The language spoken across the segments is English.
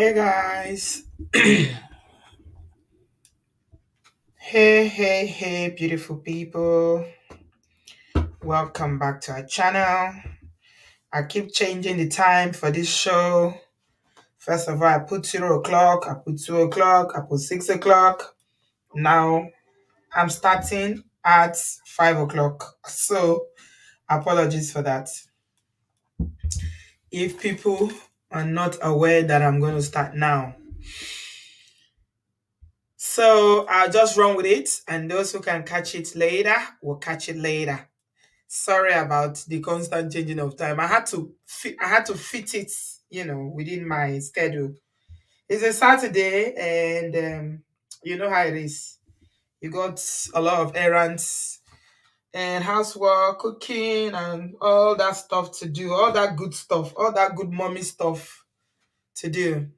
Hey guys. Hey, beautiful people. Welcome back to our channel. I keep changing the time for this show. First of all, I put 0 o'clock, I put 2 o'clock, I put 6 o'clock. Now I'm starting at 5 o'clock. So apologies for that. If people are not aware that I'm going to start now. So I'll just run with it, and those who can catch it later will catch it later. Sorry about the constant changing of time. I had to fit it, within my schedule. It's a Saturday, and you know how it is. You got a lot of errands and housework, cooking, and all that stuff to do. All that good stuff, all that good mommy stuff to do.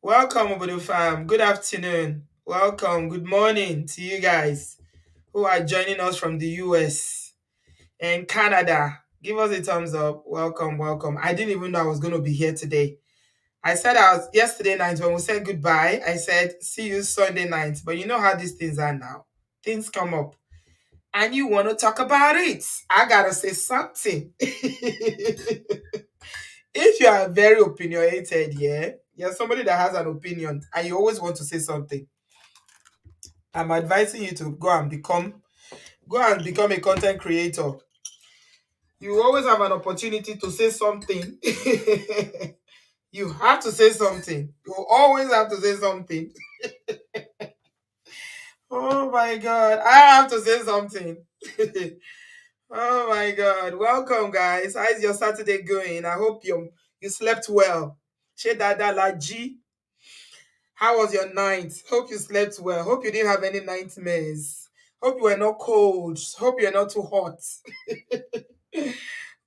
Welcome, Obodo fam. Good afternoon. Welcome. Good morning to you guys who are joining us from the US and Canada. Give us a thumbs up. Welcome, welcome. I didn't even know I was going to be here today. I said I was yesterday night when we said goodbye. I said, see you Sunday night. But you know how these things are now. Things come up and you want to talk about it. I got to say something. If you are very opinionated, yeah, you're somebody that has an opinion and you always want to say something, I'm advising you to go and become a content creator. You always have an opportunity to say something. You have to say something. You always have to say something. Oh my God. I have to say something. Oh my God. Welcome, guys. How's your Saturday going? I hope you slept well. Shedada Laji. How was your night? Hope you slept well. Hope you didn't have any nightmares. Hope you were not cold. Hope you're not too hot.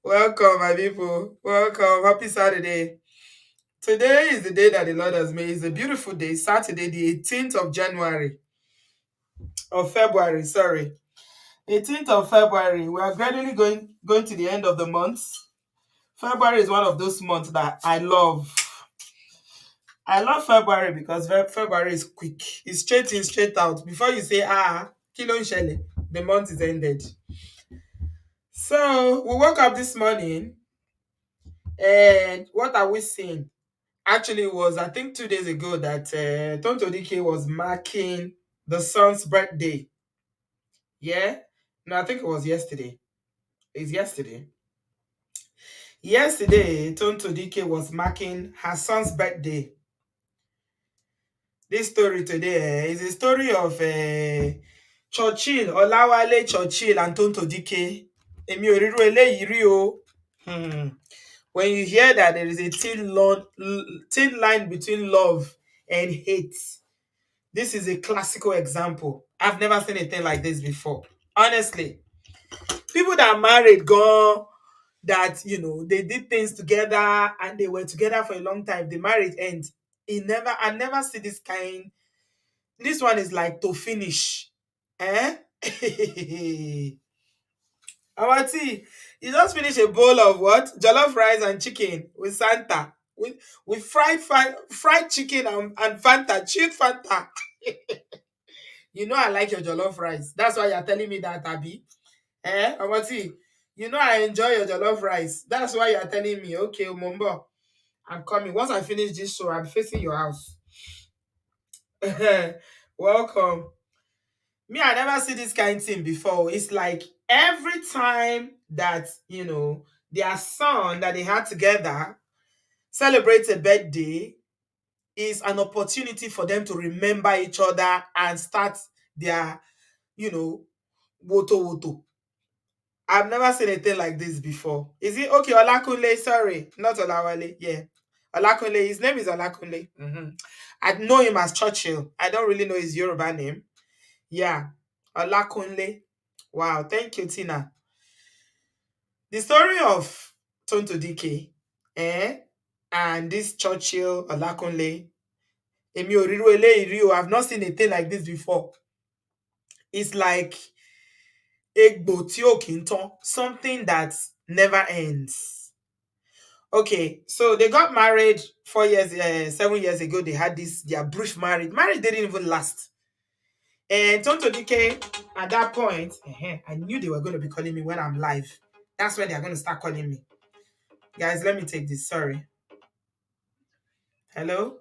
Welcome, my people. Welcome. Happy Saturday. Today is the day that the Lord has made. It's a beautiful day, Saturday, the 18th of January, of February, sorry. 18th of February. We are gradually going to the end of the month. February is one of those months that I love. I love February because February is quick. It's straight in, straight out. Before you say, kilo nshele, the month is ended. So we woke up this morning and what are we seeing? Actually, it was I think 2 days ago that Tonto Dikeh was marking the son's birthday. Yeah, no, I think it was yesterday. It's yesterday. Yesterday, Tonto Dikeh was marking her son's birthday. This story today is a story of Churchill, Olawale Churchill, and Tonto Dikeh. Èmi ò ríru eléyìí rí o. Hmm. When you hear that there is a thin line between love and hate, this is a classical example. I've never seen anything like this before. Honestly, people that are married go that they did things together and they were together for a long time. The marriage ends. I never see this kind. This one is like to finish. Eh? Our tea. You just finish a bowl of what? Jollof rice and chicken with Santa. With fried chicken and Fanta, chilled Fanta. You know I like your jollof rice. That's why you're telling me that, Abby. Amati, you know I enjoy your jollof rice. That's why you're telling me, okay, Mumbo, I'm coming. Once I finish this show, I'm facing your house. Welcome. Me, I never see this kind of thing before. It's like every time that, their son that they had together celebrates a birthday is an opportunity for them to remember each other and start their, woto woto. I've never seen anything like this before. Is it okay? Olakunle, sorry, not Olawale. Yeah, Olakunle. His name is Olakunle. I know him as Churchill. I don't really know his Yoruba name. Yeah, Olakunle. Wow, thank you, Tina. The story of Tonto Dikeh, and this Churchill Olakunle. Èmi ò ríru eléyìí rí o. I've not seen anything like this before. It's like egbo tí ò kí ń tán, something that never ends. Okay, so they got married 4 years, 7 years ago. They had this their brief marriage. Marriage didn't even last. And Tonto Dikeh, at that point, I knew they were going to be calling me when I'm live. That's when they're going to start calling me. Guys, let me take this. Sorry. Hello?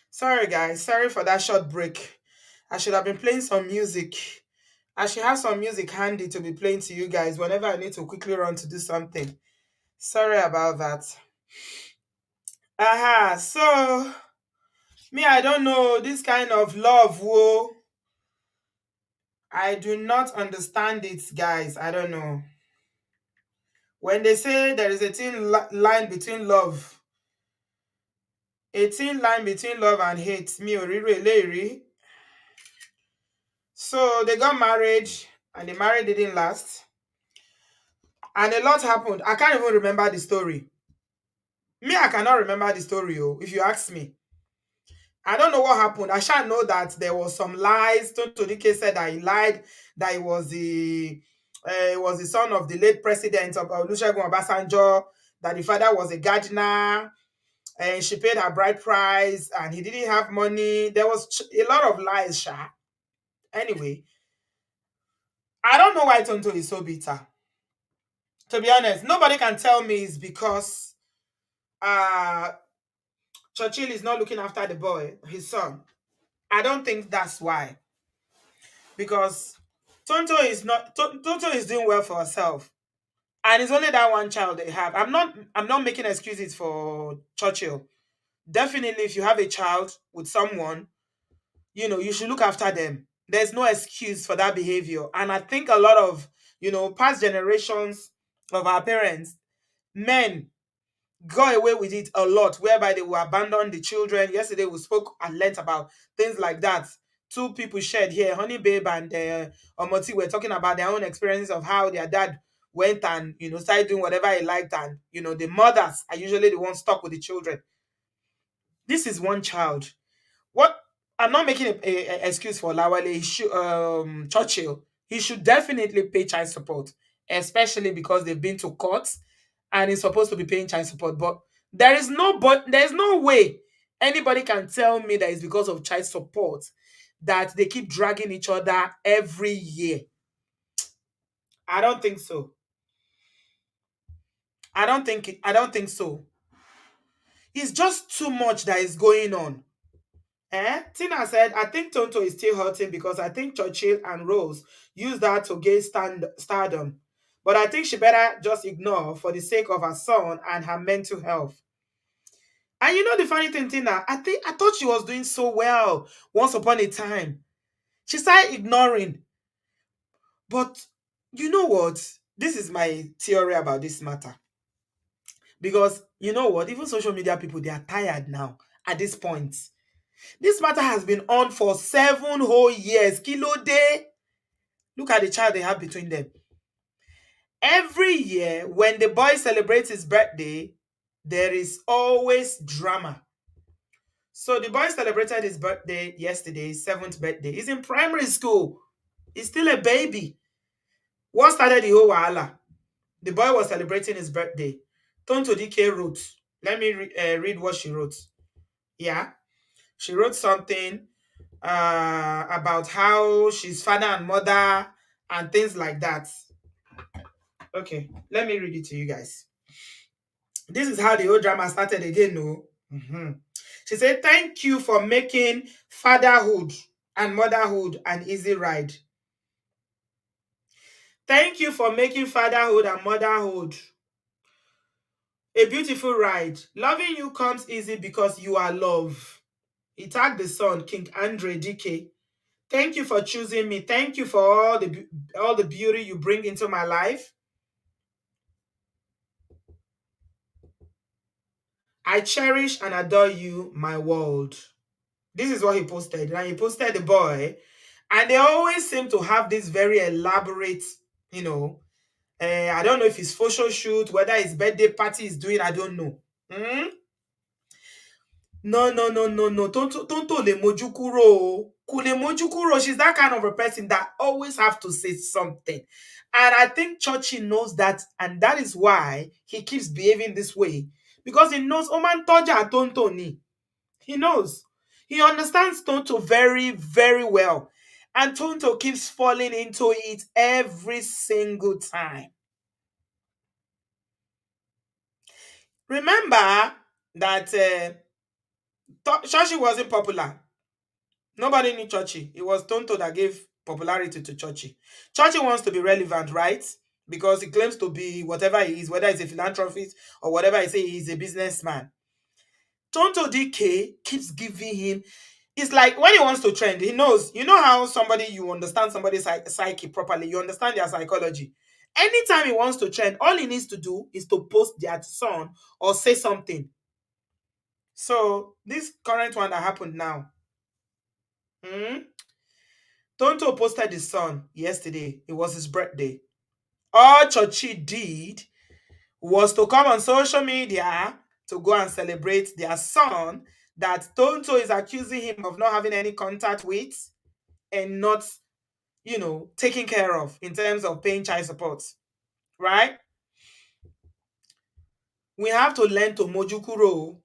Sorry, guys. Sorry for that short break. I should have been playing some music. I should have some music handy to be playing to you guys whenever I need to quickly run to do something. Sorry about that. Aha, so me, I don't know this kind of love, whoa. I do not understand it, guys. I don't know. When they say there is a line between love, a thin line between love and hate, me orire eleri. So they got married, and the marriage didn't last, and a lot happened. I can't even remember the story. Me, I cannot remember the story. Oh, if you ask me, I don't know what happened. I shall know that there was some lies. Tonto Dike said that he lied, that he was the son of the late president of Olusegun Obasanjo, that the father was a gardener, and she paid her bride price, and he didn't have money. There was a lot of lies, Sha. Anyway, I don't know why Tonto is so bitter. To be honest, nobody can tell me it's because uh Churchill is not looking after the boy, his son. I don't think that's why. Because Tonto is doing well for herself. And it's only that one child they have. I'm not making excuses for Churchill. Definitely if you have a child with someone, you should look after them. There's no excuse for that behavior. And I think a lot of, past generations of our parents, men got away with it a lot, whereby they will abandon the children. Yesterday we spoke and learnt about things like that. Two people shared here, Honey Babe and Omoti, were talking about their own experiences of how their dad went and started doing whatever he liked, and the mothers are usually the ones stuck with the children. This is one child. What I'm not making a excuse for Lawale. Churchill. He should definitely pay child support, especially because they've been to court and he's supposed to be paying child support. But there's no way anybody can tell me that it's because of child support that they keep dragging each other every year. I don't think so. I don't think so. It's just too much that is going on. Tina said, I think Tonto is still hurting because I think Churchill and Rose used that to gain stardom. But I think she better just ignore for the sake of her son and her mental health. And the funny thing, Tina, I thought she was doing so well once upon a time. She started ignoring. But you know what? This is my theory about this matter. Because you know what? Even social media people, they are tired now at this point. This matter has been on for 7 whole years. Kilo day. Look at the child they have between them. Every year, when the boy celebrates his birthday, there is always drama. So the boy celebrated his birthday yesterday, his seventh birthday. He's in primary school. He's still a baby. What started the whole wahala? The boy was celebrating his birthday. Tonto Dike wrote. Let me read what she wrote. Yeah. She wrote something about how she's father and mother and things like that. Okay, let me read it to you guys. This is how the whole drama started again, no? She said, "Thank you for making fatherhood and motherhood an easy ride. Thank you for making fatherhood and motherhood a beautiful ride. Loving you comes easy because you are love." He tagged the son, King D.R.A.G.S. "Thank you for choosing me. Thank you for all the beauty you bring into my life. I cherish and adore you, my world." This is what he posted. And he posted the boy. And they always seem to have this very elaborate, you know, I don't know if it's photo shoot, whether his birthday party is doing, I don't know. Hmm? No, no, no, no, no. Tonto le moju kuro o. Kò lè mójú kúrò. She's that kind of a person that always have to say something. And I think Churchill knows that, and that is why he keeps behaving this way. Because he knows Oman Toja Tonto ni. He knows. He understands Tonto very, very well. And Tonto keeps falling into it every single time. Remember that Churchill wasn't popular. Nobody knew Churchill. It was Tonto that gave popularity to Churchill. Churchill wants to be relevant, right? Because he claims to be whatever he is, whether he's a philanthropist or whatever he say he's a businessman. Tonto Dikeh keeps giving him. It's like when he wants to trend, he knows. You know how somebody, you understand somebody's psyche properly, you understand their psychology. Anytime he wants to trend, all he needs to do is to post their son or say something. So this current one that happened now, Tonto posted his son yesterday. It was his birthday. All Churchill did was to come on social media to go and celebrate their son that Tonto is accusing him of not having any contact with and not, taking care of in terms of paying child support, right? We have to learn to mojukuro.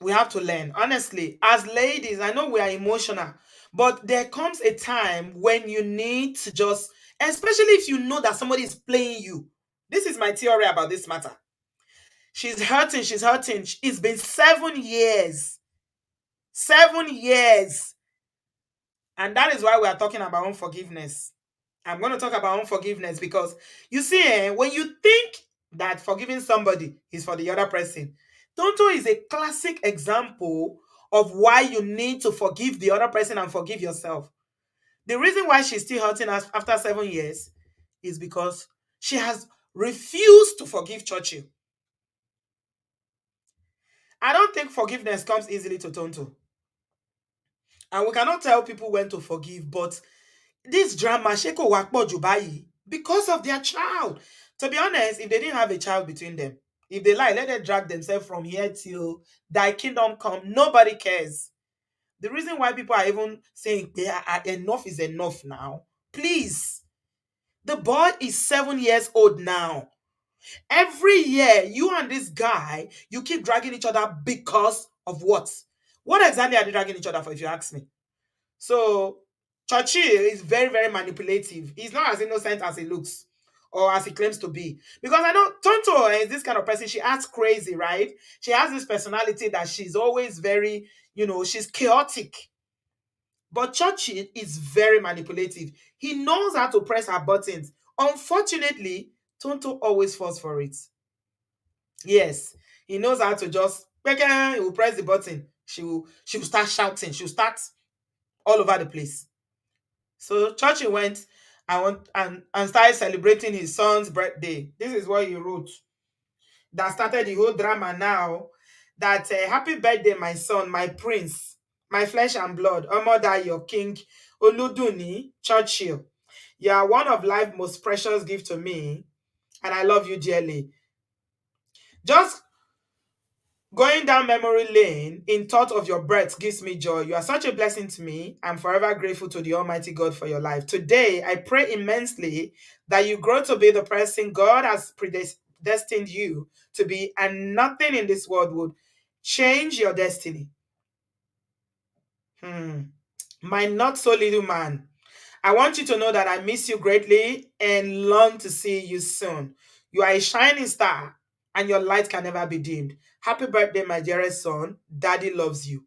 We have to learn. Honestly, as ladies, I know we are emotional, but there comes a time when you need to just, especially if you know that somebody is playing you. This is my theory about this matter. She's hurting, she's hurting. It's been 7 years. 7 years. And that is why we are talking about unforgiveness. I'm going to talk about unforgiveness because you see, when you think that forgiving somebody is for the other person, Tonto is a classic example of why you need to forgive the other person and forgive yourself. The reason why she's still hurting us after 7 years is because she has refused to forgive Churchill. I don't think forgiveness comes easily to Tonto. And we cannot tell people when to forgive, but this drama, Sheko Wakpo Jubai, because of their child. To be honest, if they didn't have a child between them, if they lie, let them drag themselves from here till thy kingdom come. Nobody cares. The reason why people are even saying enough is enough now. Please. The boy is 7 years old now. Every year, you and this guy, you keep dragging each other because of what? What exactly are they dragging each other for, if you ask me? So Churchill is very, very manipulative. He's not as innocent as he looks or as he claims to be. Because I know Tonto is this kind of person. She acts crazy, right? She has this personality that she's always very, she's chaotic. But Churchill is very manipulative. He knows how to press her buttons. Unfortunately, Tonto always falls for it. Yes, he knows how to just, he will press the button. She will start shouting. She'll start all over the place. So Churchill went and started celebrating his son's birthday. This is what he wrote. That started the whole drama now. That happy birthday, my son, my prince, my flesh and blood, your king, Oluduni, Churchill. You are one of life's most precious gift to me, and I love you dearly. Just going down memory lane in thought of your birth gives me joy. You are such a blessing to me. I'm forever grateful to the Almighty God for your life. Today, I pray immensely that you grow to be the person God has predestined you to be, and nothing in this world would change your destiny. My not so little man, I want you to know that I miss you greatly and long to see you soon. You are a shining star and your light can never be dimmed. Happy birthday, my dearest son. Daddy loves you.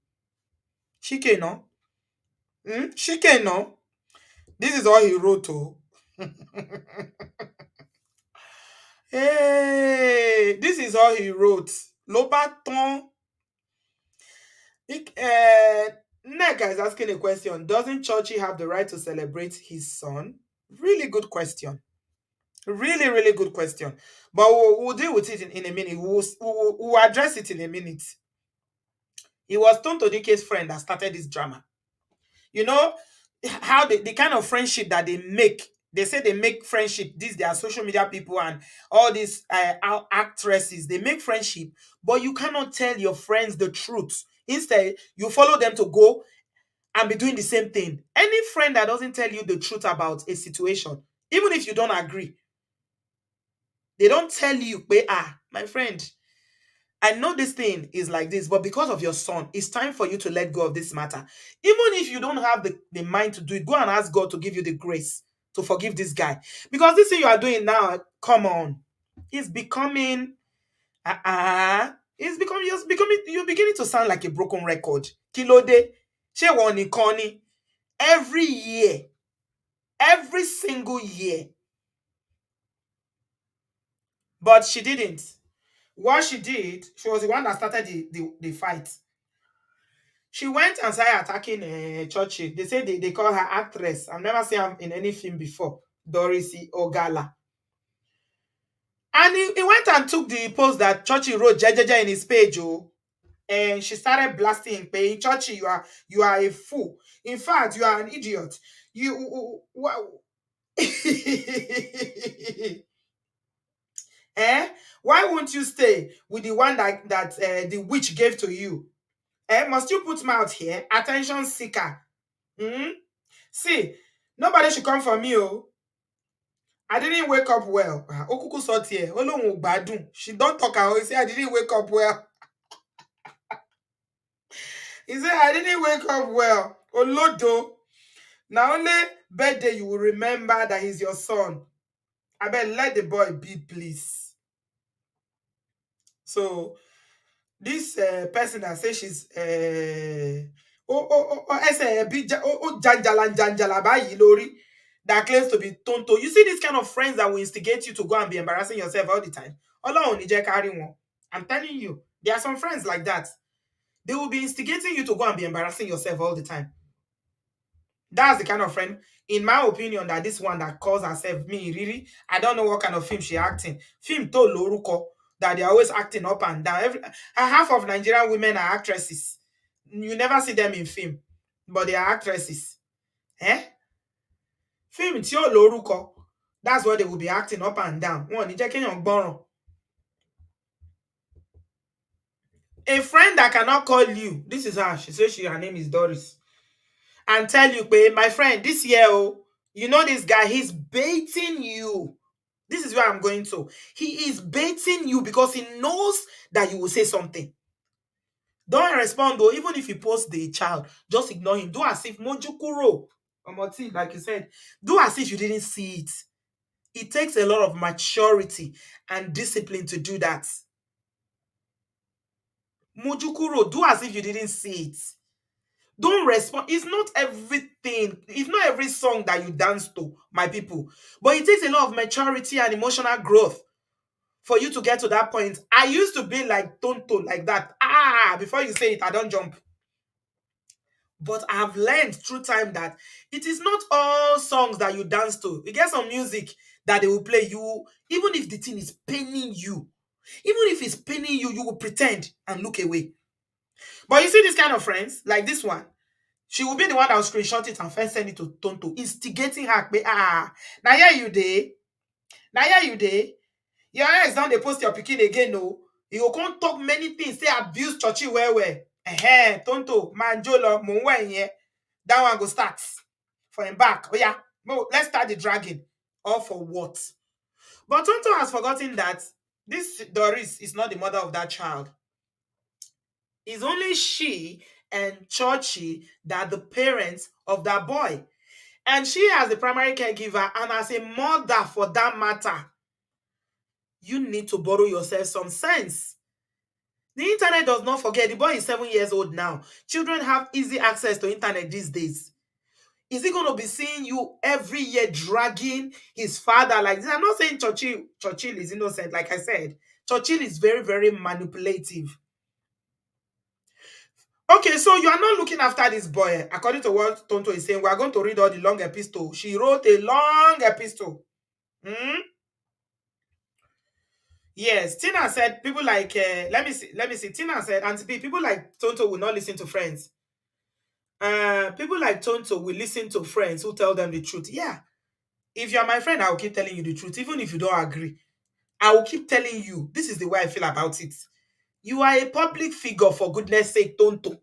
Shike no? Shike no? This is all he wrote. Oh. Hey, this is all he wrote. Lobaton. Neka is asking a question. Doesn't Churchill have the right to celebrate his son? Really good question. Really, really good question. But we'll deal with it in a minute. We'll address it in a minute. It was Tonto Dikeh's friend that started this drama. You know how the kind of friendship that they make. They say they make friendship. These they are social media people and all these actresses. They make friendship, but you cannot tell your friends the truth. Instead, you follow them to go and be doing the same thing. Any friend that doesn't tell you the truth about a situation, even if you don't agree, they don't tell you, my friend, I know this thing is like this, but because of your son, it's time for you to let go of this matter. Even if you don't have the mind to do it, go and ask God to give you the grace to forgive this guy. Because this thing you are doing now, come on, it's becoming, you're beginning to sound like a broken record. Kilode, she woni koni. Every year, every single year. But she didn't. What she did, she was the one that started the fight. She went and started attacking Churchill. They say they call her actress. I've never seen her in any film before. Doris Ogala. And he went and took the post that Churchill wrote Jejeje in his page. Oh, and she started blasting him, paying Churchill, you are a fool. In fact, you are an idiot. You wow. Eh? Why won't you stay with the one that the witch gave to you? Eh? Must you put mouth here? Attention seeker. Hmm? See, nobody should come for me. Oh, I didn't wake up well. Okuku sort here. Olohun gbadun. She don't talk. He say I didn't wake up well. He said I didn't wake up well. Olodo. Now only birthday you will remember that he's your son. I bet let the boy be, please. So this person that says she's janjala bayi lori that claims to be Tonto. You see this kind of friends that will instigate you to go and be embarrassing yourself all the time. Ọlọ́run ní jẹ́ ká rí wọn. I'm telling you, there are some friends like that. They will be instigating you to go and be embarrassing yourself all the time. That's the kind of friend, in my opinion, that this one that calls herself me, really, I don't know what kind of film she acting. Film to loruko, that they're always acting up and down. Half of Nigerian women are actresses. You never see them in film, but they are actresses. Eh? Film tí ó lórúkọ, that's what they will be acting up and down. Wọn ò ní jẹ́ kéèyàn gbọ́ràn. A friend that cannot call you, this is her. She says her name is Doris. And tell you, my friend, this year, oh, you know this guy, he's baiting you. This is where I'm going to. He is baiting you because he knows that you will say something. Don't respond though, even if you post the child, just ignore him. Do as if Mojukuro, Omoti, like you said, do as if you didn't see it. It takes a lot of maturity and discipline to do that. Mojukuro, do as if you didn't see it. Don't respond. It's not everything. It's not every song that you dance to, my people. But it takes a lot of maturity and emotional growth for you to get to that point. I used to be like Tonto, like that. Before you say it, I don't jump. But I've learned through time that it is not all songs that you dance to. You get some music that they will play you, even if the thing is paining you. Even if it's paining you, you will pretend and look away. But you see this kind of friends, like this one, she will be the one that will screenshot it and first send it to Tonto, instigating her. Now here you dey. Now here you dey. Your ex down they post your pikin again, no. You go come talk many things, say abuse Churchill well. Tonto, manjolo, monwe. That one go start for him back. Oh yeah, let's start the dragging. All for what? But Tonto has forgotten that this Doris is not the mother of that child. It's only she and Churchill that are the parents of that boy. And she, as the primary caregiver and as a mother for that matter, you need to borrow yourself some sense. The internet does not forget. The boy is 7 years old now. Children have easy access to internet these days. Is he going to be seeing you every year dragging his father like this? I'm not saying Churchill is innocent, like I said. Churchill is very, very manipulative. Okay, so you are not looking after this boy. According to what Tonto is saying, we are going to read all the long epistle. She wrote a long epistle. Hmm? Yes, Tina said people like let me see. Tina said, Auntie B, people like Tonto will not listen to friends. People like Tonto will listen to friends who tell them the truth. Yeah, if you're my friend, I will keep telling you the truth, even if you don't agree. I will keep telling you this is the way I feel about it. You are a public figure, for goodness sake, Tonto.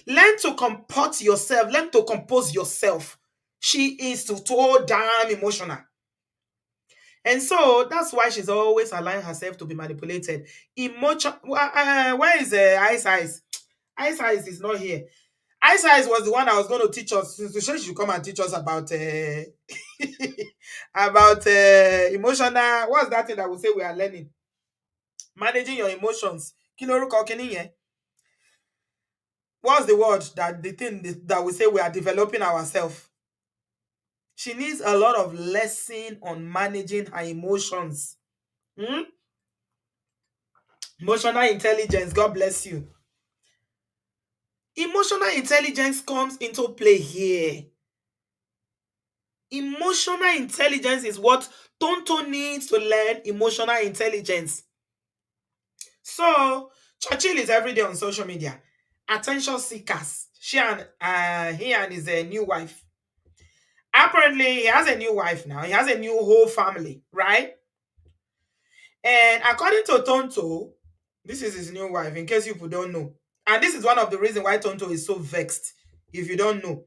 Learn to comport yourself. Learn to compose yourself. She is so damn emotional. And so that's why she's always allowing herself to be manipulated. Emotion. Where is Ice Ice? Ice Ice is not here. Ice Ice was the one I was going to teach us. So she should come and teach us about about emotional. What's that thing that we say we are learning? Managing your emotions. Kí lorúkọ kíní yẹn? What's the word that the thing that we say we are developing ourselves? She needs a lot of lesson on managing her emotions. Hmm? Emotional intelligence. God bless you. Emotional intelligence comes into play here. Emotional intelligence is what Tonto needs to learn. Emotional intelligence. So Churchill is every day on social media. Attention seekers. He and his new wife. Apparently, he has a new wife now. He has a new whole family, right? And according to Tonto, this is his new wife, in case you people don't know. And this is one of the reasons why Tonto is so vexed, if you don't know.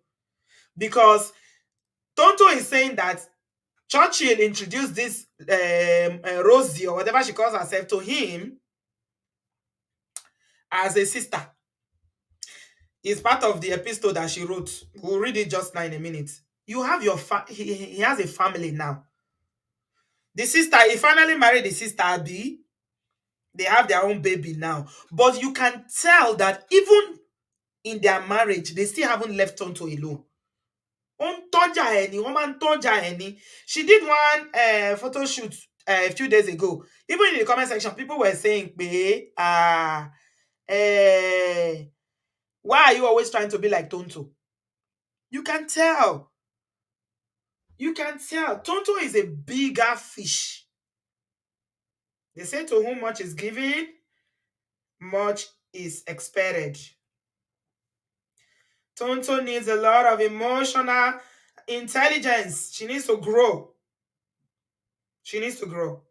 Because Tonto is saying that Churchill introduced this Rosie, or whatever she calls herself, to him as a sister. It's part of the epistle that she wrote. We'll read it just now in a minute. You have your he has a family now. The sister, he finally married the sister Abby. They have their own baby now. But you can tell that even in their marriage, they still haven't left Tonto alone. She did one photo shoot a few days ago. Even in the comment section, people were saying, why are you always trying to be like Tonto? You can tell. You can tell. Tonto is a bigger fish. They say to whom much is given, much is expected. Tonto needs a lot of emotional intelligence. She needs to grow. She needs to grow.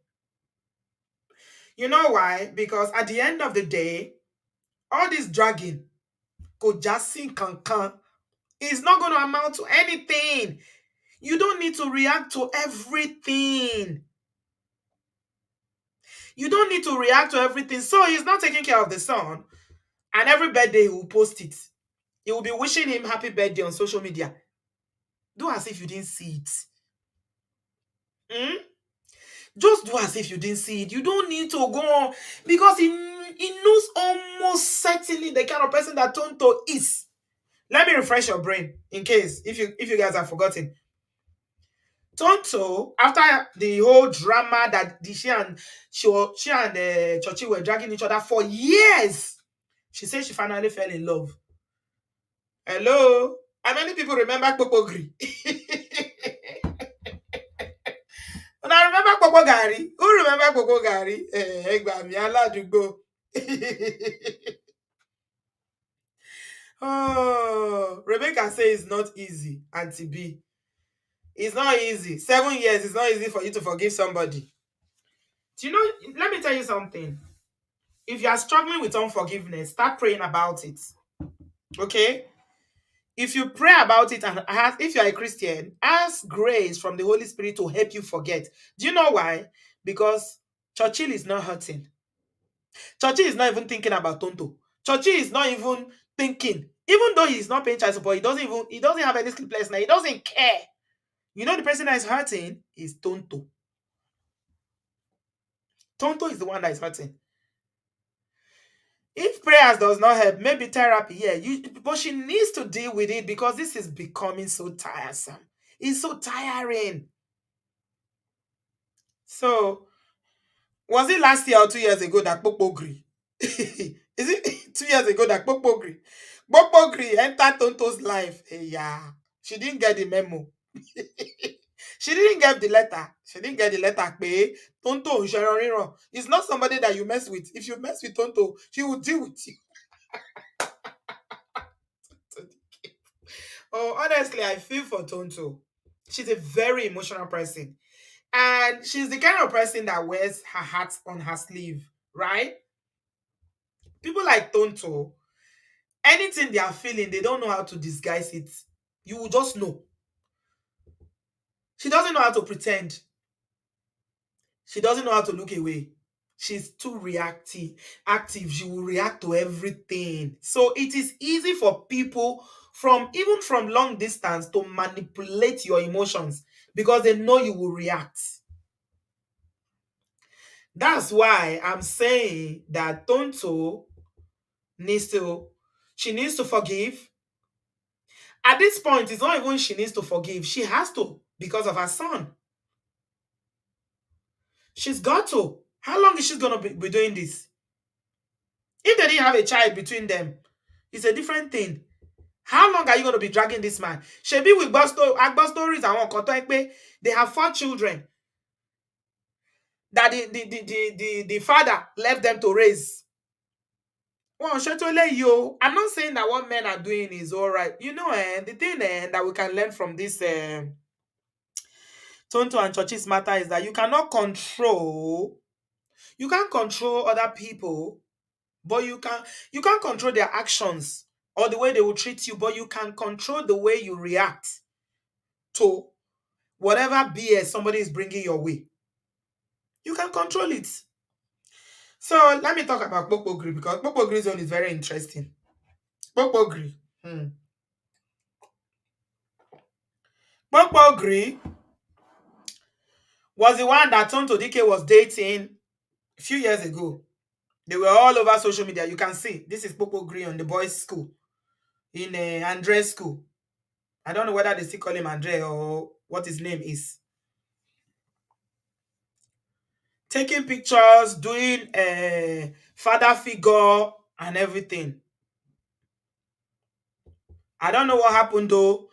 You know why? Because at the end of the day, all this dragging, kojasin kankan, is not going to amount to anything. You don't need to react to everything. You don't need to react to everything. So he's not taking care of the son, and every birthday he will post it. He will be wishing him happy birthday on social media. Do as if you didn't see it. Hmm? Just do as if you didn't see it. You don't need to go on, because he knows almost certainly the kind of person that Tonto is. Let me refresh your brain in case if you guys have forgotten. Tonto, after the whole drama that she and Churchill were dragging each other for years, she said she finally fell in love. Hello? How many people remember Popogri? And I remember Popo Gari. Who remember Popo Gari? Oh, Rebecca says it's not easy, Auntie B. It's not easy. 7 years, it's not easy for you to forgive somebody. Do you know, let me tell you something. If you are struggling with unforgiveness, start praying about it. Okay? If you pray about it and ask, if you are a Christian, ask grace from the Holy Spirit to help you forget. Do you know why? Because Churchill is not hurting. Churchill is not even thinking about Tonto. Churchill is not even thinking Even though he's not paying child support, he doesn't have any sleepless night. He doesn't care. You know the person that is hurting is Tonto. Tonto is the one that is hurting. If prayers does not help, maybe therapy, yeah. But she needs to deal with it because this is becoming so tiresome. It's so tiring. So, was it last year or 2 years ago that Popo Gri? Is it 2 years ago that Popo Gri? Popo Gri entered Tonto's life. Yeah, she didn't get the memo. She didn't get the letter. She didn't get the letter. Pé Tonto Nsheroriro is not somebody that you mess with. If you mess with Tonto, she will deal with you. Oh, honestly, I feel for Tonto. She's a very emotional person. And she's the kind of person that wears her heart on her sleeve, right? People like Tonto, anything they are feeling, they don't know how to disguise it. You will just know. She doesn't know how to pretend. She doesn't know how to look away. She's too reactive, active. She will react to everything. So it is easy for people from even from long distance to manipulate your emotions because they know you will react. That's why I'm saying that Tonto needs to she needs to forgive. At this point, it's not even she needs to forgive. She has to because of her son. She's got to. How long is she gonna be doing this? If they didn't have a child between them, it's a different thing. How long are you going to be dragging this man? Shebi with Agbo stories and one they have 4 children that the father left them to raise. Well, I'm not saying that what men are doing is all right. You know, the thing that we can learn from this Tonto and Churchill's matter is that you can't control other people, but you can't control their actions or the way they will treat you, but you can control the way you react to whatever BS somebody is bringing your way. You can control it. So let me talk about Bokbogri because Bokbogri's zone is very interesting. Bokbogri. Bokbogri was the one that Tonto Dikeh was dating a few years ago. They were all over social media. You can see this is Bokbogri on the boys' school in Andre's school. I don't know whether they still call him Andre or what his name is. Taking pictures, doing a father figure and everything. I don't know what happened though.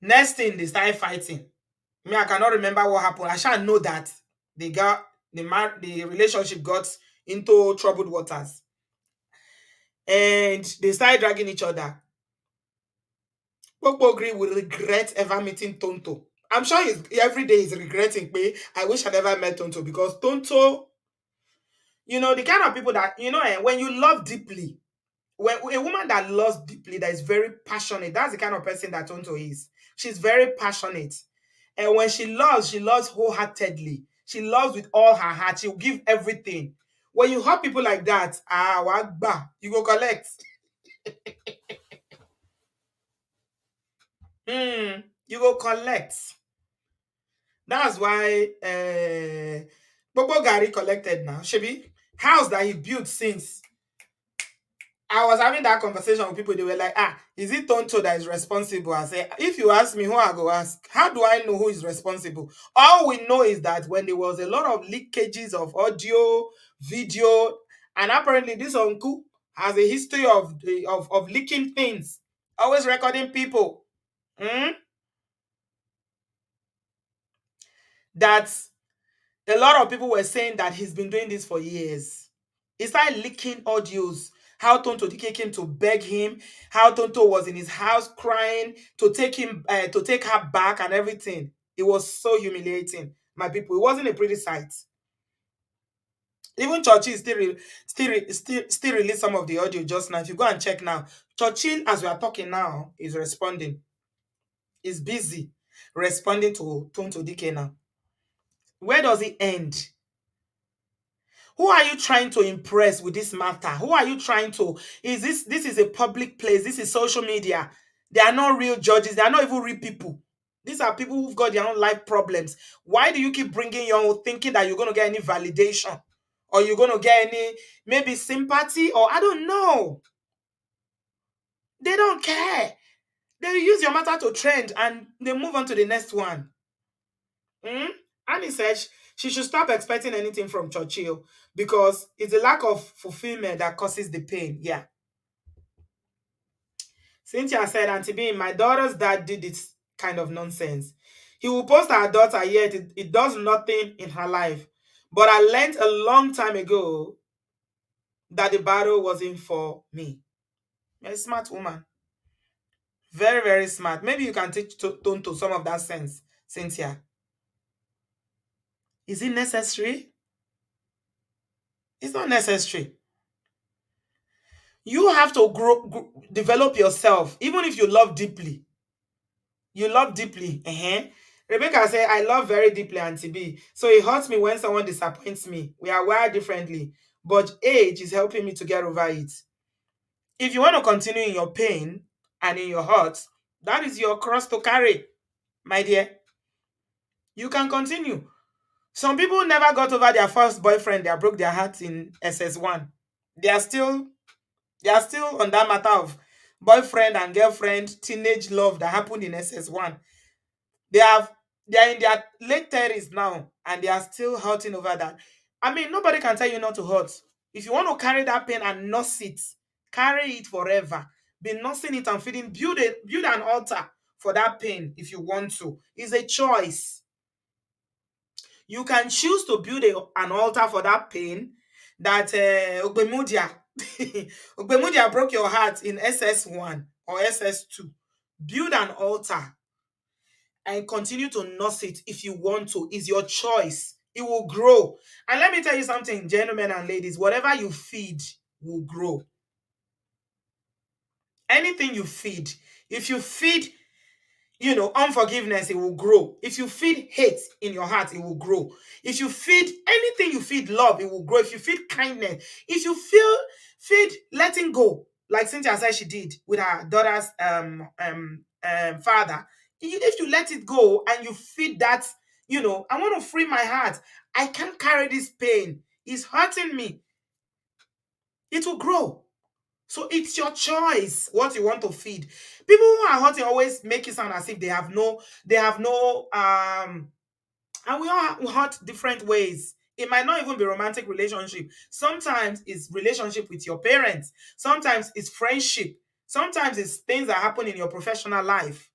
Next thing, they started fighting. Me, I cannot remember what happened. I shall know that they got the relationship got into troubled waters, and they started dragging each other. Pokpogri will regret ever meeting Tonto. I'm sure every day he's regretting. I wish I never met Tonto because Tonto, the kind of people that when you love deeply, when a woman that loves deeply, that is very passionate, that's the kind of person that Tonto is. She's very passionate. And when she loves wholeheartedly. She loves with all her heart. She'll give everything. When you hurt people like that, wagba, you go collect. You go collect. That's why Bobo Gary collected now. Shebi, house that he built since I was having that conversation with people. They were like, is it Tonto that is responsible? I say, if you ask me, who I go ask? How do I know who is responsible? All we know is that when there was a lot of leakages of audio, video, and apparently this uncle has a history of leaking things, always recording people. That a lot of people were saying that he's been doing this for years. He started leaking audios. How Tonto Dikeh came to beg him, how Tonto was in his house crying to take her back and everything. It was so humiliating, my people. It wasn't a pretty sight. Even Churchill still released some of the audio just now. If you go and check now, Churchill, as we are talking now, is responding. Is busy responding to Tonto Dikeh now. Where does it end? Who are you trying to impress with this matter? Who are you trying to? Is this is a public place? This is social media. They are not real judges. They are not even real people. These are people who've got their own life problems. Why do you keep bringing your own, thinking that you're going to get any validation, or you're going to get any maybe sympathy, or I don't know? They don't care. They use your matter to trend and they move on to the next one. Hmm? Annie said she should stop expecting anything from Churchill because it's the lack of fulfillment that causes the pain. Yeah. Cynthia said, Auntie B, my daughter's dad did this kind of nonsense. He will post her daughter, yet it does nothing in her life. But I learned a long time ago that the battle wasn't for me. You're a smart woman. Very, very smart. Maybe you can teach Tonto some of that sense, Cynthia. Is it necessary? It's not necessary. You have to develop yourself, even if you love deeply. You love deeply. Rebecca said, I love very deeply, Auntie B. So it hurts me when someone disappoints me. We are wired differently, but age is helping me to get over it. If you want to continue in your pain and in your hurt, that is your cross to carry, my dear. You can continue. Some people never got over their first boyfriend that broke their hearts in SS1. They are still They are still on that matter of boyfriend and girlfriend, teenage love that happened in SS1. They have they are in their late 30s now and they are still hurting over that. I mean, nobody can tell you not to hurt. If you want to carry that pain and nurse it, carry it forever. Be nursing it and feeding, build an altar for that pain if you want to. It's a choice. You can choose to build an altar for that pain that Ogbemudia Ogbemudia broke your heart in SS1 or SS2. Build an altar and continue to nurse it if you want to. It's your choice. It will grow. And let me tell you something, gentlemen and ladies, whatever you feed will grow. Anything you feed, if you feed unforgiveness, it will grow. If you feed hate in your heart, it will grow. If you feed anything, you feed love, it will grow. If you feed kindness, if you feed letting go, like Cynthia said she did with her daughter's father, if you let it go and you feed that, I want to free my heart. I can't carry this pain. It's hurting me. It will grow. So it's your choice what you want to feed. People who are hurting always make it sound as if they have no and we all hurt different ways. It might not even be romantic relationship. Sometimes it's relationship with your parents. Sometimes it's friendship. Sometimes it's things that happen in your professional life.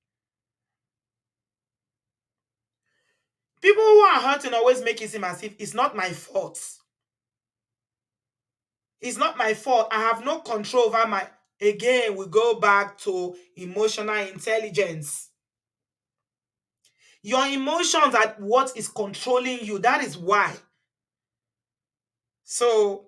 People who are hurting always make it seem as if it's not my fault. It's not my fault. I have no control over my. Again, we go back to emotional intelligence. Your emotions are what is controlling you. That is why. So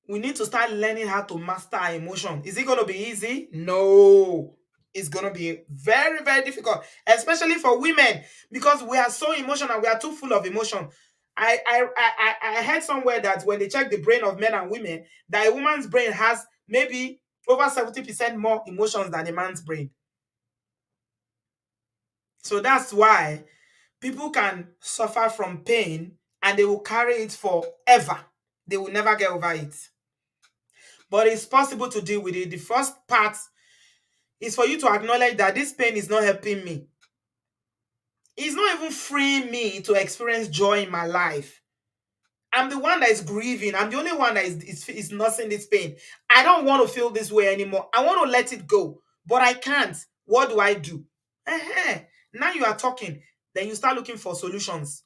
we need to start learning how to master our emotion. Is it going to be easy? No. It's going to be very, very difficult, especially for women, because we are so emotional. We are too full of emotion. I heard somewhere that when they check the brain of men and women, that a woman's brain has maybe over 70% more emotions than a man's brain. So that's why people can suffer from pain and they will carry it forever. They will never get over it. But it's possible to deal with it. The first part is for you to acknowledge that this pain is not helping me. It's not even freeing me to experience joy in my life. I'm the one that is grieving. I'm the only one that is nursing this pain. I don't want to feel this way anymore. I want to let it go, but I can't. What do I do? Now you are talking. Then you start looking for solutions.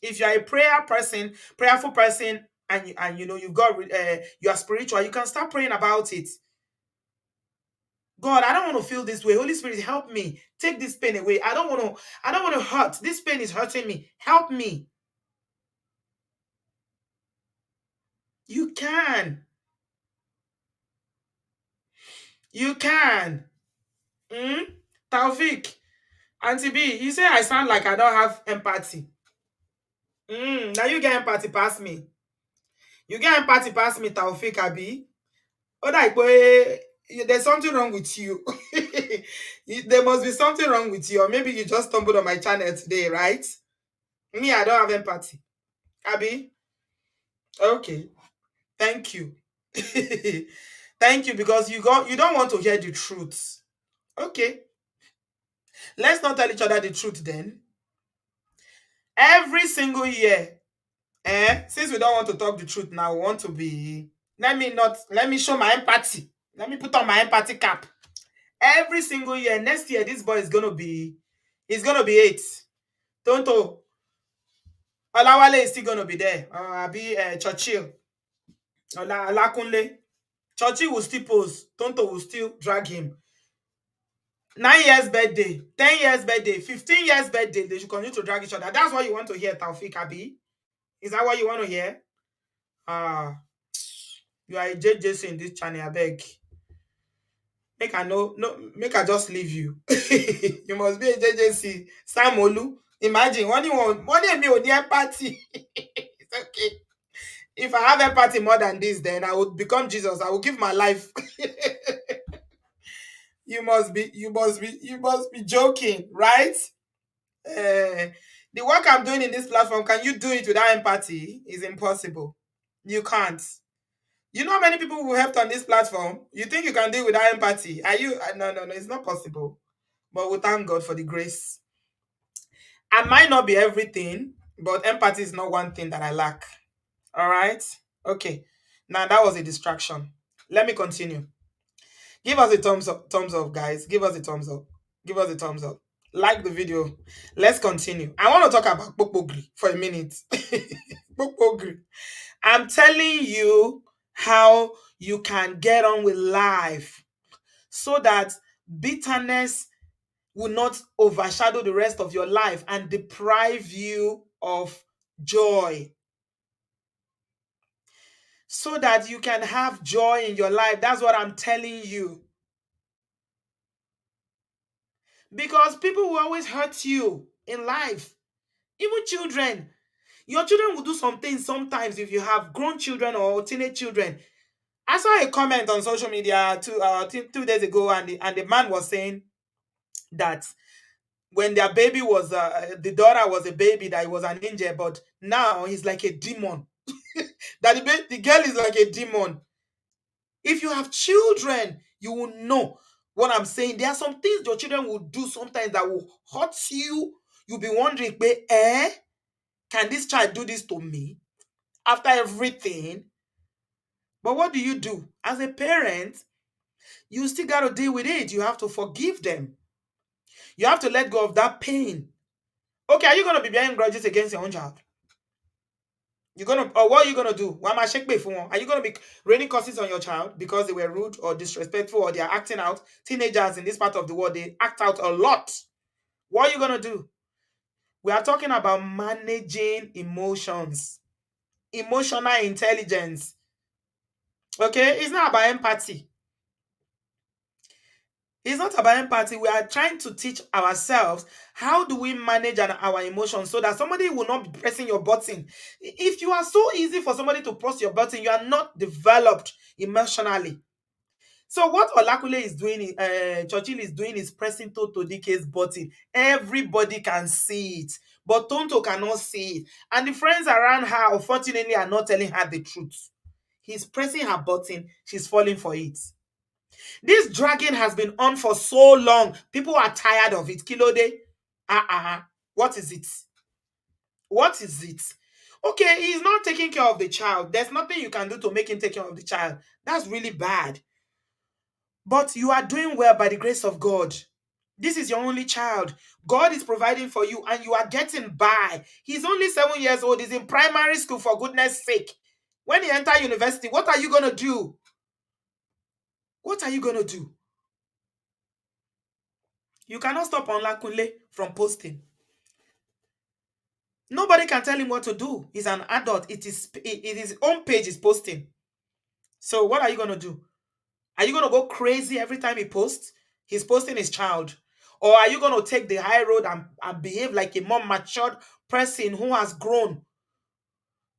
If you are a prayerful person, and you've got you are spiritual, you can start praying about it. God, I don't want to feel this way. Holy Spirit, help me. Take this pain away. I don't want to hurt. This pain is hurting me. Help me. You can. You can. Mm? Taufik, Auntie B, you say I sound like I don't have empathy. Now you get empathy past me. You get empathy pass me, Taufik Abi. Oh, like, boy, there's something wrong with you. There must be something wrong with you, or maybe you just stumbled on my channel today, right? Me, I don't have empathy. Abi, okay, thank you. Thank you, because you don't want to hear the truth. Okay, let's not tell each other the truth then. Every single year, since we don't want to talk the truth now, we want to be. Let me show my empathy. Let me put on my empathy cap. Every single year, next year, this boy is gonna be. He's gonna be 8. Tonto Olawale is still gonna be there. Abi Churchill. Olakunle. Churchill will still pose. Tonto will still drag him. 9 years birthday, 10 years birthday, 15 years birthday. They should continue to drag each other. That's what you want to hear, Taufik Abi. Is that what you want to hear? Ah, you are a JJC in this channel, I beg. Make I make I just leave you. You must be a JJC. Sam Olu. Imagine one day me with empathy. It's okay. If I have empathy more than this, then I would become Jesus. I will give my life. You must be joking, right? The work I'm doing in this platform, can you do it without empathy? Is impossible. You can't. You know how many people who helped on this platform? You think you can do it without empathy? Are you? No, no, no. It's not possible. But we thank God for the grace. I might not be everything, but empathy is not one thing that I lack. All right. Okay. Now that was a distraction. Let me continue. Give us a thumbs up, guys. Give us a thumbs up. Give us a thumbs up. Like the video. Let's continue. I want to talk about Pokpogri for a minute. Pokpogri. I'm telling you how you can get on with life so that bitterness will not overshadow the rest of your life and deprive you of joy. So that you can have joy in your life. That's what I'm telling you. Because people will always hurt you in life. Even children. Your children will do some things sometimes if you have grown children or teenage children. I saw a comment on social media 2 days ago, and the man was saying that when their baby was, the daughter was a baby, that he was an angel, but now he's like a demon. That the girl is like a demon. If you have children, you will know what I'm saying. There are some things your children will do sometimes that will hurt you. You'll be wondering, can this child do this to me after everything? But what do you do? As a parent, you still got to deal with it. You have to forgive them. You have to let go of that pain. Okay, are you going to be bearing grudges against your own child? Or what are you gonna do? Are you gonna be raining curses on your child because they were rude or disrespectful or they are acting out? Teenagers in this part of the world, they act out a lot. What are you gonna do? We are talking about managing emotions, emotional intelligence. Okay, it's not about empathy. It's not about empathy. We are trying to teach ourselves how do we manage our emotions so that somebody will not be pressing your button. If you are so easy for somebody to press your button, you are not developed emotionally. So what Olakule is doing, Churchill is doing, is pressing Tonto Dikeh's button. Everybody can see it, but Tonto cannot see it. And the friends around her, unfortunately, are not telling her the truth. He's pressing her button. She's falling for it. This dragging has been on for so long. People are tired of it. Kilode. What is it? What is it? Okay, he's not taking care of the child. There's nothing you can do to make him take care of the child. That's really bad. But you are doing well by the grace of God. This is your only child. God is providing for you and you are getting by. He's only 7 years old. He's in primary school, for goodness sake. When he enters university, what are you going to do? What are you going to do? You cannot stop Olakunle from posting. Nobody can tell him what to do. He's an adult. It is his own page is posting. So what are you going to do? Are you going to go crazy every time he posts? He's posting his child. Or are you going to take the high road and behave like a more matured person who has grown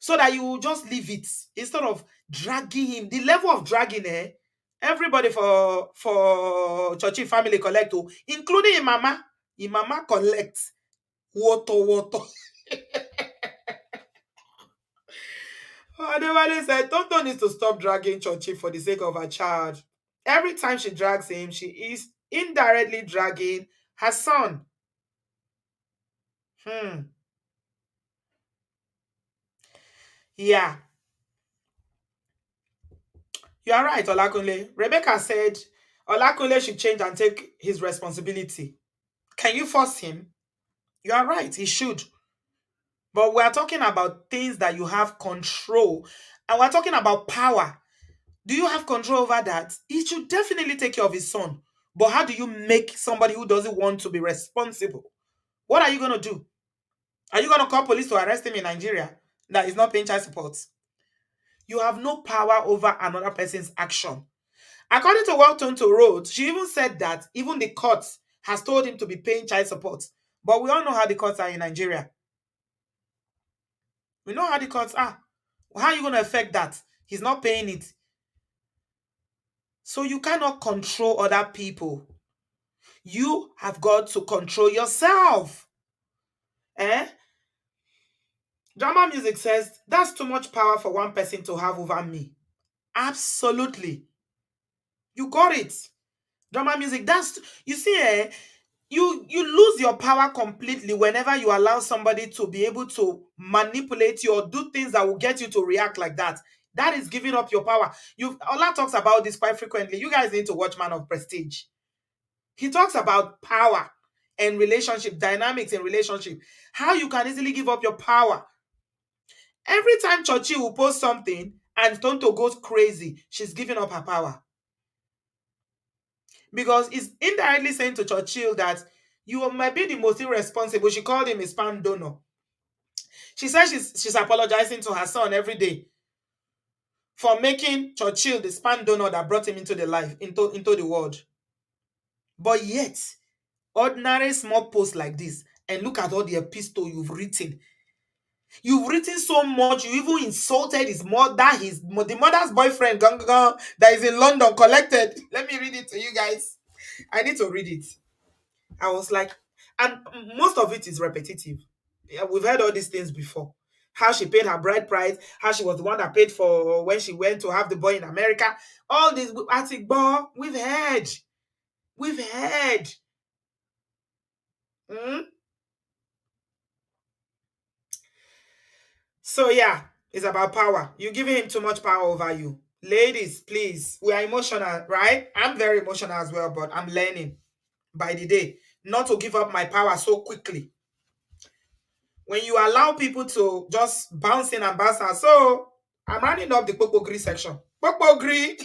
so that you will just leave it instead of dragging him. The level of dragging, everybody for Churchill family collect, oh, including him mama. Him mama collect water. Adewale said, Tonto needs to stop dragging Churchill for the sake of her child. Every time she drags him, she is indirectly dragging her son. Hmm. Yeah, you are right, Olakunle. Rebecca said Olakunle should change and take his responsibility. Can you force him? You are right, he should. But we are talking about things that you have control. And we're talking about power. Do you have control over that? He should definitely take care of his son. But how do you make somebody who doesn't want to be responsible? What are you going to do? Are you going to call police to arrest him in Nigeria that is not paying child support? You have no power over another person's action. According to what Tonto wrote, she even said that even the court has told him to be paying child support. But we all know how the courts are in Nigeria. We know how the courts are. How are you going to affect that? He's not paying it. So you cannot control other people. You have got to control yourself. Eh? Drama music says, that's too much power for one person to have over me. Absolutely. You got it. Drama music, that's, you see, you lose your power completely whenever you allow somebody to be able to manipulate you or do things that will get you to react like that. That is giving up your power. Ola talks about this quite frequently. You guys need to watch Man of Prestige. He talks about power and relationship dynamics in relationship, how you can easily give up your power. Every time Churchill will post something and Tonto goes crazy, she's giving up her power. Because it's indirectly saying to Churchill that you might be the most irresponsible. She called him a spam donor. She says she's apologizing to her son every day for making Churchill the spam donor that brought him into the life, into the world. But yet, ordinary small posts like this, and look at all the epistle you've written. You've written so much, you even insulted his mother, the mother's boyfriend, that is in London, collected. Let me read it to you guys. I need to read it. I was like, and most of it is repetitive. Yeah, we've heard all these things before. How she paid her bride price, how she was the one that paid for when she went to have the boy in America. All this, I think, boy, we've heard. We've heard. Mm? So yeah, it's about power. You're giving him too much power over you. Ladies, please, we are emotional, right? I'm very emotional as well, but I'm learning by the day not to give up my power so quickly. When you allow people to just bounce in and bounce out. So I'm running up the Popogri section. Popogri,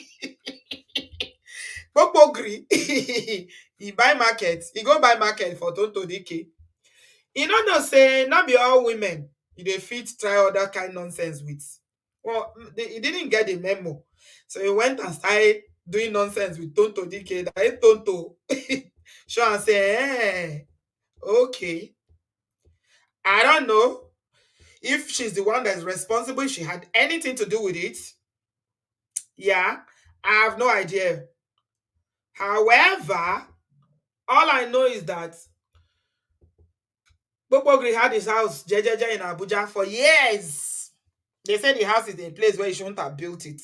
Popogri. He buy market. He go buy market for Tonto Dikeh. You know say not be all women they fit try other kind nonsense with. Well, he didn't get the memo. So he went and started doing nonsense with Tonto Dikeh. That is Tonto. Show and say, okay. I don't know if she's the one that's responsible, if she had anything to do with it. Yeah, I have no idea. However, all I know is that Bobogri had his house Jejeje in Abuja for years. They said the house is in a place where he shouldn't have built it.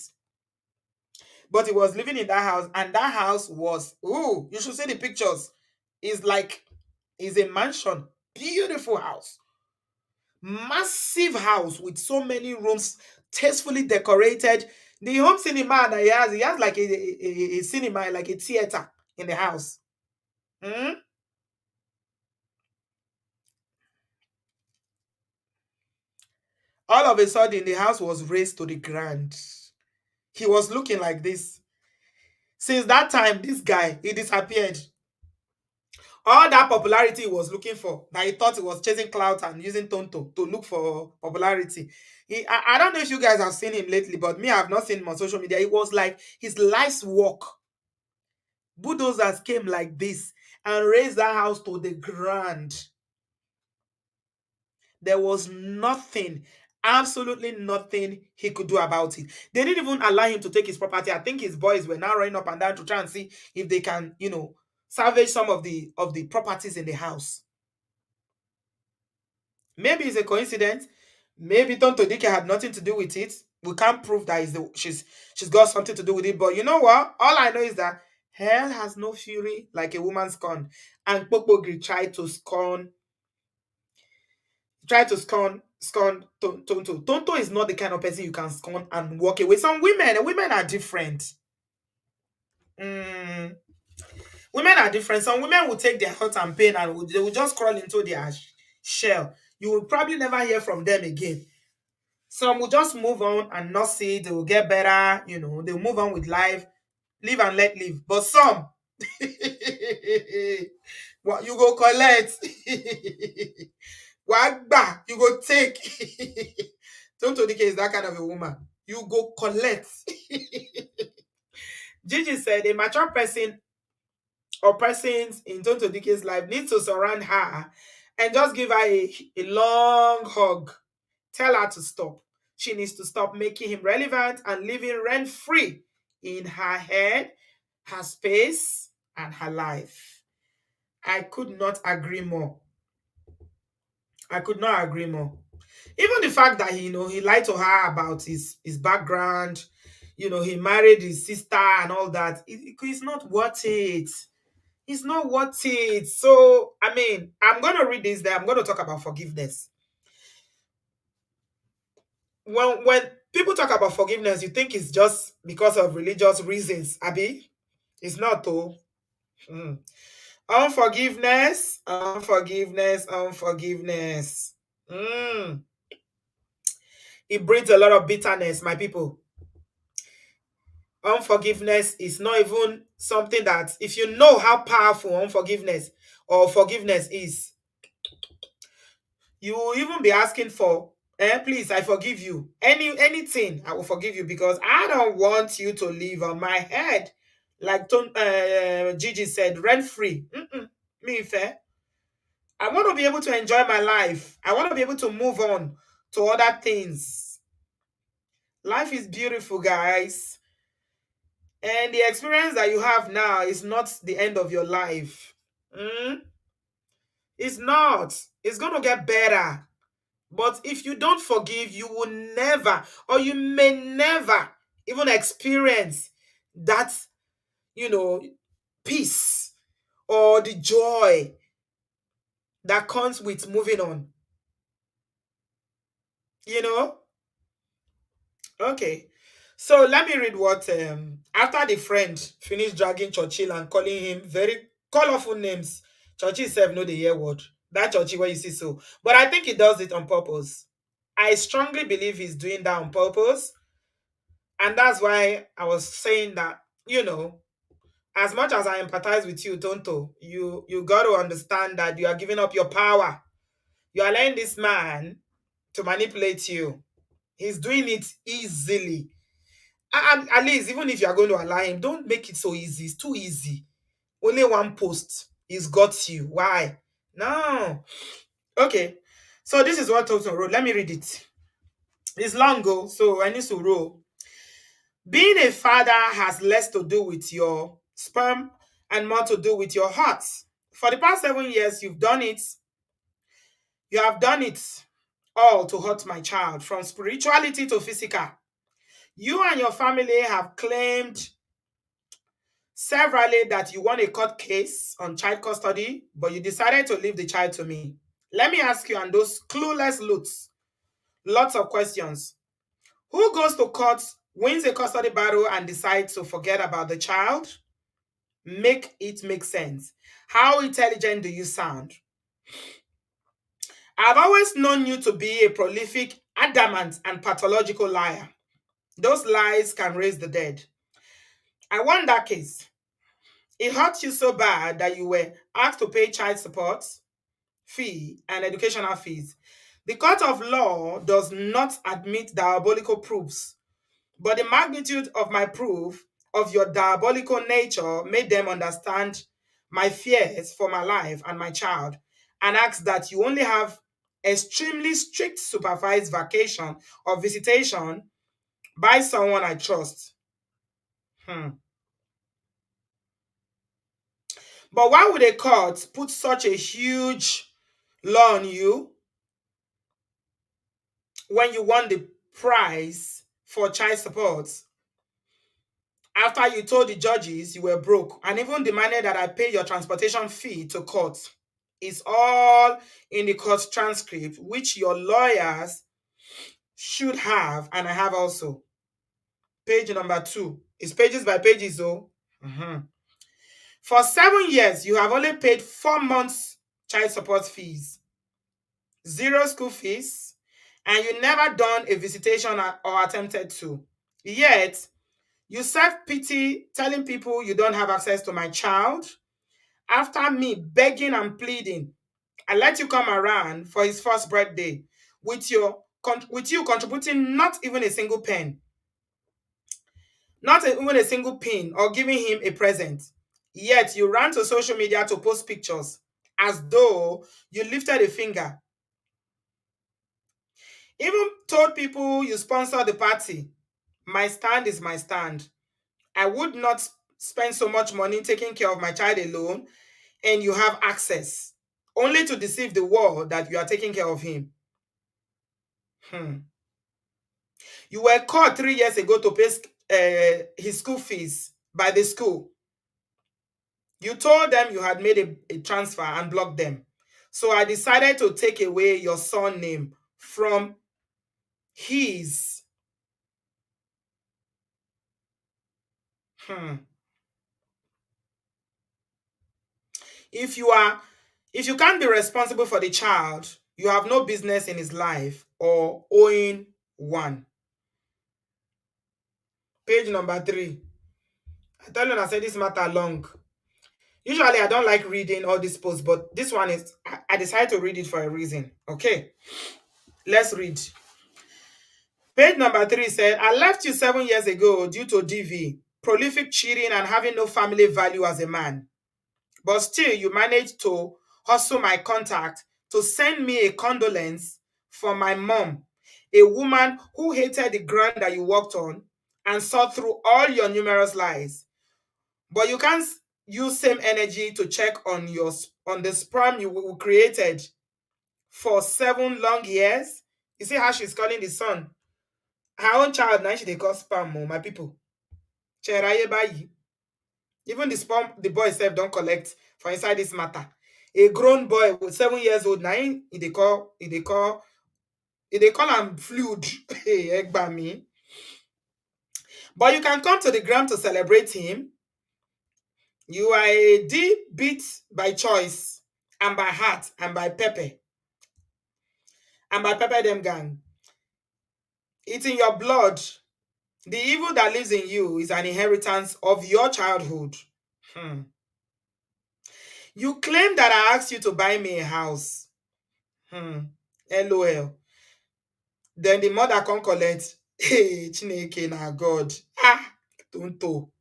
But he was living in that house, and that house was, ooh, you should see the pictures. It's a mansion. Beautiful house. Massive house with so many rooms, tastefully decorated. The home cinema that he has like a cinema, like a theater in the house. Hmm? All of a sudden, the house was raised to the ground. He was looking like this. Since that time, this guy, he disappeared. All that popularity he was looking for, that he thought he was chasing clout and using Tonto to look for popularity. I don't know if you guys have seen him lately, but me, I have not seen him on social media. It was like his life's work. Bulldozers came like this and raised that house to the ground. There was nothing. absolutely nothing he could do about it. They didn't even allow him to take his property. I think his boys were now running up and down to try and see if they can, salvage some of the properties in the house. Maybe it's a coincidence. Maybe Tonto Dikeh had nothing to do with it. We can't prove that she's got something to do with it. But you know what? All I know is that hell has no fury like a woman scorned. And Pokpogri tried to scorn Tonto. Tonto is not the kind of person you can scorn and walk away. Some women are different. Mm, women are different. Some women will take their hurt and pain and they will just crawl into their shell. You will probably never hear from them again. Some will just move on and not see it. They will get better. They'll move on with life, live and let live. But some, what you go collect, wagba, you go take. Tonto Dikeh is that kind of a woman. You go collect. Gigi said a mature person or persons in Tonto Dikeh's life need to surround her and just give her a long hug. Tell her to stop. She needs to stop making him relevant and living rent free in her head, her space, and her life. I could not agree more. I could not agree more. Even the fact that he lied to her about his background, he married his sister and all that. It's not worth it. It's not worth it. So I mean, I'm gonna read this. There, I'm gonna talk about forgiveness. When people talk about forgiveness, you think it's just because of religious reasons, Abby. It's not though. Mm. Unforgiveness. Mm. It brings a lot of bitterness, my people. Unforgiveness is not even something that, if you know how powerful unforgiveness or forgiveness is, you will even be asking for, please, I forgive you. Anything, I will forgive you because I don't want you to live on my head. Like Gigi said, rent free. Me fair. I want to be able to enjoy my life. I want to be able to move on to other things. Life is beautiful, guys. And the experience that you have now is not the end of your life. Mm? It's not. It's going to get better. But if you don't forgive, you will never, or you may never even experience that, you know, peace or the joy that comes with moving on. You know? Okay. So let me read what after the friend finished dragging Churchill and calling him very colorful names. Churchill said no the hear word. That Churchill where you see so. But I think he does it on purpose. I strongly believe he's doing that on purpose. And that's why I was saying that, as much as I empathize with you, Tonto, you got to understand that you are giving up your power. You are letting this man to manipulate you. He's doing it easily. And at least, even if you are going to allow him, don't make it so easy. It's too easy. Only one post. He's got you. Why? No. Okay. So this is what Tonto wrote. Let me read it. It's long ago, so I need to roll. Being a father has less to do with your sperm and more to do with your heart. For the past 7 years, you have done it all to hurt my child, from spirituality to physical. You and your family have claimed severally that you won a court case on child custody, but you decided to leave the child to me. Let me ask you and those clueless loots lots of questions. Who goes to court, wins a custody battle, and decides to forget about the child? Make it make sense. How intelligent do you sound? I've always known you to be a prolific, adamant, and pathological liar. Those lies can raise the dead. I won that case. It hurt you so bad that you were asked to pay child support, fee, and educational fees. The court of law does not admit diabolical proofs, but the magnitude of my proof of your diabolical nature made them understand my fears for my life and my child, and ask that you only have extremely strict supervised vacation or visitation by someone I trust. Hmm. But why would a court put such a huge law on you when you won the prize for child support after you told the judges you were broke and even demanded that I pay your transportation fee to court? It's all in the court transcript, which your lawyers should have, and I have also. Page number 2. It's pages by pages, though. Mhm. For 7 years, you have only paid 4 months child support fees, zero school fees, and you never done a visitation or attempted to. Yet, you self pity, telling people you don't have access to my child. After me begging and pleading, I let you come around for his first birthday with you contributing not even a single pen, even a single pin, or giving him a present. Yet you ran to social media to post pictures as though you lifted a finger. Even told people you sponsor the party. My stand is my stand. I would not spend so much money taking care of my child alone, and you have access, only to deceive the world that you are taking care of him. Hmm. You were caught 3 years ago to pay his school fees by the school. You told them you had made a transfer and blocked them. So I decided to take away your son name from his. Hmm. If you are, if you can't be responsible for the child, you have no business in his life or owing one. Page number 3. I tell you, I say this matter long. Usually, I don't like reading all these posts, but this one is, I decided to read it for a reason. Okay, let's read. Page number 3 said, I left you 7 years ago due to DV, prolific cheating, and having no family value as a man. But still, you managed to hustle my contact to send me a condolence from my mom, a woman who hated the ground that you walked on and saw through all your numerous lies. But you can't use same energy to check on on the sperm you created for 7 long years. You see how she's calling the son her own child. Now she dey call sperm, oh, my people. Cheraye bayi. Even the sperm, the boy self don't collect for inside this matter. A grown boy with 7 years old now, they call him fluid. Hey, egba me. But you can come to the gram to celebrate him. You are a D beat by choice and by heart and by pepper them gang. It's in your blood. The evil that lives in you is an inheritance of your childhood. Hmm. You claim that I asked you to buy me a house. Hmm. LOL. Then the mother come collect. Hey, Chineke na God. Ah, Tonto.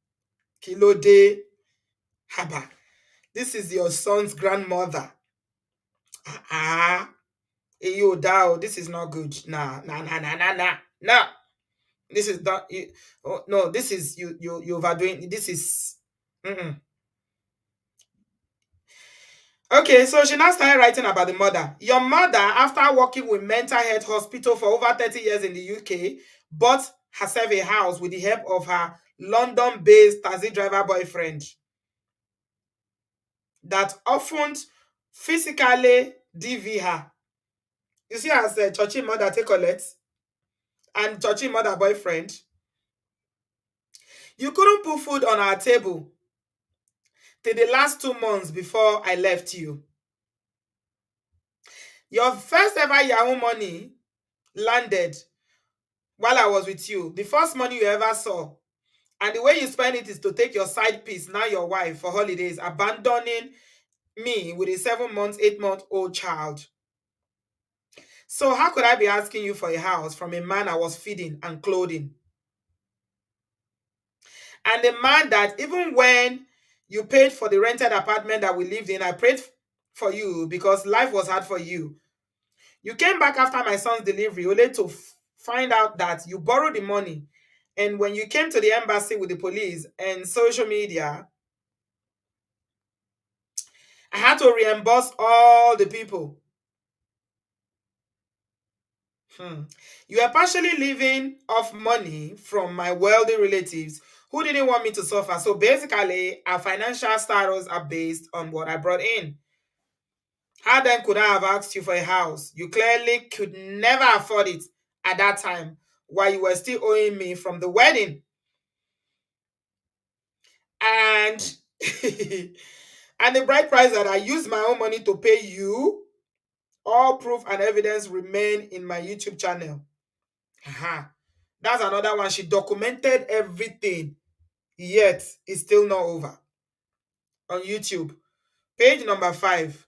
Kilode. Haba. This is your son's grandmother. Ah. Hey, yo, Dao, this is not good. Nah, nah, nah, nah, nah, nah. Nah. This is not you. Oh, no, this is you overdoing. This is. Mm-mm. Okay, so she now started writing about the mother. Your mother, after working with mental health hospital for over 30 years in the UK, bought herself a house with the help of her London-based taxi driver boyfriend that often physically DV her. You see, as a Churchill mother take Colette and Churchill mother boyfriend, you couldn't put food on our table till the last 2 months before I left you. Your first ever Yahoo money landed while I was with you. The first money you ever saw. And the way you spend it is to take your side piece, now your wife, for holidays, abandoning me with a 7 month, 8 month old child. So how could I be asking you for a house from a man I was feeding and clothing? And a man that even when you paid for the rented apartment that we lived in, I prayed for you because life was hard for you. You came back after my son's delivery only to find out that you borrowed the money. And when you came to the embassy with the police and social media, I had to reimburse all the people. Hmm. You are partially living off money from my wealthy relatives who didn't want me to suffer. So basically, our financial status are based on what I brought in. How then could I have asked you for a house? You clearly could never afford it at that time while you were still owing me from the wedding. And and the bride price that I used my own money to pay you, all proof and evidence remain in my YouTube channel. Aha. That's another one. She documented everything, yet it's still not over on YouTube. Page number 5.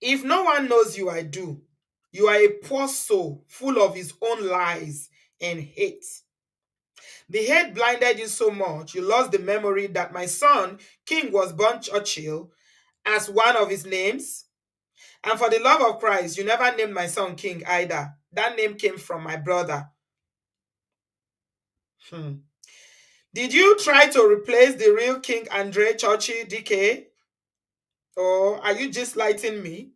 If no one knows you, I do. You are a poor soul full of his own lies and hate. The hate blinded you so much, you lost the memory that my son, King, was born Churchill as one of his names. And for the love of Christ, you never named my son King either. That name came from my brother. Hmm. Did you try to replace the real King Andre Churchill Dikeh? Or are you just lighting me?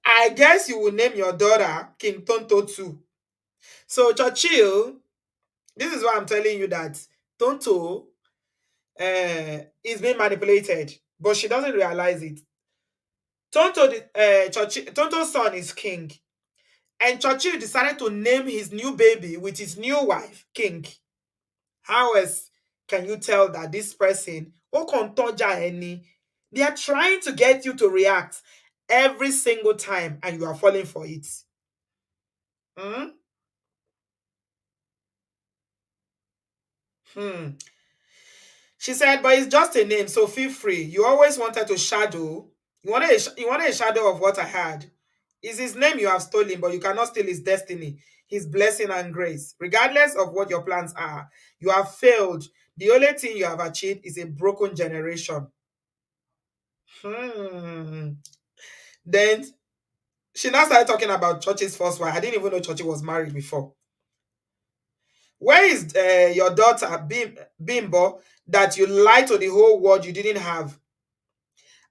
I guess you will name your daughter King Tonto too. So Churchill, this is why I'm telling you that Tonto is being manipulated, but she doesn't realize it. Tonto's son is King, and Churchill decided to name his new baby with his new wife King. How else can you tell that this person, Okontoja any, they are trying to get you to react every single time and you are falling for it? Hmm? Hmm. She said, but it's just a name, so feel free. You always wanted to shadow. You wanted a shadow of what I had. It's his name you have stolen, but you cannot steal his destiny, his blessing and grace. Regardless of what your plans are, you have failed. The only thing you have achieved is a broken generation. Hmm. Then she now started talking about Church's first wife. I didn't even know Church was married before. Where is your daughter, Bimbo, that you lied to the whole world you didn't have?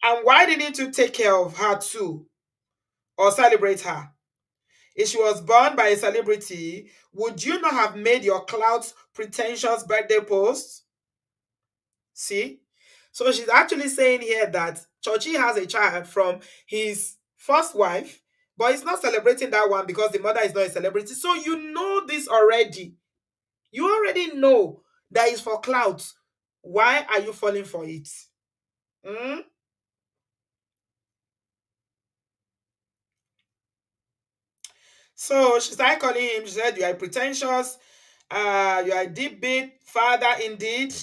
And why didn't you take care of her too or celebrate her? If she was born by a celebrity, would you not have made your clout pretentious birthday post? See? So she's actually saying here that Chochi has a child from his first wife, but he's not celebrating that one because the mother is not a celebrity. So you know this already. You already know that it's for clout. Why are you falling for it? Hmm? So she started calling him. She said, "You are pretentious. You are a deep bit father indeed."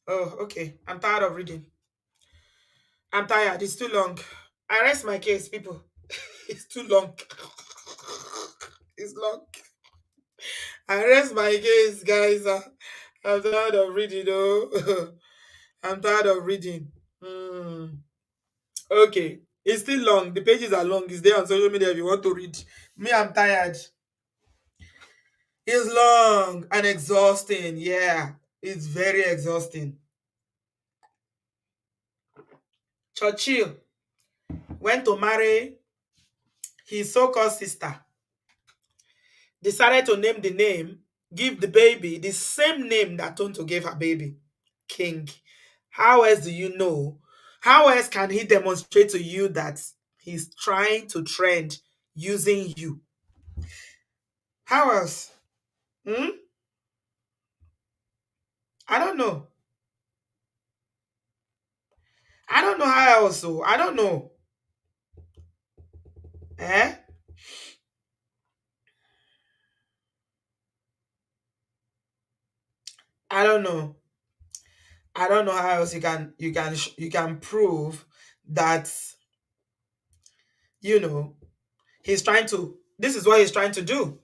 Oh, okay. I'm tired of reading. I'm tired. It's too long. I rest my case, people. It's too long. It's long. I rest my case, guys. I'm tired of reading, though. I'm tired of reading. Hmm. Okay. It's still long. The pages are long. It's there on social media if you want to read. Me, I'm tired. It's long and exhausting. Yeah. It's very exhausting. Churchill went to marry his so-called sister, decided to name the name, give the baby the same name that Tonto gave her baby, King. How else do you know? How else can he demonstrate to you that he's trying to trend using you? How else? Hmm? I don't know. I don't know how else. So I don't know. Eh? I don't know. I don't know how else you can prove that you know he's trying to. This is what he's trying to do.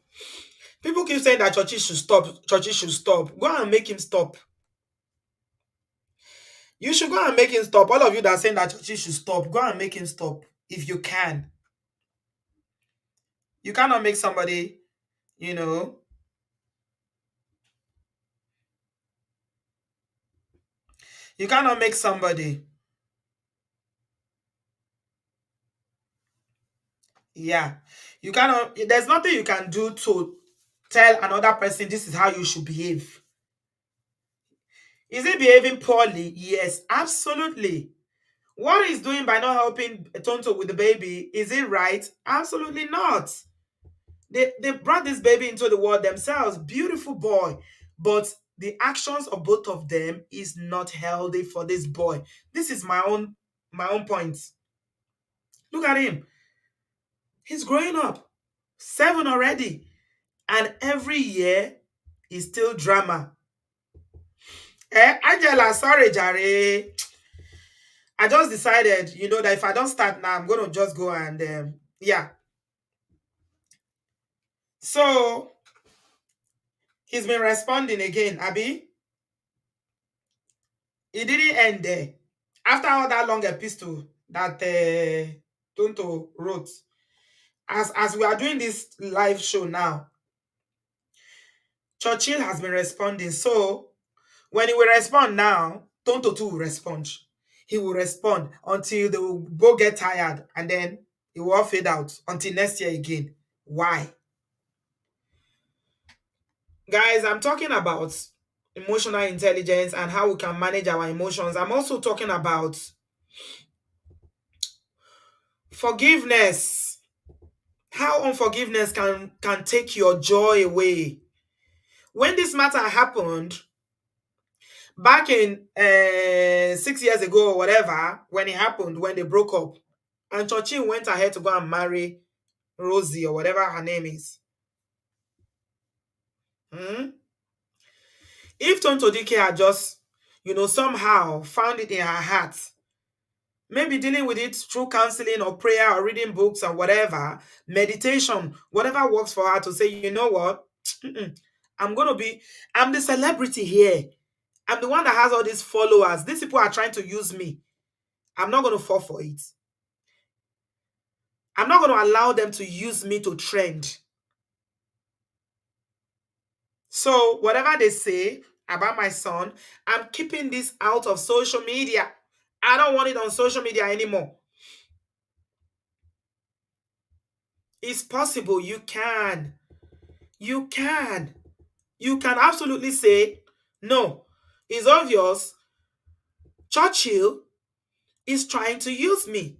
People keep saying that churches should stop. Churches should stop. Go and make him stop. You should go and make him stop. All of you that are saying that Churchill should stop, go and make him stop if you can. You cannot make somebody, you know, you cannot make somebody. Yeah. You cannot, there's nothing you can do to tell another person this is how you should behave. Is he behaving poorly? Yes, absolutely. What he's doing by not helping Tonto with the baby, is it right? Absolutely not. They brought this baby into the world themselves. Beautiful boy. But the actions of both of them is not healthy for this boy. This is my own point. Look at him. He's growing up. 7 already. And every year is still drama. Angela, sorry, Jare. I just decided, that if I don't start now, I'm gonna just go and yeah. So he's been responding again, Abby. It didn't end there. After all that long epistle that Tonto wrote, as we are doing this live show now, Churchill has been responding. So when he will respond now, Tonto too will respond. He will respond until they will both get tired, and then it will all fade out until next year again. Why? Guys, I'm talking about emotional intelligence and how we can manage our emotions. I'm also talking about forgiveness. How unforgiveness can take your joy away. When this matter happened back in 6 years ago or whatever, when it happened, when they broke up, and Churchill went ahead to go and marry Rosie or whatever her name is. Hmm? If Tonto Dikeh had just, somehow found it in her heart, maybe dealing with it through counseling or prayer or reading books or whatever, meditation, whatever works for her, to say, you know what, I'm the celebrity here. I'm the one that has all these followers. These people are trying to use me. I'm not going to fall for it. I'm not going to allow them to use me to trend. So whatever they say about my son, I'm keeping this out of social media. I don't want it on social media anymore. It's possible. You can. You can. You can absolutely say, no, it's obvious Churchill is trying to use me.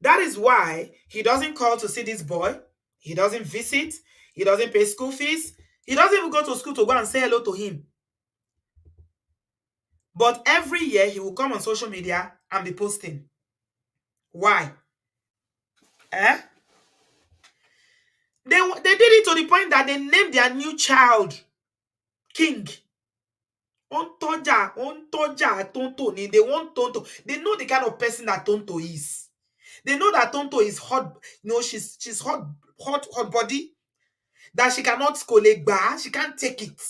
That is why he doesn't call to see this boy. He doesn't visit. He doesn't pay school fees. He doesn't even go to school to go and say hello to him. But every year he will come on social media and be posting. Why? Eh? They did it to the point that they named their new child King. Ontoja, Tonto. They want Tonto. They know the kind of person that Tonto is. They know that Tonto is hot. She's hot body. That she cannot skolegba. She can't take it.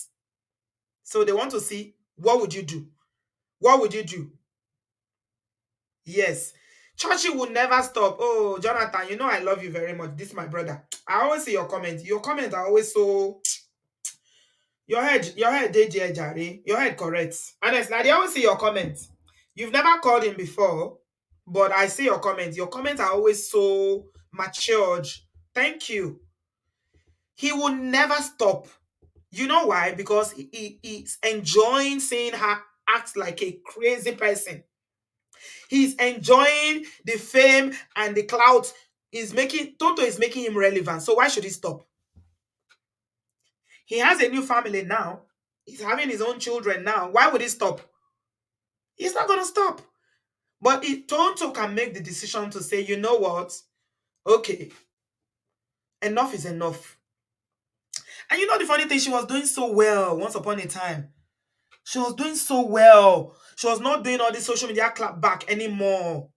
So they want to see, what would you do? What would you do? Yes. Churchill will never stop. Oh, Jonathan, I love you very much. This is my brother. I always see your comments. Your comments are always so. Your head, D.R.A.G.S. Your head correct. Honestly, I always see your comments. You've never called him before, but I see your comments. Your comments are always so matured. Thank you. He will never stop. You know why? Because he's enjoying seeing her act like a crazy person. He's enjoying the fame and the clout. Tonto is making him relevant. So why should he stop? He has a new family now. He's having his own children now. Why would he stop? He's not going to stop. But Tonto can make the decision to say, you know what? Okay, enough is enough. And the funny thing, she was doing so well once upon a time. She was doing so well. She was not doing all this social media clap back anymore.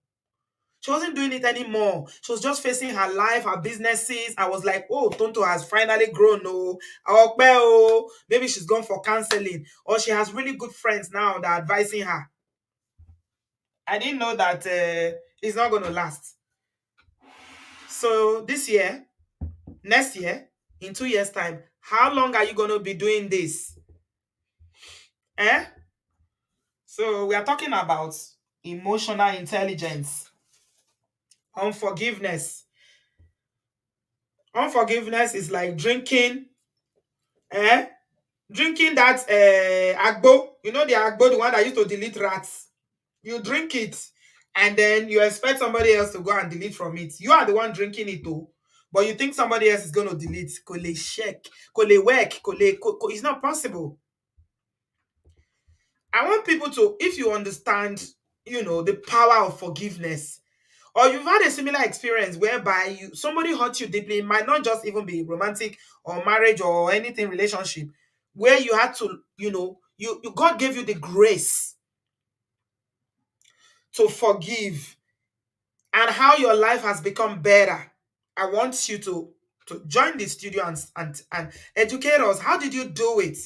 She wasn't doing it anymore. She was just facing her life, her businesses. I was like, oh, Tonto has finally grown. Oh, maybe she's gone for counseling. Or she has really good friends now that are advising her. I didn't know that it's not going to last. So this year, next year, in 2 years' time, how long are you going to be doing this? Eh? So we are talking about emotional intelligence, unforgiveness. Unforgiveness is like drinking, eh? Drinking that agbo, you know the agbo, the one that used to delete rats. You drink it, and then you expect somebody else to go and delete from it. You are the one drinking it too, but you think somebody else is going to delete. Kole check, kole work, it's not possible. I want people to, if you understand, the power of forgiveness, or you've had a similar experience whereby somebody hurt you deeply. It might not just even be romantic or marriage or anything relationship, where you had to, God gave you the grace to forgive, and how your life has become better. I want you to join the studio and educate us. How did you do it?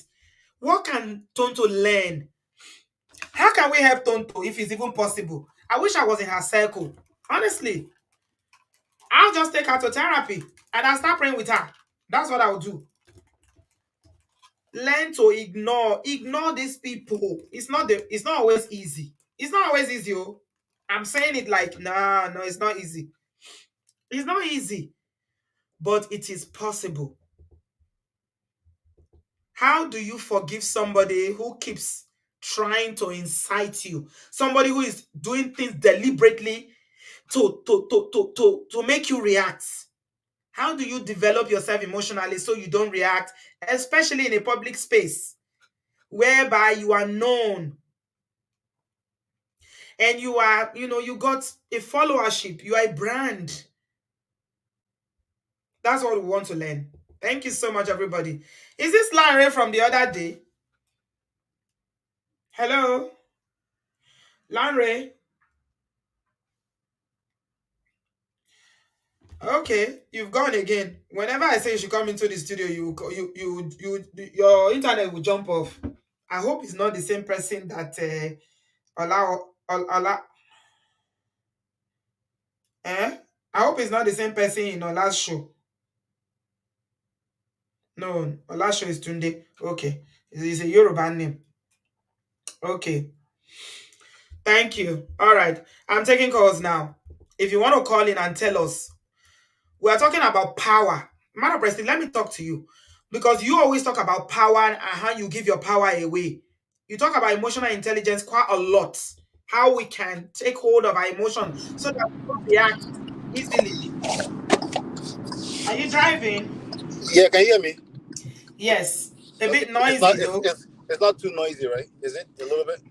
What can Tonto learn? How can we help Tonto if it's even possible? I wish I was in her circle. Honestly, I'll just take her to therapy and I'll start praying with her. That's what I'll do. Learn to ignore these people. It's not always easy. It's not always easy. Oh. I'm saying it like, nah, no, it's not easy. It's not easy, but it is possible. How do you forgive somebody who keeps trying to incite you? Somebody who is doing things deliberately to make you react. How do you develop yourself emotionally so you don't react, especially in a public space whereby you are known and you are, you got a followership, you are a brand. That's what we want to learn. Thank you so much, everybody. Is this Lanre from the other day? Hello, Lanre. Okay, you've gone again. Whenever I say you should come into the studio, your internet will jump off. I hope it's not the same person that allow. Eh? I hope it's not the same person in our last show. No, our last show is Tunde. Okay, it's a Yoruba name. Okay, thank you. All right, I'm taking calls now. If you want to call in and tell us, we are talking about power. Man of Preston, let me talk to you. Because you always talk about power and how you give your power away. You talk about emotional intelligence quite a lot. How we can take hold of our emotions so that we don't react easily. Are you driving? Yeah, can you hear me? Yes. A Okay, bit noisy though. it's not too noisy, right? Is it a little bit?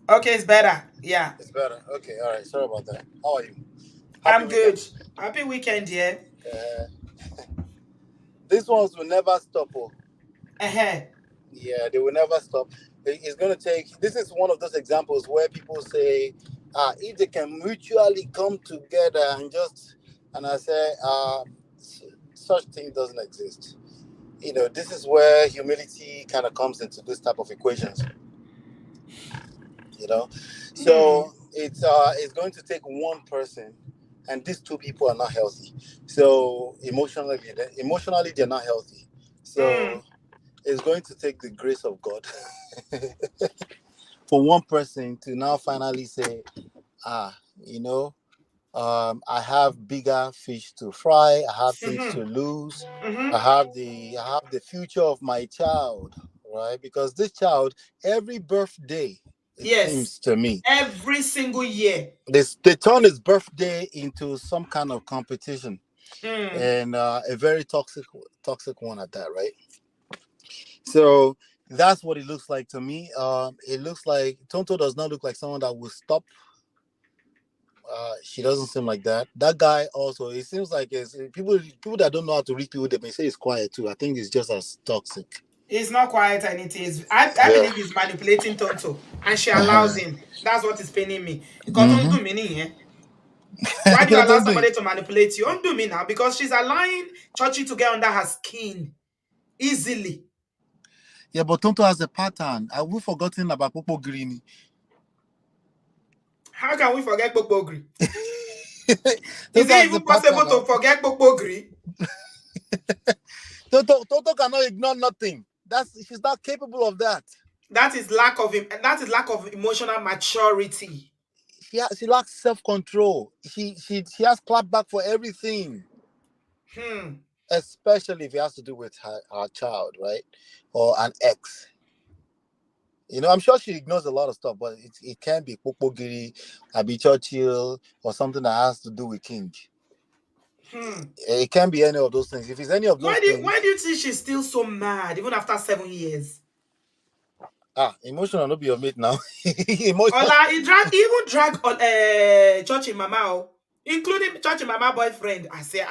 Okay, it's better. Yeah. It's better. Okay, all right. Sorry about that. How are you? Happy I'm weekend. good. Happy weekend, yeah. Uh, these ones will never stop. Oh. Uh-huh. Yeah, they will never stop. It's going to take. This is one of those examples where people say, if they can mutually come together and just, and I say, such thing doesn't exist. This is where humility kind of comes into this type of equations. So it's going to take one person, and these two people are not healthy. So emotionally they're not healthy. So it's going to take the grace of God for one person to now finally say, ah, you know, I have bigger fish to fry. I have things to lose. I have the future of my child, right? Because this child, every birthday, it Yes. seems to me, Every single year. they turn his birthday into some kind of competition, Mm. and a very toxic one at that, right? So that's what it looks like to me. It looks like Tonto does not look like someone that will stop. She doesn't seem like that. That guy also, it seems like it's people that don't know how to read people. They may say he's quiet too. I think it's just as toxic. He's not quiet and it is. I Yeah. believe he's manipulating Tonto and she allows Uh-huh. him. That's what is paining me. Because Mm-hmm. do me, eh? Why do you allow Don't do it. somebody to manipulate you? Don't do me now because she's allowing Churchill to get under her skin easily. Yeah, but Tonto has a pattern. Have we forgotten about Popo Grini? How can we forget Bokbogri? Is Toto it has the even partner possible now. to forget Bokbogri? Toto cannot ignore nothing. She's not capable of that. That is lack of emotional maturity. She lacks self control. She has clap back for everything, Hmm. especially if it has to do with her child, right, or an ex. I'm sure she ignores a lot of stuff, but it can be Pokpogiri, Abi Churchill, or something that has to do with King. Hmm. It can be any of those things. If it's any of those Why do things, you think she's still so mad even after 7 years? emotional, no be your mate now. Emotional. Ola, he even drag Churchill Mama, oh, including Churchill Mama boyfriend. I say,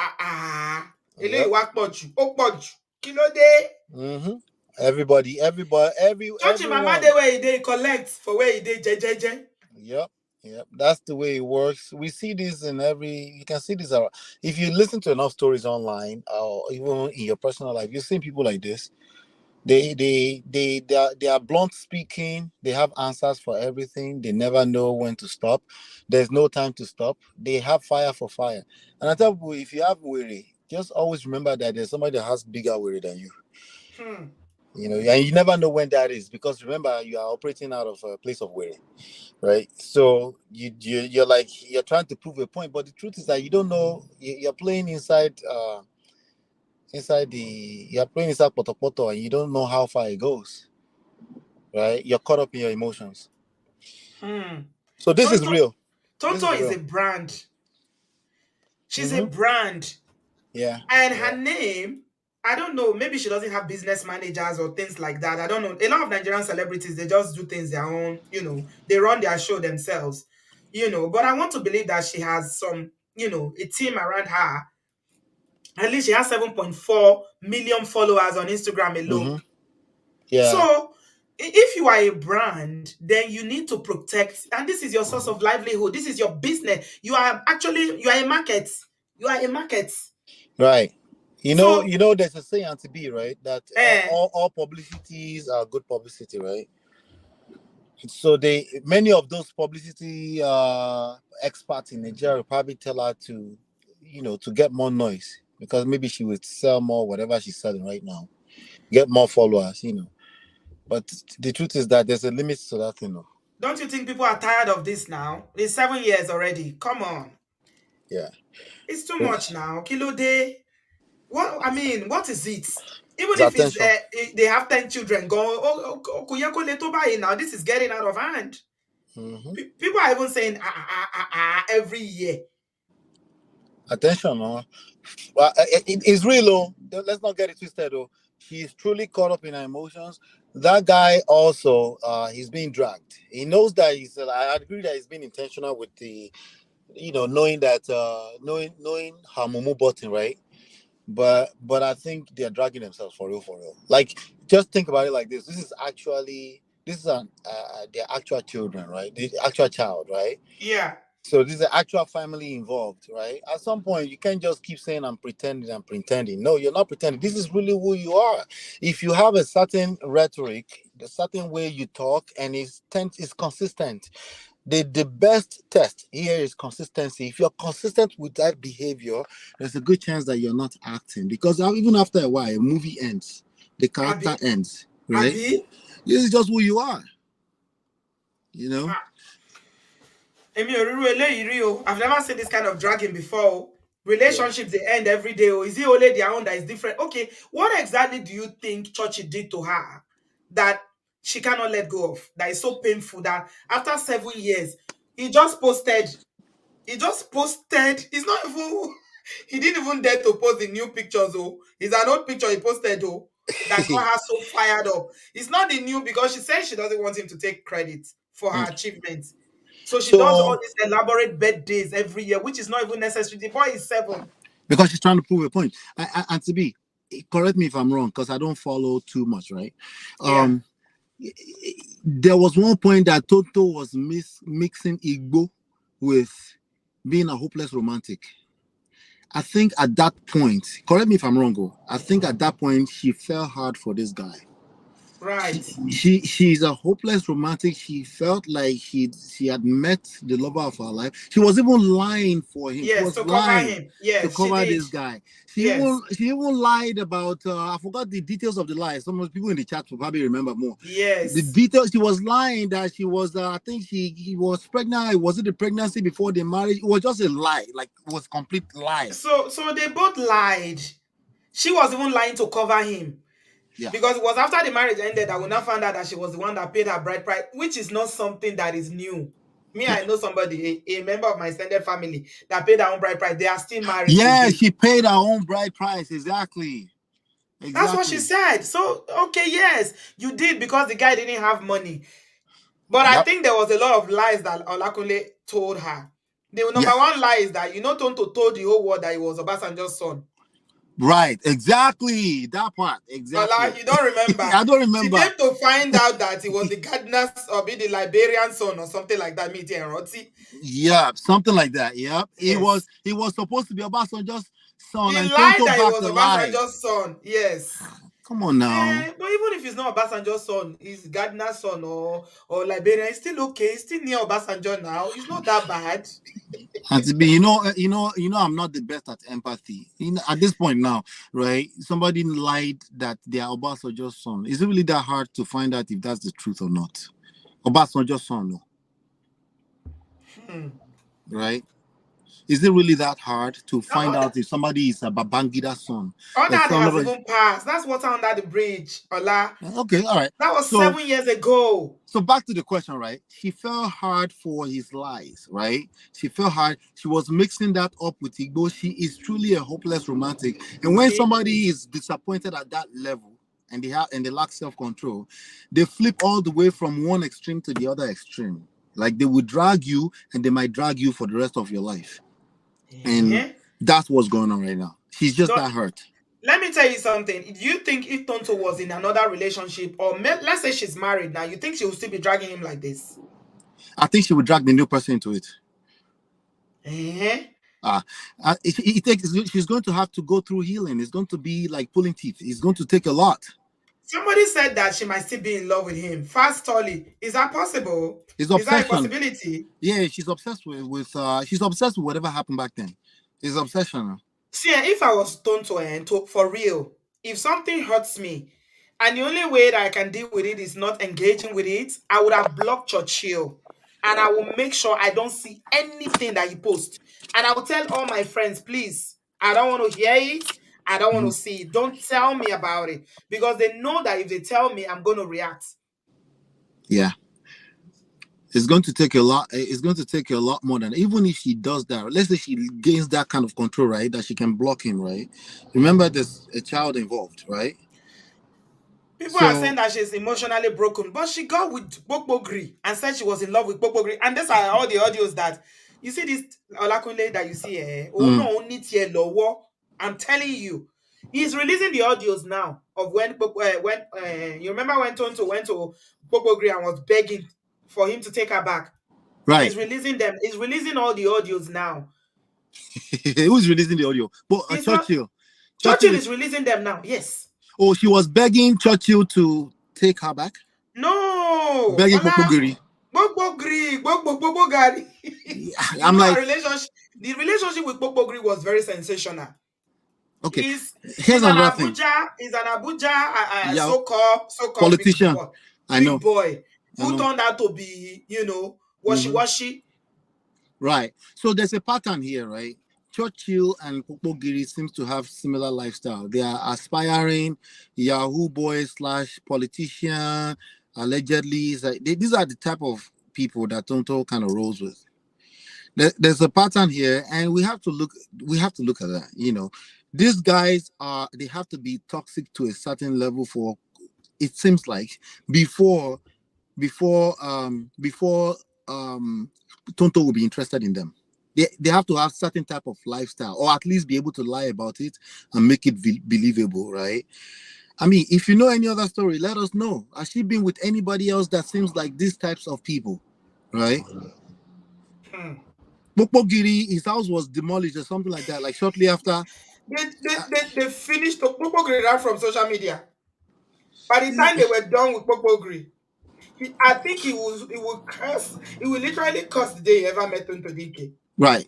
eléyìí Yep. wá pọ̀ jù, ó pọ̀ jù. Kí ló dé? Mm-hmm. Everybody, Churchill Mama everyone. dey where he dey collect for where he dey jejeje. Yep. Yep. That's the way it works. We see this in you can see this. If you listen to enough stories online or even in your personal life, you've seen people like this. They are blunt speaking. They have answers for everything. They never know when to stop. There's no time to stop. They have fire for fire. And I tell people, if you have weary, just always remember that there's somebody that has bigger weary than you. Hmm. And you never know when that is, because remember, you are operating out of a place of weary, right? So you're like, you're trying to prove a point, but the truth is that you don't know. You're playing you're playing inside Potopoto, and you don't know how far it goes, right? You're caught up in your emotions. Hmm. So this is Tonto real. This Tonto is is real. a brand. She's a Mm-hmm. brand. Yeah. And her Yeah. name, I don't know, maybe she doesn't have business managers or things like that. I don't know. A lot of Nigerian celebrities, they just do things their own, they run their show themselves, But I want to believe that she has some, a team around her. At least she has 7.4 million followers on Instagram Mm-hmm. alone. Yeah. So if you are a brand, then you need to protect, and this is your source of livelihood. This is your business. You are a market. You are a market. Right. So, There's a saying to be right that eh, all publicities are good publicity, right? So many of those publicity experts in Nigeria probably tell her to get more noise, because maybe she would sell more whatever she's selling right now, get more followers. But the truth is that there's a limit to that thing. don't you think people are tired of this now? It's 7 years already. Come on. Yeah. It's too much now. Kilo day. What is it? Even It's if attention. they have 10 children, go, kò yẹ kó lè tó báyìí now. This is getting out of hand. Hmm. People are even saying every year. Attention. Well, it's real, though. Let's not get it twisted, though. He's truly caught up in her emotions. That guy also, he's being dragged. He knows that I agree that he's been intentional with knowing that, knowing her mumu button, right? But I think they're dragging themselves for real, for real. Like, just think about it like this. This is their actual children, right? The actual child, right? Yeah. So this is an actual family involved, right? At some point, you can't just keep saying I'm pretending, I'm pretending. No, you're not pretending. This is really who you are. If you have a certain rhetoric, the certain way you talk, and it's consistent. The best test here is consistency. If you're consistent with that behavior, there's a good chance that you're not acting, because even after a while, a movie ends, the character Abi. ends, right? Abi. This is just who you are, you know. Èmi ò rírú eléyìí rí o. I've never seen this kind of dragging before. Oh. Yeah. Relationships they end every day. Oh. Is it only their own that is different? Okay, what exactly do you think Churchill did to her that she cannot let go of? That is so painful that after 7 years, he just posted. He just posted. He's not even. He didn't even dare to post the new pictures. Oh, it's an old picture he posted. Oh, that got her so fired up. It's not the new because she says she doesn't want him to take credit for her achievements. So she does all So these elaborate birthdays every year, which is not even necessary. The boy is 7. because she's trying to prove a point. And to be, correct me if I'm wrong, because I don't follow too much, right? Yeah. Um, there was one point that Toto was mixing Igbo with being a hopeless romantic. I think at that point, correct me if I'm wrong, I think at that point she fell hard for this guy. Right. She's a hopeless romantic. She felt like she had met the lover of her life. She was even lying for him. She Yes, was to cover lying him. to Yes, she cover did. this guy. Yes. She even lied about I forgot the details of the lie. Some of the people in the chat will probably remember more. The Yes. details, she was lying that she was I think he was pregnant. Was it the pregnancy before the marriage? It was just a lie, like it was complete lie. So they both lied. She was even lying to cover him. Yeah. Because it was after the marriage ended that we now found out that she was the one that paid her bride price, which is not something that is new. Me, Yeah. I know somebody, a member of my extended family, that paid her own bride price. They are still married Yeah, today. she paid her own bride price. Exactly. That's what she Exactly. said. So, okay, yes, you did because the guy didn't have money. But I Yep. think there was a lot of lies that Olakunle told her. The number Yes. one lie is that, Tonto told the whole world that he was Obasanjo's son. Right, exactly. That part, Ola, exactly. you don't remember. I don't She remember. came to find out that he was the gardener's or be the Liberian son or something like that. Meeting and Roti. Yeah, something like that. Yep. Yes. He was supposed to be Obasanjo's son, He and lied Tonto that he back was the lie. Obasanjo's son. Yes. Come on now. But even if he's not Obasanjo's son, he's Gardner's son or Liberian, it's still okay. He's still near Obasanjo now. It's not that bad. And to be, I'm not the best at empathy. At this point now, right? Somebody lied that they are Obasanjo's son. Is it really that hard to find out if that's the truth or not? Obasanjo's son, no. Hmm. Right? Is it really that hard to Now, find out if somebody is a Babangida's son? all Or that has somebody. even passed. That's what's under the bridge, Ola. Okay, all right. That was So 7 years ago. so back to the question, right? She fell hard for his lies, right? She fell hard. She was mixing that up with Igbo. She is truly a hopeless romantic. And when She somebody is. is disappointed at that level and they lack self-control, they flip all the way from one extreme to the other extreme. Like they would drag you and they might drag you for the rest of your life. And Eh? that's what's going on right now. She's just Don't, that hurt. let me tell you something. Do you think if Tonto was in another relationship, or let's say she's married now, you think she would still be dragging him like this? I think she would drag the new person into it. Eh? Uh, she's going to have to go through healing. It's going to be like pulling teeth. It's going to take a lot. Somebody said that she might still be in love with him. Fast Tolly. Is that possible? It's Is that a obsession. possibility? Yeah, she's obsessed she's obsessed with whatever happened back then. It's obsession. See, if I was Tonto and for real, if something hurts me, and the only way that I can deal with it is not engaging with it, I would have blocked Churchill. And I will make sure I don't see anything that he posts. And I will tell all my friends, please, I don't want to hear it. I don't want Mhm. to see it. Don't tell me about it. Because they know that if they tell me, I'm going to react. Yeah. It's going to take a lot. It's going to take a lot more than even if she does that. Let's say she gains that kind of control, right? That she can block him, right? Remember, there's a child involved, right? People are saying So that she's emotionally broken, but she got with Bokbogri and said she was in love with Bokbogri. And these are all the audios that you see this Olakunle that you see. Oh mm, no, I'm telling you, he's releasing the audios now of when you remember when Tonto went to Bokbogri and was begging for him to take her back. right. He's releasing them. He's releasing all the audios now. Who's releasing the audio? But It's not Churchill. Churchill Churchill is. is releasing them now. Yes. Oh, she was begging Churchill to take her back. No, Begging Ola, Popogiri. Gbogbogri. You I'm know, like, our relationship, the relationship with Gbogbogri was very sensational. okay. He's Here's another thing. He's an Abuja Yeah, so-called politician. I big know. boy I who know. turned out to be, Hmm. washy. Right. So there's a pattern here, right? Churchill and Popogiri seems to have similar lifestyle. They are aspiring Yahoo boys slash politician, allegedly. It's like these are the type of people that Tonto kind of rolls with. There's a pattern here, and we have to look. We have to look at that. These guys they have to be toxic to a certain level for it seems like before before Tonto will be interested in them. They have to have certain type of lifestyle, or at least be able to lie about it and make it believable, right? I mean, if you know any other story, let us know. Has she been with anybody else that seems like these types of people, right? Hmm. Pokpogiri, his house was demolished or something like that, like shortly after. They finished Gbogbogri out from social media. By the time they were done with Popogri, I think he will curse. He will literally curse the day he ever met Tonto Dikeh. Right.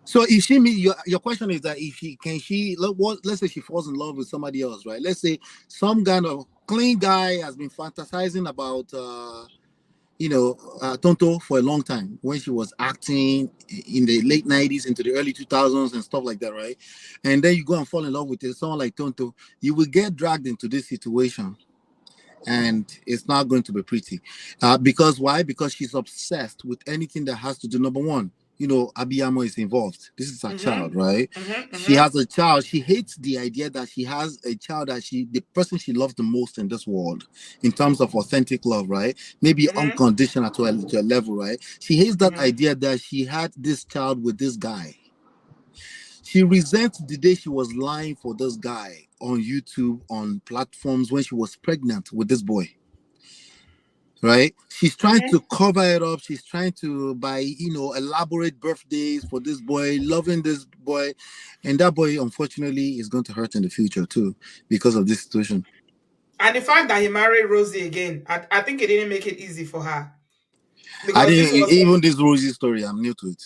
So if she meet your question is that if she can she let's say she falls in love with somebody else, right? Let's say some kind of clean guy has been fantasizing about Tonto for a long time when she was acting in the late 90s into the early 2000s and stuff like that, right? And then you go and fall in love with someone like Tonto, you will get dragged into this situation and it's not going to be pretty. Because why? Because she's obsessed with anything that has to do. Number one, Abiyamo is involved. This is her Mm-hmm. child, right? Mm-hmm. She Mm-hmm. has a child. She hates the idea that she has a child that the person she loves the most in this world, in terms of authentic love, right? Maybe Mm-hmm. unconditional to a level, right? She hates that Mm-hmm. idea that she had this child with this guy. She resents the day she was lying for this guy on YouTube, on platforms when she was pregnant with this boy, right? She's trying Mm-hmm. to cover it up. She's trying to buy, elaborate birthdays for this boy, loving this boy. And that boy, unfortunately, is going to hurt in the future too because of this situation. And the fact that he married Rosie again, I think it didn't make it easy for her I because this didn't, was even this Rosie story, I'm new to it.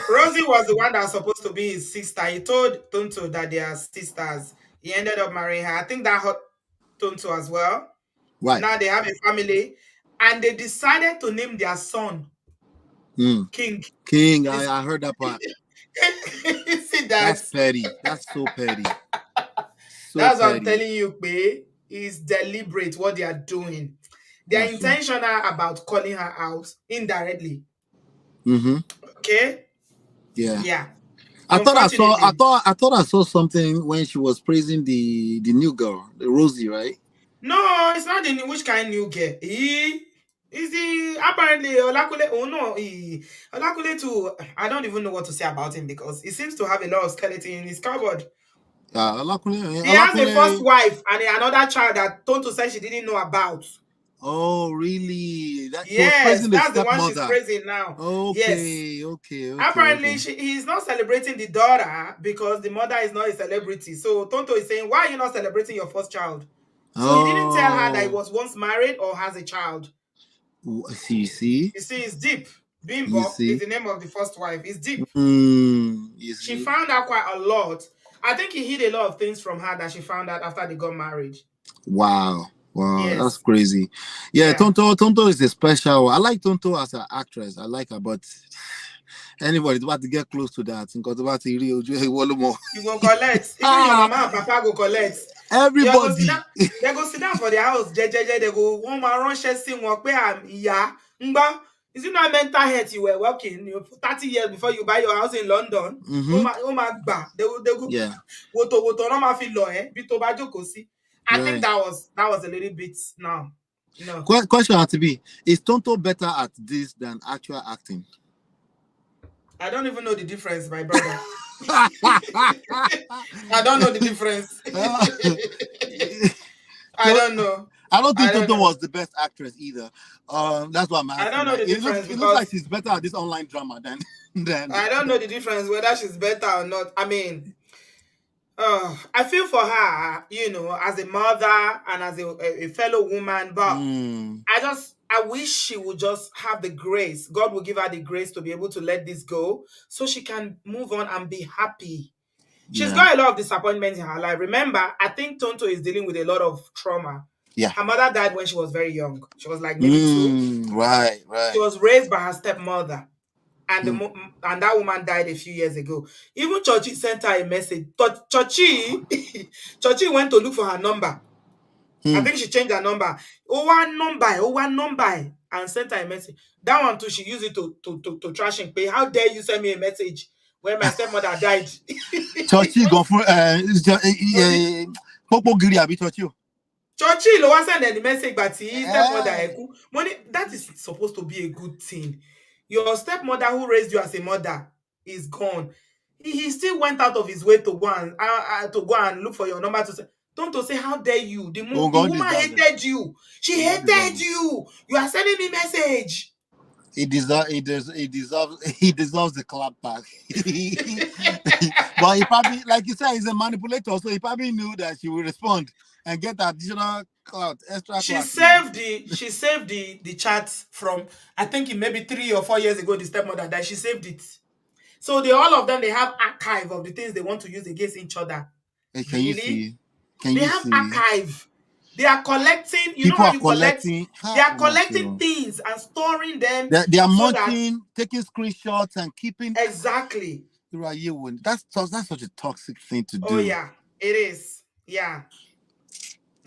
Rosie was the one that was supposed to be his sister. He told Tonto that they are sisters. He ended up marrying her. I think that hurt Tonto as well. Right. Now they have a family, and they decided to name their son Mm. King. King, Is I heard that part. you see that? That's petty. That's so petty. So That's what I'm petty. telling you, Pe. Is deliberate what they are doing. They are That's true. intentional about calling her out indirectly. Mm-hmm. Okay? Yeah. Yeah. I Unfortunately. thought I saw something when she was praising the new girl, the Rosie, right? No, it's not the which kind new girl. He is the apparently Olakule. Oh no, Olakule too. I don't even know what to say about him because he seems to have a lot of skeleton in his cupboard. Alakunle, He has a first Alakunle. wife and another child that Tonto said she didn't know about. Oh, really? That she was Yes, praising the that's the one she's stepmother. praising now. Yes. Okay, Apparently, okay. he's not celebrating the daughter because the mother is not a celebrity. So Tonto is saying, why are you not celebrating your first child? So he didn't tell her that he Oh, was once married or has a child. see, you see, You see, it's deep. you Bimbo is see. the name of the first wife. It's deep. You She see. found out quite a lot. I think he hid a lot of things from her that she found out after they got married. Wow, wow, that's Yes. crazy. Yeah, Yeah. Tonto is a special. I like Tonto as an actress. I like her, but anybody's about to get close to that because about to really more. You go collect. Even your Ah, mama and papa go collect. You go sit down. everybody. They go sit down for their house. Jejeje. They go one man ránṣẹ́ sí wọn pé ìyá ngbọ́. Is it not mental health you were working for 30 years before you buy your house in London? Mm-hmm. Ó máa gbà. They go Yeah. wòtòwòtò náà máa fi lọ ẹ́ bí tó bá jókòó sí. I think Right. that was a little bit no. Question had to be: is Tonto better at this than actual acting? I don't even know the difference, my brother. I don't know the difference. I So don't know. I don't I think don't Tonto know. was the best actress either. That's what I'm I don't asking. know Like the difference it looks like because she's better at this online drama than than. I don't know the difference whether she's better or not. I mean, I feel for her, as a mother and as a fellow woman, but Mm, I wish she would just have the grace. God will give her the grace to be able to let this go so she can move on and be happy. She's yeah. got a lot of disappointments in her life. Remember, I think Tonto is dealing with a lot of trauma. Yeah. Her mother died when she was very young. She was like maybe two. Right. She Right. was raised by her stepmother, and Mm. and that woman died a few years ago. Even Churchill sent her a message. Churchill, Churchill went to look for her number. I Mm. think she changed her number. Oh, one number, and sent her a message. That one too, she used it to trash and pay. How dare you send me a message when my stepmother died? Churchill go for Popo Giri abi Churchill. Churchill ló wá send any message but his stepmother Eh. money that is supposed to be a good thing. Your stepmother who raised you as a mother is gone. He still went out of his way to go and look for your number to say, don't to say how dare you. Oh, The God woman deserves it. hated you. She God deserves hated it. you. You are sending me message. he deserves the clap back. But he probably, like you said, he's a manipulator, so he probably knew that she would respond and get additional clout, extra She clout, man. saved the chat from, I think it maybe 3 or 4 years ago. The stepmother that she saved it. So they all of them, they have archive of the things they want to use against each other. Hey, can you Really? see? Can They you have see? archive. They are collecting. You know People how are you collect? collecting. They Ha, are oh my collecting show. things and storing them They are so that munching, taking screenshots, and keeping. exactly. That's such a toxic thing to Oh do. yeah, it is. Yeah.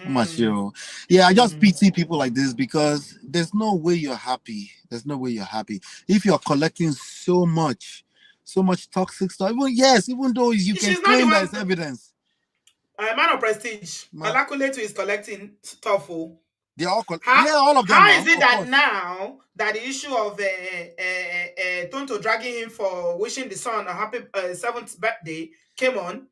Oh my Mm, show. Yeah, I just mm. pity people like this because there's no way you're happy. There's no way you're happy if you're collecting so much toxic stuff. Even yes, even though you can She's not the claim that it's one. evidence. Man of prestige. Ma, Olakunle is collecting stuff. Oh. they all How yeah, all of them how is now, it of that course. now that the issue of Tonto dragging him for wishing the son a happy seventh birthday came on,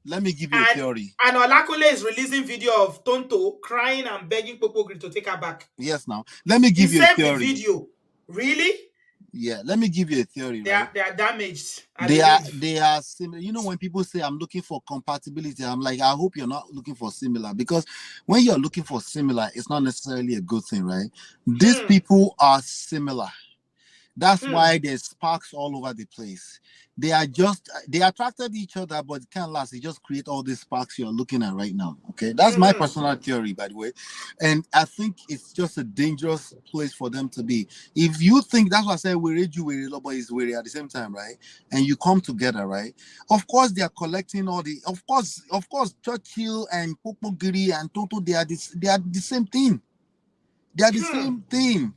Let me give you a and theory. Olakunle is releasing video of Tonto crying and begging Popogri to take her back. Yes, now let me He give you a saved the theory. video. Really? Yeah, let me give you a theory, right? They are damaged, I They are believe. they are similar. You know, when people say I'm looking for compatibility, I'm like, I hope you're not looking for similar because when you're looking for similar, it's not necessarily a good thing, right? These Hmm. people are similar. That's Hmm. why there's sparks all over the place. They attracted each other, but it can't last. It just create all these sparks you're looking at right now. Okay, that's my Hmm. personal theory, by the way, and I think it's just a dangerous place for them to be. If you think that's what I said, we read you, we love is weary at the same time, right? And you come together, right? Of course, they are collecting all the. Of course, Churchill and Popogiri and Toto, they are the same thing. They are the Hmm. same thing.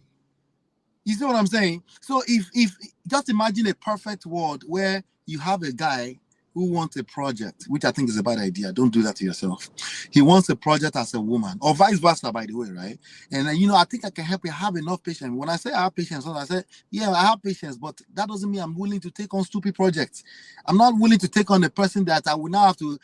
You see what I'm saying? So if just imagine a perfect world where you have a guy who wants a project, which I think is a bad idea. Don't do that to yourself. He wants a project as a woman, or vice versa, by the way, right? And I think I can help you have enough patience. When I say I have patience, I say, yeah, I have patience, but that doesn't mean I'm willing to take on stupid projects. I'm not willing to take on a person that I will now have to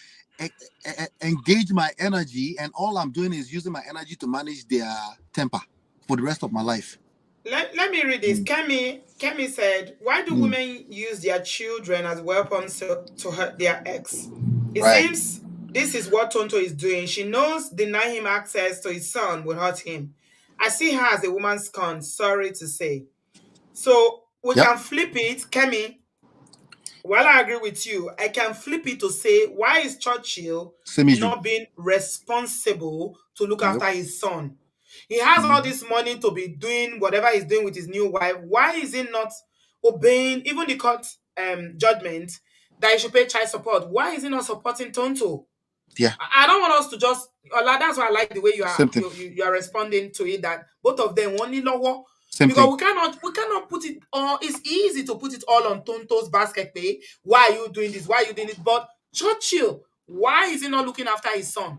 engage my energy, and all I'm doing is using my energy to manage their temper for the rest of my life. Let me read this. Mm. Kemi said, why do Mm. women use their children as weapons to hurt their ex? It Right. seems this is what Tonto is doing. She knows denying him access to his son will hurt him. I see her as a woman's con, sorry to say. So we Yep. can flip it, Kemi. While I agree with you, I can flip it to say, why is Churchill Symmetry. not being responsible to look Yep. after his son? He has all Mhm. this money to be doing whatever he's doing with his new wife. Why is he not obeying even the court judgment that he should pay child support? Why is he not supporting Tonto? Yeah. I don't want us to just that's why I like the way Same thing. you are responding to it, that both of them only lower, Same because thing. we cannot put it all. It's easy to put it all on Tonto's basket pay. Why are you doing this? Why are you doing it? But Churchill, why is he not looking after his son?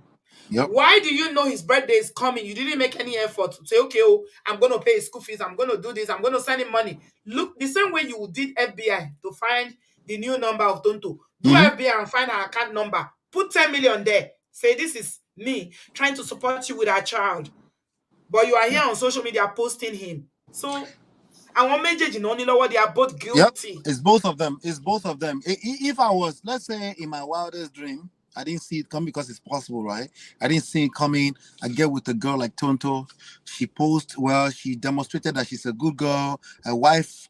Yep. Why do you know his birthday is coming? You didn't make any effort to say, okay, oh, I'm going to pay his school fees. I'm going to do this. I'm going to send him money. Look, the same way you did FBI to find the new number of Tonto. Do Mm-hmm. FBI and find our account number. Put 10 million there. Say, this is me trying to support you with our child. But you are here Yeah. on social media posting him. So, I want message in only lower. They are both Yep. guilty. It's both of them. It's both of them. If I was, let's say, in my wildest dream, I didn't see it come because it's possible, right? I didn't see it coming. I get with a girl like Tonto. She posed well. She demonstrated that she's a good girl, a wife,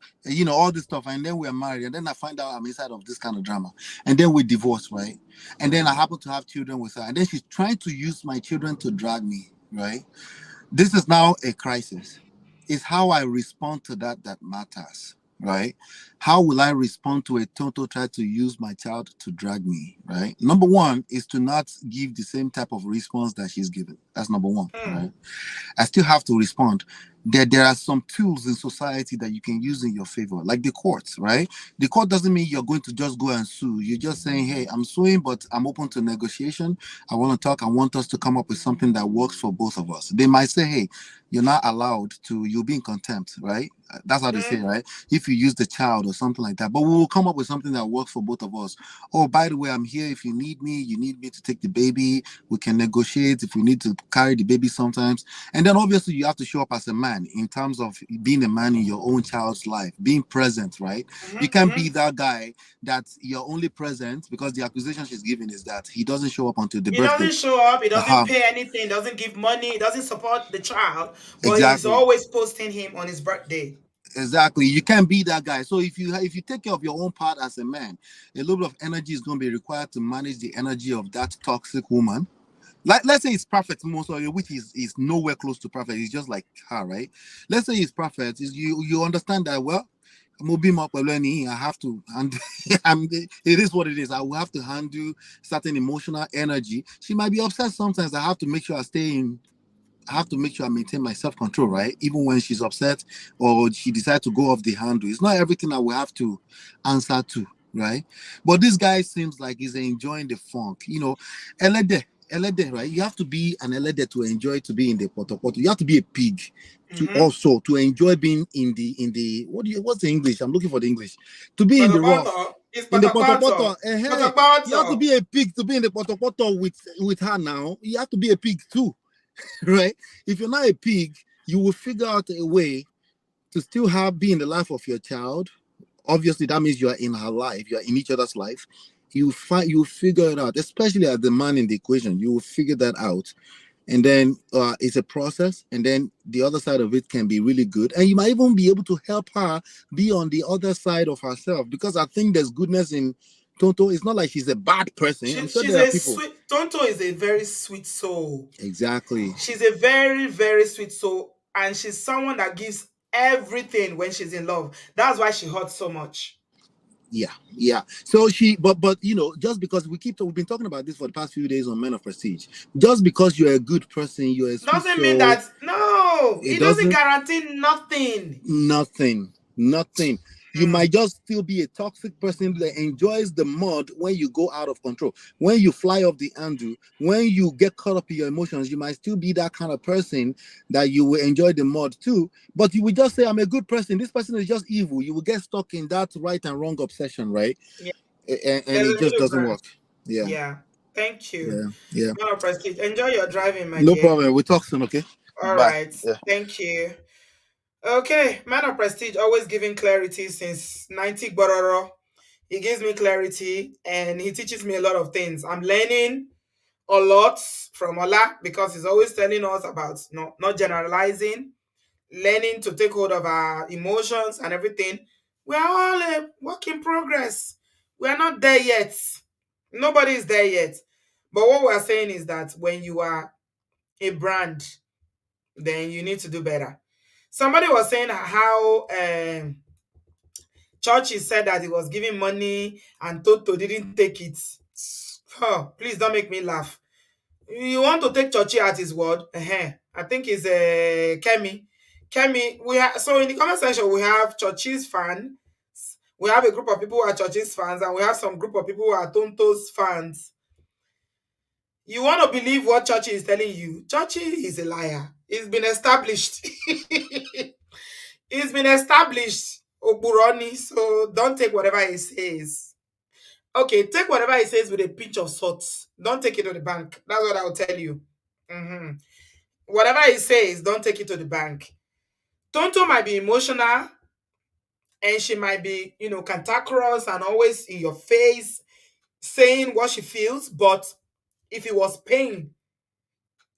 all this stuff. And then we're married. And then I find out I'm inside of this kind of drama. And then we divorce, right? And then I happen to have children with her. And then she's trying to use my children to drag me, right? This is now a crisis. It's how I respond to that matters, right? How will I respond to a total try to use my child to drag me, right? Number one is to not give the same type of response that she's given. That's number one, Hmm. right? I still have to respond. There are some tools in society that you can use in your favor, like the courts, right? The court doesn't mean you're going to just go and sue. You're just saying, hey, I'm suing, but I'm open to negotiation. I want to talk. I want us to come up with something that works for both of us. They might say, hey, you're not allowed to, you'll be in contempt, right? That's how they say, Hmm. right? If you use the child or something like that. But we will come up with something that works for both of us. Oh, by the way, I'm here. If you need me to take the baby, we can negotiate if we need to carry the baby sometimes. And then obviously you have to show up as a man man in terms of being a man in your own child's life, being present, right? You Mm-hmm, can't mm-hmm. be that guy that you're only present because the accusation she's giving is that he doesn't show up until the He birthday. doesn't show up, he doesn't Uh-huh. pay anything, doesn't give money, he doesn't support the child, but he's Exactly. always posting him on his birthday. Exactly. You can't be that guy. So if you take care of your own part as a man, a little bit of energy is going to be required to manage the energy of that toxic woman. Like, let's say it's perfect, most of it, which is nowhere close to perfect. It's just like her, right? Let's say it's perfect. Is you understand that, well, mo bímọ pẹ̀lú ẹni, I have to, and it is what it is. I will have to handle certain emotional energy. She might be upset sometimes. I have to make sure I maintain my self-control, right? Even when she's upset or she decides to go off the handle. It's not everything I will have to answer to, right? But this guy seems like he's enjoying the funk. Elede, right? You have to be an elede to enjoy to be in the potopoto. You have to be a pig to Mm-hmm. also to enjoy being in the what's the English? I'm looking for the English. To be in the rough. Potopoto is In the potopoto. potopoto, you have to Potopoto. be a pig to be in the potopoto with her now. You have to be a pig too, right? If you're not a pig, you will figure out a way to still be in the life of your child. Obviously, that means you are in her life, you are in each other's life. You figure it out, especially as the man in the equation. You will figure that out, and then it's a process. And then the other side of it can be really good, and you might even be able to help her be on the other side of herself. Because I think there's goodness in Tonto. It's not like she's a bad person. I'm sure She's there are a people. sweet Tonto is a very sweet soul. Exactly. She's a very, very sweet soul, and she's someone that gives everything when she's in love. That's why she hurts so much. Yeah. So but just because we've been talking about this for the past few days on Men of Prestige. Just because you're a good person, you're a sweet Doesn't mean soul, that no, it it doesn't doesn't. guarantee nothing. Nothing. You Hmm. might just still be a toxic person that enjoys the mud when you go out of control, when you fly off the handle, when you get caught up in your emotions. You might still be that kind of person that you will enjoy the mud too, but you will just say, I'm a good person, this person is just evil. You will get stuck in that right and wrong obsession, right? Yeah, And there's it a just middle doesn't ground. work. Yeah. Yeah. Thank you. Yeah. Man of Prestige. Enjoy your driving, my No dear. problem. We talk soon, okay? All Bye. right. Yeah. Thank you. Okay. Man of Prestige always giving clarity since 90 Bororo. He gives me clarity and he teaches me a lot of things. I'm learning a lot from Ola because he's always telling us about not generalizing, learning to take hold of our emotions and everything. We are all a work in progress. We are not there yet. Nobody is there yet. But what we are saying is that when you are a brand, then you need to do better. Somebody was saying how Churchill said that he was giving money and Toto didn't take it. Oh, please don't make me laugh. You want to take Churchill at his word? I think it's Kemi. Kemi, so in the comment section we have Churchill's fan. We have a group of people who are Churchill's fans, and we have some group of people who are Tonto's fans. You want to believe what Churchill is telling you? Churchill is a liar. It's been established. It's been established, Oburoni. So don't take whatever he says. Okay, take whatever he says with a pinch of salt. Don't take it to the bank. That's what I will tell you. Mhm. Whatever he says, don't take it to the bank. Tonto might be emotional and she might be, cantankerous and always in your face saying what she feels. But if it was pain,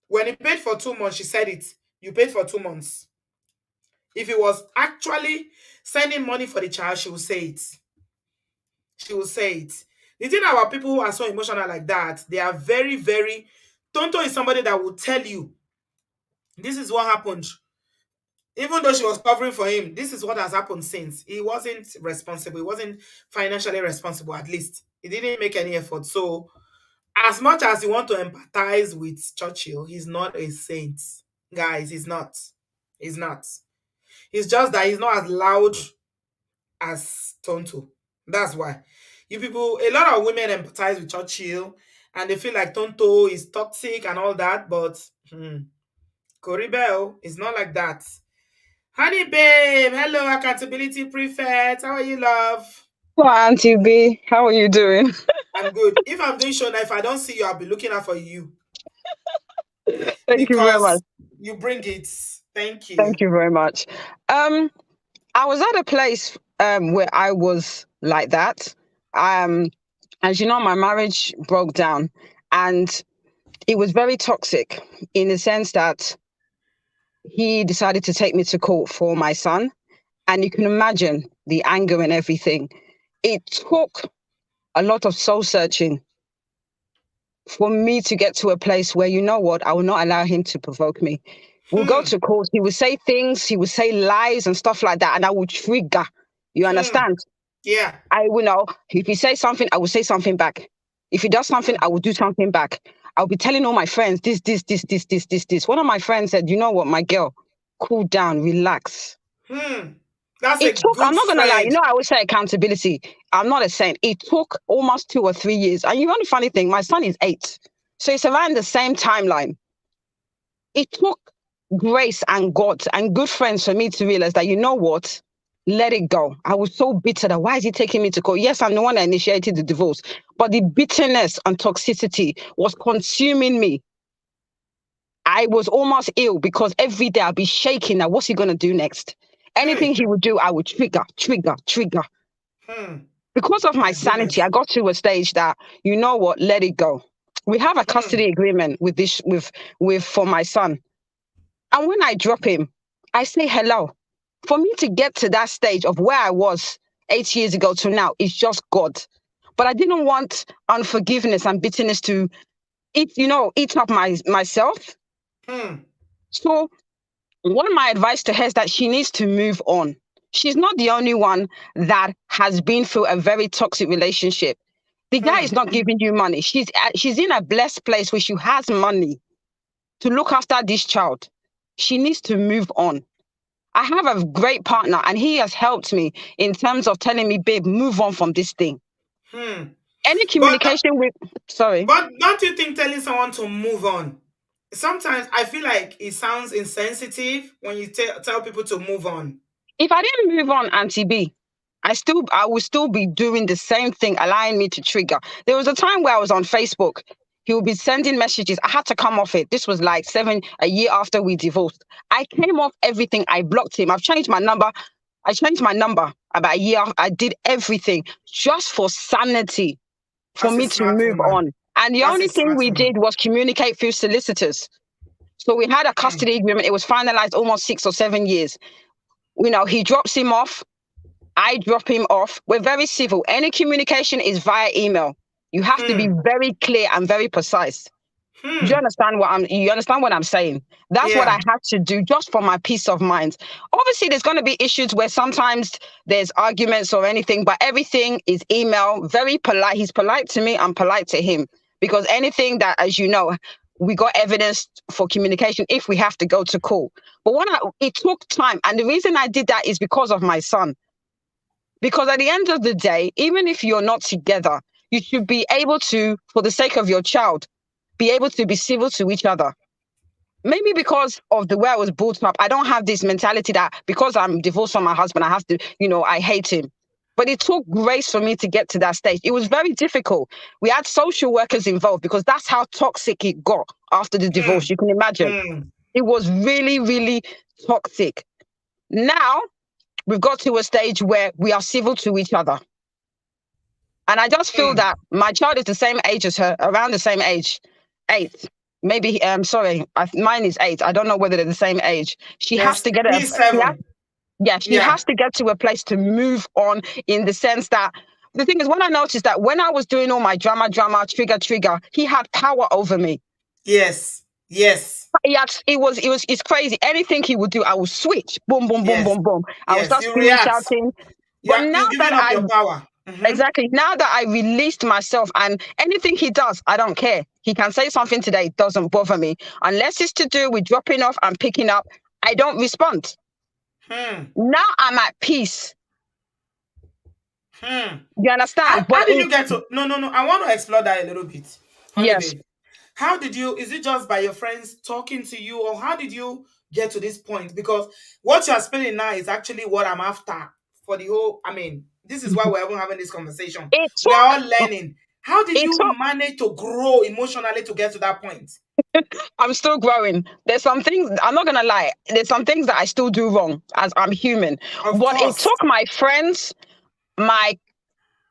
when he paid for 2 months, she said it. You paid for 2 months. If it was actually sending money for the child, she will say it. She will say it. The thing about people who are so emotional like that, they are very, very. Tonto is somebody that will tell you, this is what happened. Even though she was covering for him, this is what has happened since. He wasn't responsible. He wasn't financially responsible, at least. He didn't make any effort. So, as much as you want to empathize with Churchill, he's not a saint. Guys, he's not. He's not. It's just that he's not as loud as Tonto. That's why. You people, a lot of women empathize with Churchill and they feel like Tonto is toxic and all that, but Coribel is not like that. Honey babe, hello, accountability prefect. How are you, love? Hello, Auntie B. How are you doing? I'm good. If I'm doing show now, if I don't see you, I'll be looking out for you. Thank you very Because much. You bring it. Thank Thank you. you very much. Um, I was at a place where I was like that. Um, as you know, my marriage broke down, and it was very toxic in the sense that he decided to take me to court for my son. And you can imagine the anger and everything. It took a lot of soul searching for me to get to a place where, you know what, I will not allow him to provoke me. We'll go Hmm. to court. He would say things, he would say lies and stuff like that, and I would trigger. You Hmm. understand? Yeah. I will know if he says something, I will say something back. If he does something, Hmm. I will do something back. I'll be telling all my friends this. One of my friends said, you know what, my girl, cool down, relax. Hmm. That's a It took, I'm good not gonna lie, you friend. know, I always say accountability. I'm not a saint. It took almost 2 or 3 years. And you know the funny thing, my son is 8. So it's around the same timeline. It took grace and God and good friends for me to realize that, you know what? Let it go. I was so bitter that why is he taking me to court? Yes, I'm the one that initiated the divorce, but the bitterness and toxicity was consuming me. I was almost ill because every day I'd be shaking. Now, what's he going to do next? Anything Hey. he would do, I would trigger. Hmm. Because of my My sanity, goodness. I got to a stage that, you know what, let it go. We have a Hmm. custody agreement with this with for my son. And when I drop him, I say hello. For me to get to that stage of where I was 8 years ago to now is just God. But I didn't want unforgiveness and bitterness to eat up myself. Hmm. So one of my advice to her is that she needs to move on. She's not the only one that has been through a very toxic relationship. The guy is Hmm. not giving you money. She's in a blessed place where she has money to look after this child. She needs to move on. I have a great partner, and he has helped me in terms of telling me, babe, move on from this thing. Hmm. Any But communication with, sorry, but don't you think telling someone to move on? Sometimes I feel like it sounds insensitive when you tell people to move on. if I didn't move on, Auntie B, I would still be doing the same thing, allowing me to trigger. There was a time where I was on Facebook. He would be sending messages. I had to come off it. This was like a year after we divorced. I came off everything. I blocked him. I've changed my number. I changed my number about a year. I did everything just for sanity, for That's a me to smart move woman. on. And the That's a only thing smart we woman. did was communicate through solicitors. So we had a Hmm. custody agreement. It was finalized almost 6 or 7 years. He drops him off. I drop him off. We're very civil. Any communication is via email. You have to be Hmm. very clear and very precise. Do Hmm. you understand what I'm saying? That's what I Yeah. had to do just for my peace of mind. Obviously, there's going to be issues where sometimes there's arguments or anything, but everything is email, very polite. He's polite to me, I'm polite to him. Because anything that, as you know, we got evidence for communication if we have to go to court. But it took time. And the reason I did that is because of my son. Because at the end of the day, even if you're not together, you should be able to, for the sake of your child, be able to be civil to each other. Maybe because of the way I was brought up, I don't have this mentality that because I'm divorced from my husband, I have to, I hate him. But it took grace for me to get to that stage. It was very difficult. We had social workers involved because that's how toxic it got after the Hmm. divorce. You can imagine. Hmm. It was really, really toxic. Now we've got to a stage where we are civil to each other. And I just feel Hmm. that my child is the same age as her, around the same age, 8. Maybe, sorry, mine is 8. I don't know whether they're the same age. She has Yes. to get He's 7. yeah, she Yeah. has to get to a place to move on in the sense that the thing is, when I noticed that when I was doing all my drama, trigger, he had power over me. Yes. Yes. It's crazy. Anything he would do, I would switch, boom, boom, boom, Yes. boom, boom. I would Yes. start You screaming, react. shouting. But now You're that giving up your power. Mm-hmm. exactly. Now that I released myself and anything he does, I don't care. He can say something today, it doesn't bother me. Unless it's to do with dropping off and picking up, I don't respond. Hmm. Now I'm at peace. Hmm. You understand? How did you get to? No, no, no. I want to explore that a little bit, honey Yes. babe. How did you? Is it just by your friends talking to you, or how did you get to this point? Because what you are spilling now is actually what I'm after for the whole. I mean, this is why we're even having this conversation. It We are all took learning. How did It you took manage to grow emotionally to get to that point? I'm still growing. There's some things, I'm not gonna lie, there's some things that I still do wrong as I'm human. Of But it course. took my friends, my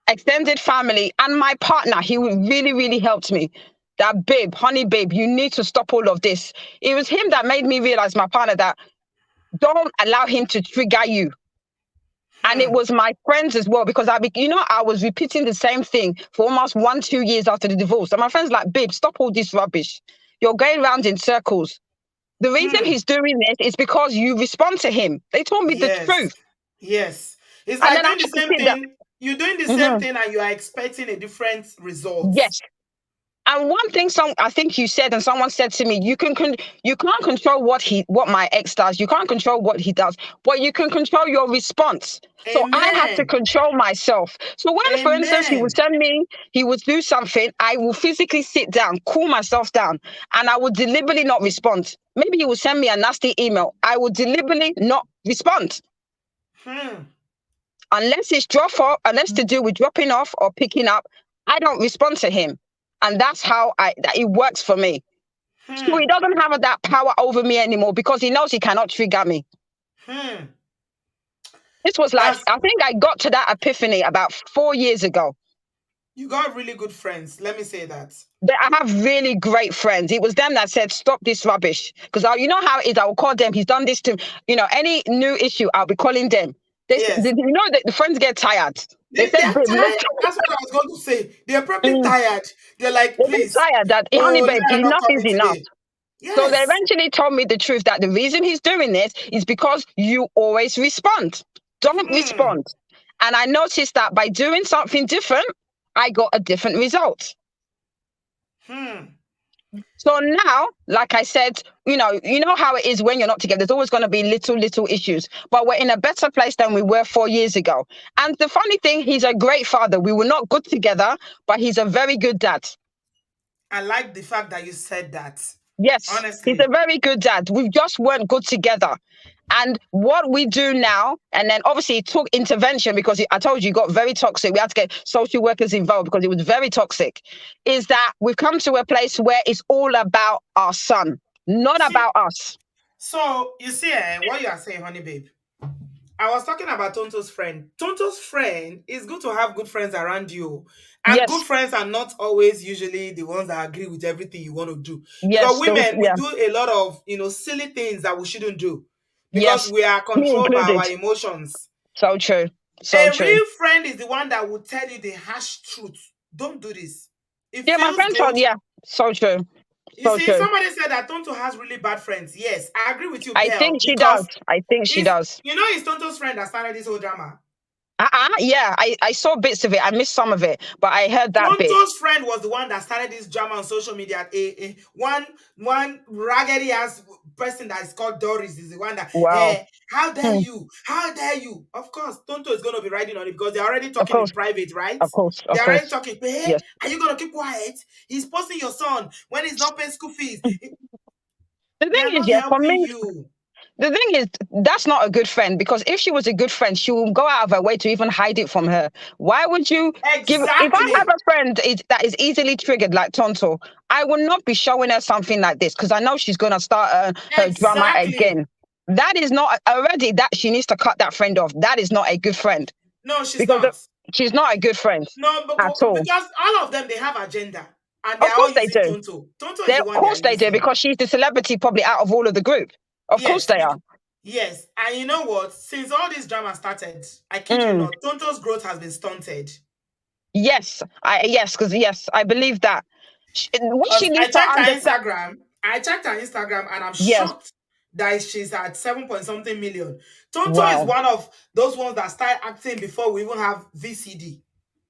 extended family, and my partner. He really, really helped me. That babe, honey babe, you need to stop all of this. It was him that made me realize, my partner, that don't allow him to trigger you. And it Hmm. was my friends as well, because I was repeating the same thing for almost 1, 2 years after the divorce. And my friends like, babe, stop all this rubbish. You're going round in circles. The reason Hmm. he's doing this is because you respond to him. They told me the Yes. truth. Yes. It's And like then I doing the had to same sit down. thing. You're doing the same Mhm. thing and you are expecting a different result. Yes. And one thing, I think you said, and someone said to me, you can't control what my ex does. You can't control what he does, but you can control your response. So I had to Amen. control myself. So when, for instance, Amen. he would do something, I will physically sit down, cool myself down, and I would deliberately not respond. Maybe he would send me a nasty email. I would deliberately not respond. Hmm. Unless to do with dropping off or picking up, I don't respond to him. And that's how that it works for me. So he Hmm. doesn't have that power over me anymore because he knows he cannot trigger me. Hmm. This was like, That's I think I got to that epiphany about 4 years ago. you got really good friends. Let me say that. That I have really great friends. It was them that said, stop this rubbish. Because you know how it is, I will call them, he's done this to, any new issue, I'll be calling them. Yes. That the friends get tired. They They said, are babe, tired. That's what I was going to say. They're probably mm, tired. They're like, they get please, tired that, honey, oh, let babe, her not enough call is me enough. today. So they Yes. eventually told me the truth that the reason he's doing this is because you always respond. Don't Hmm. respond. And I noticed that by doing something different, I got a different result. Hmm. So now, like I said, you know how it is when you're not together. There's always going to be little issues, but we're in a better place than we were 4 years ago. And the funny thing, he's a great father. We were not good together, but he's a very good dad. I like the fact that you said that. Yes, he's a Honestly. very good dad. We just weren't good together. And what we do now, and then obviously it took intervention because I told you it got very toxic. We had to get social workers involved because it was very toxic. Is that we've come to a place where it's all about our son, not See, about us. so you see, what you are saying, honey babe. I was talking about Tonto's friend. Tonto's friend is good to have good friends around you. And good Yes, friends are not always usually the ones that agree with everything you want to do. Because yes, those, women, we yeah, do a lot of, silly things that we shouldn't do because yes, we are me controlled by included. our emotions. So true, so A true. real friend is the one that will tell you the harsh truth. Don't do this. It Yeah, my feels friend told, good. yeah, so true, You so see, true. somebody said that Tonto has really bad friends. Yes, I agree with you, I think Pearl, she does. because I think she does. it's Tonto's friend that started this whole drama. Yeah, I saw bits of it. I missed some of it, but I heard that bit. Tonto's friend was the one that started this drama on social media. One raggedy ass person that is called Doris is the one that, Wow. hey, how dare Hmm. you? How dare you? Of course, Tonto is going to be riding on it because they're already Of talking in course, private, right? of course, of They're already course. talking. Hey, Yes. are you going to keep quiet? He's posting your son when he's not paying school fees. The They thing are is, not yeah, for helping me, you. the thing is, that's not a good friend because if she was a good friend, she will go out of her way to even hide it from her. Why would you if I have Exactly. a friend that is easily triggered like Tonto, I will not be showing her something like this because I know she's going to start her drama Exactly. again. That is not already that she needs to cut that friend off. That is not a good friend No, she's because not. she's not a good friend No, at all. because all of them they have agenda and they Of are all course they using do. Tonto. Tonto is the Of one they are course they do using. because she's the celebrity probably out of all of the group. Of course Yes, they are. yes. And you know what? Since all this drama started, I kid you Mm, not, Tonto's growth has been stunted. yes, because yes, I believe that. What Because she needs to understand. I checked her Instagram and I'm Yes. shocked that she's at 7 point something million. Tonto is Wow. one of those ones that started acting before we even have VCD.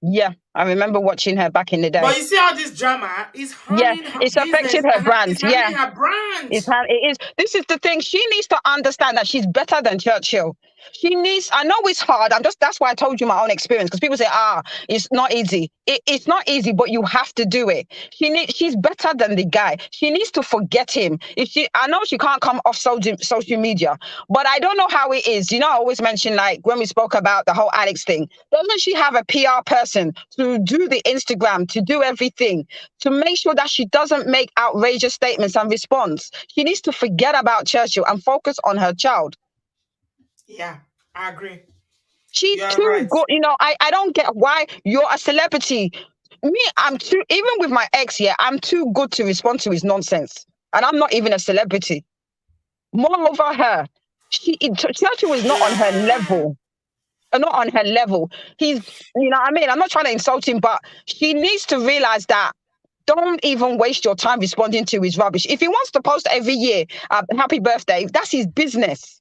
Yeah, I remember watching her back in the day. But you see how this drama is Yeah, harming her it's affected business her and brand. it's Yeah, harming her brand. it is. This is the thing. She needs to understand that she's better than Churchill. She needs, I know it's hard. That's why I told you my own experience. Because people say, it's not easy. It's not easy, but you have to do it. She's better than the guy. She needs to forget him. I know she can't come off social media, but I don't know how it is. You know, I always mention, like, when we spoke about the whole Alex thing, doesn't she have a PR person to do the Instagram, to do everything, to make sure that she doesn't make outrageous statements and response? She needs to forget about Churchill and focus on her child. Yeah, I agree. She's You are too right. good. You know, I don't get why you're a celebrity. Me, I'm too, even with my ex, yeah, I'm too good to respond to his nonsense. And I'm not even a celebrity. Moreover, Churchill is not on her level. Not on her level. He's, you know what I mean? I'm not trying to insult him, but she needs to realize that don't even waste your time responding to his rubbish. If he wants to post every year, happy birthday, that's his business.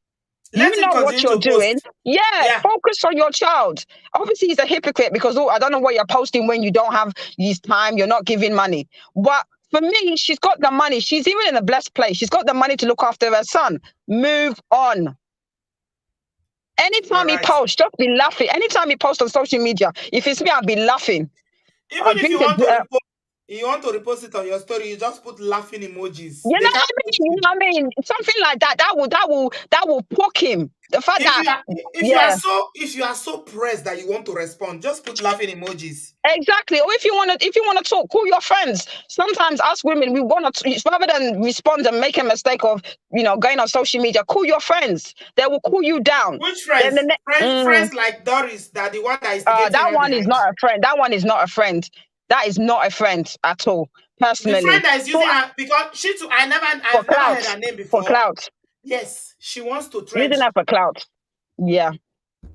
You Let him know what continue you're to doing. post. Yeah, Yeah. focus on your child. Obviously, he's a hypocrite because, I don't know what you're posting when you don't have his time, you're not giving money. But for me, she's got the money. She's even in a blessed place. She's got the money to look after her son. Move on. You're Anytime he right. posts, just be laughing. Anytime he posts on social media, if it's me, I'll be laughing. I'll Even if drink a, you want to repost it on your story, you just put laughing emojis. you know They what can't I post mean? You you. know what I mean? Something like that. That will poke him. The fact If that, you are yeah. if you are so pressed that you want to respond, just put laughing emojis. Exactly. Or if you want to talk, call your friends. Sometimes us women, we want to, rather than respond and make a mistake of, going on social media, call your friends. They will cool you down. Which Then friends? Friends like Doris, that the one that is that getting her one is behind. not a friend. That one is not a friend. That is not a friend at all. The friend Personally, that is so using her because she too. for I've never heard clout, her name for before. clout, Yes, she wants to using trench. her for clout. Yeah.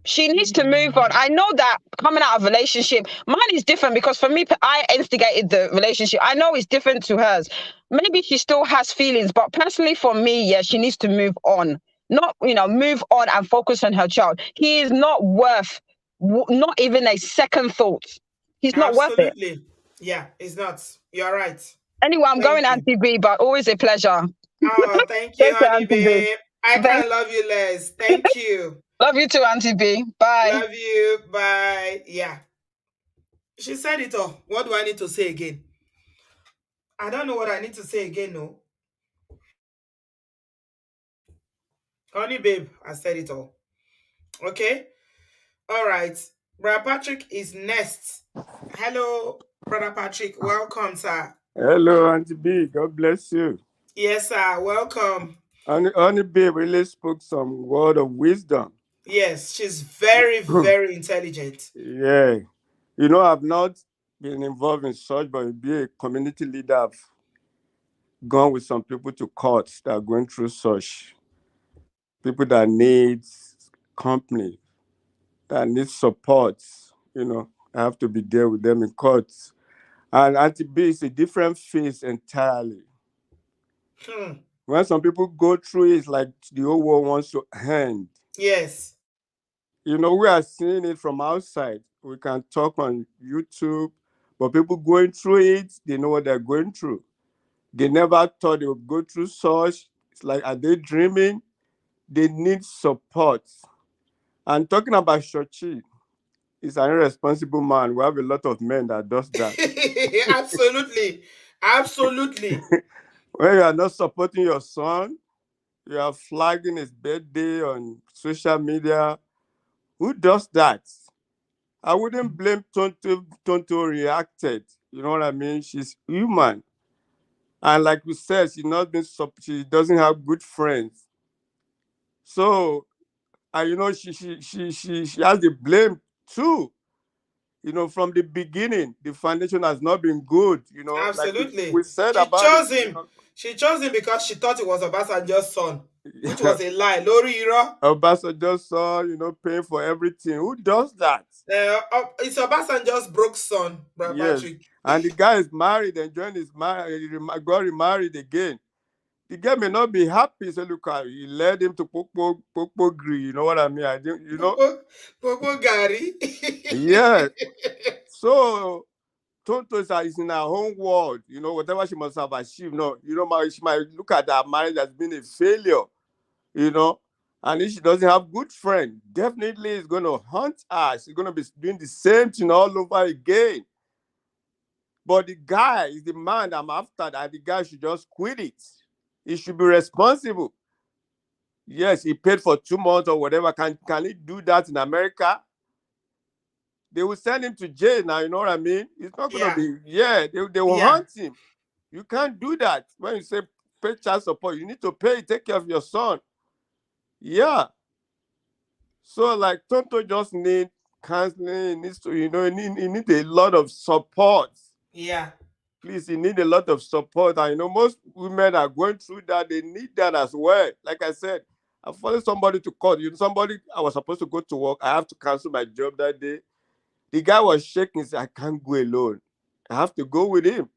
She needs to move on. I know that coming out of a relationship, mine is different because for me, I instigated the relationship. I know it's different to hers. Maybe she still has feelings, but personally for me, yeah, she needs to move on. Not, move on and focus on her child. He is not worth, not even a second thought. He's not worth it. Absolutely. Yeah, it's not. You're right. Anyway, I'm going Thank you. Auntie B, but always a pleasure. Oh, thank you, Take care, honey Auntie B. babe. I kind Thank, of love you, Les. Thank you. love you too, Auntie B. Bye. Love you. Bye. Yeah. She said it all. What do I need to say again? I don't know what I need to say again, no. Honey babe, I said it all. Okay? All right. Brother Patrick is next. Hello, Brother Patrick. Welcome, sir. Hello, Auntie B. God bless you. Yes, sir. Welcome. Auntie B really spoke some word of wisdom. Yes, she's very, very intelligent. Yeah. I've not been involved in such, but be a community leader. I've gone with some people to courts that are going through such. People that need company, that need support. I have to be there with them in courts. And Auntie B is a different face entirely. Hmm. When some people go through it, it's like the whole world wants to end. Yes. We are seeing it from outside. We can talk on YouTube, but people going through it, they know what they're going through. They never thought they would go through such. It's like, are they dreaming? They need support. And talking about Churchill, he's an irresponsible man. We have a lot of men that does that. Absolutely. Absolutely. When you are not supporting your son, you are flagging his birthday on social media. Who does that? I wouldn't blame Tonto. Tonto reacted. You know what I mean? She's human. And like we said, she doesn't have good friends. So, and she has the blame too. From the beginning, the foundation has not been good. Like we Absolutely. said She about it. chose him. She chose him because she thought it was Obasanjo's son, which was a lie. Lori Iro. Obasanjo saw, paying for everything. Who does that? It's Obasanjo's broke son, Brother Yes. Patrick. And the guy is married, enjoying his marriage, got remarried again. The guy may not be happy. So look, he led him to Popo Gree. You know what I mean? I didn't, Popo Gary. Yeah. So Tonto is in her own world. Whatever she must have achieved. No, she might look at her marriage as being a failure. You know, And if she doesn't have good friend, definitely it's going to haunt her. She's going to be doing the same thing all over again. But the guy is the man I'm after, that the guy should just quit it. He should be responsible. Yes, he paid for 2 months or whatever. Can he do that in America? They will send him to jail now, you know what I mean? It's not going to Yeah. be, yeah, they will Yeah. hunt him. You can't do that. When you say pay child support, you need to pay, take care of your son. Yeah. So like Tonto just need counseling, he needs to, he need a lot of support. Yeah. Please, you need a lot of support. And most women are going through that. They need that as well. Like I said, I followed somebody to court. Somebody, I was supposed to go to work. I have to cancel my job that day. The guy was shaking. He said, I can't go alone. I have to go with him.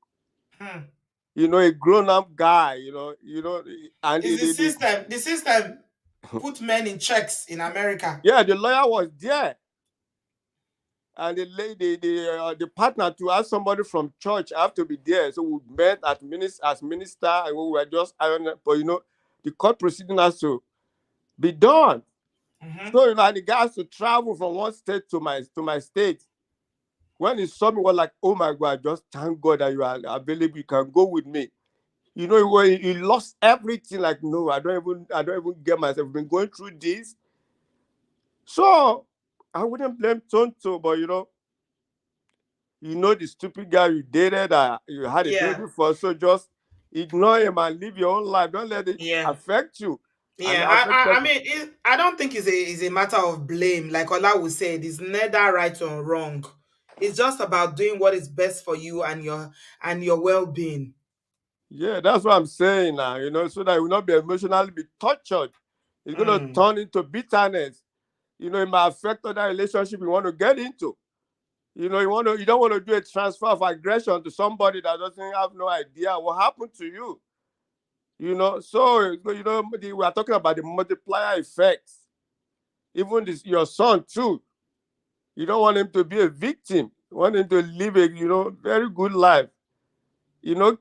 Hmm. A grown-up guy, and Is the system put men in checks in America? yeah, the lawyer was there. And the lady, the partner to ask somebody from church have to be there. So we met at as minister, and we were just ironing. But the court proceeding has to be done. Mm-hmm. So and the guy has to travel from one state to my state. When he saw me, was like, "Oh my God! Just thank God that you are available. You can go with me." He lost everything. Like, no, I don't even get myself. I've been going through this, so I wouldn't blame Tonto, but the stupid guy you dated, you had a Yeah. baby for, so just ignore him and live your own life. Don't let it Yeah. affect you and Yeah, affect I people. mean, I don't think it's a matter of blame. Like Ola would say, it is neither right or wrong. It's just about doing what is best for you and your well-being. Yeah, that's what I'm saying now, so that you will not be emotionally be tortured. It's going to Mm. turn into bitterness. It might affect other relationship you want to get into. You don't want to do a transfer of aggression to somebody that doesn't have no idea what happened to you. So we are talking about the multiplier effects. Even your son too. You don't want him to be a victim. You want him to live a very good life.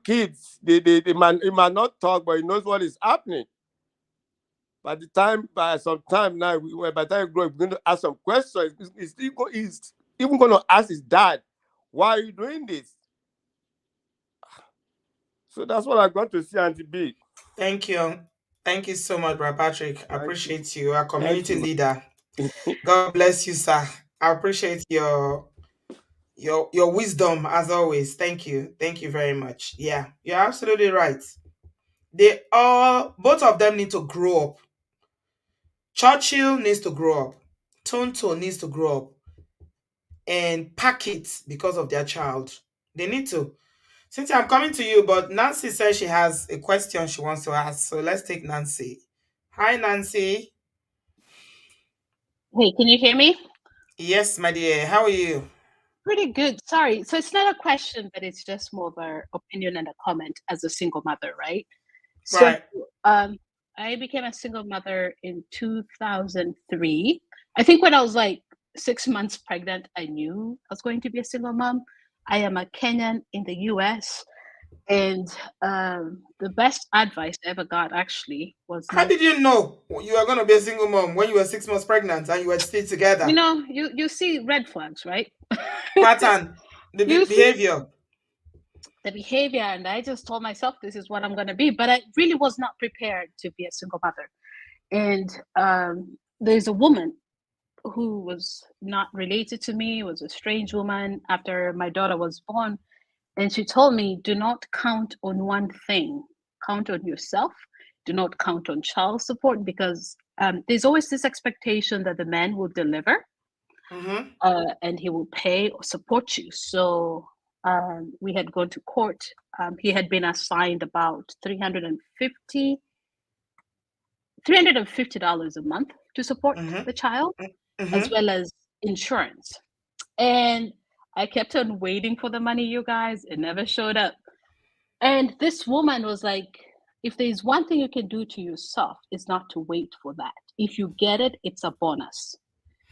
Kids, he might not talk, but he knows what is happening. By some time now, by the time he grows, we're going to ask some questions. He's even going to ask his dad, why are you doing this? So that's what I got to see, Auntie B. Thank you. Thank you so much, Brother Patrick. I Thank you. appreciate you. Our Thank community you. leader. God bless you, sir. I appreciate your wisdom as always. Thank you. Thank you very much. Yeah, you're absolutely right. Both of them need to grow up. Churchill needs to grow up. Tonto needs to grow up and pack it because of their child. They need to. Cynthia, I'm coming to you, but Nancy says she has a question she wants to ask. So let's take Nancy. Hi, Nancy. Hey, can you hear me? Yes, my dear. How are you? Pretty good. Sorry. So it's not a question, but it's just more of an opinion and a comment as a single mother, right? So Right. um, I became a single mother in 2003. I think when I was like 6 months pregnant, I knew I was going to be a single mom. I am a Kenyan in the US. And the best advice I ever got actually was How not, did you know you were going to be a single mom when you were 6 months pregnant and you were still together? you see red flags, right? Pattern, the You see behavior. the behavior, and I just told myself this is what I'm going to be, but I really was not prepared to be a single mother. And there's a woman who was not related to me, was a strange woman after my daughter was born, and she told me, do not count on one thing, count on yourself, do not count on child support, because there's always this expectation that the man will deliver, Mm-hmm. and he will pay or support you. So we had gone to court. He had been assigned about $350 a month to support Mm-hmm. the child, as Mm-hmm. well as insurance. And I kept on waiting for the money, you guys. It never showed up. And this woman was like, if there's one thing you can do to yourself, it's not to wait for that. If you get it, it's a bonus.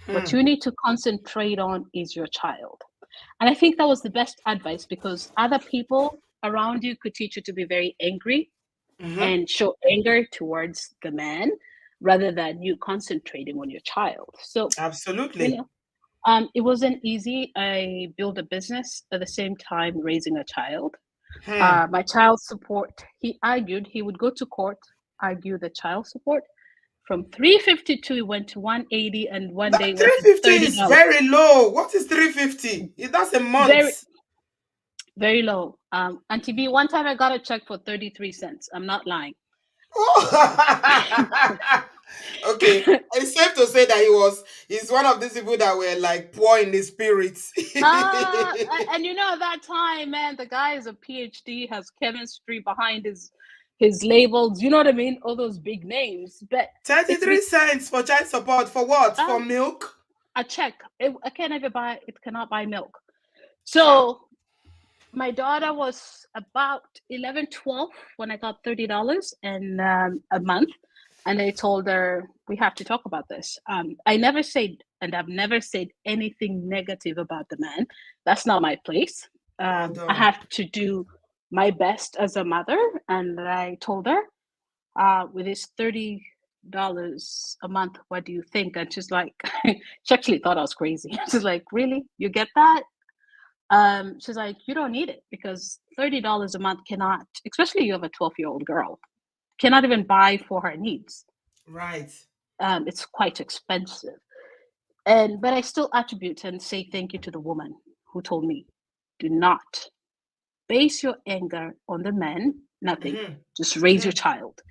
What you need to concentrate on is your child. And I think that was the best advice, because other people around you could teach you to be very angry Mm-hmm. and show anger towards the man. rather than you concentrating on your child. So, you Absolutely. know, it wasn't easy. I built a business at the same time raising a child. Hmm. My child support, he argued he would go to court, argue the child support. From 352, it went to 180, and one day That it went to 350 is $30. very low. What is 350? That's a Very, month. very low. Auntie B, one time I got a check for 33 cents. I'm not lying. Oh. Okay. It's safe to say that he's one of these people that were like poor in the spirits. And you know, at that time, man, the guy is a PhD, has chemistry behind his labels. You know what I mean? All those big names. But it's 33 cents for child support for what? For um milk? a check. I can't even buy. It cannot buy milk. Ha. So my daughter was about 11, 12 when I got $30 and a month. And I told her, we have to talk about this. I never said, and I've never said anything negative about the man. That's not my place. Well I done. have to do my best as a mother. And I told her, with this $30 a month, what do you think? And she's like, she actually thought I was crazy. She's like, really? You get that? She's like, you don't need it because $30 a month cannot, especially you have a 12-year-old girl, cannot even buy for her needs. Right. It's quite expensive. But I still attribute and say thank you to the woman who told me, do not base your anger on the men, nothing. Mm-hmm. Just raise your Mm-hmm. child.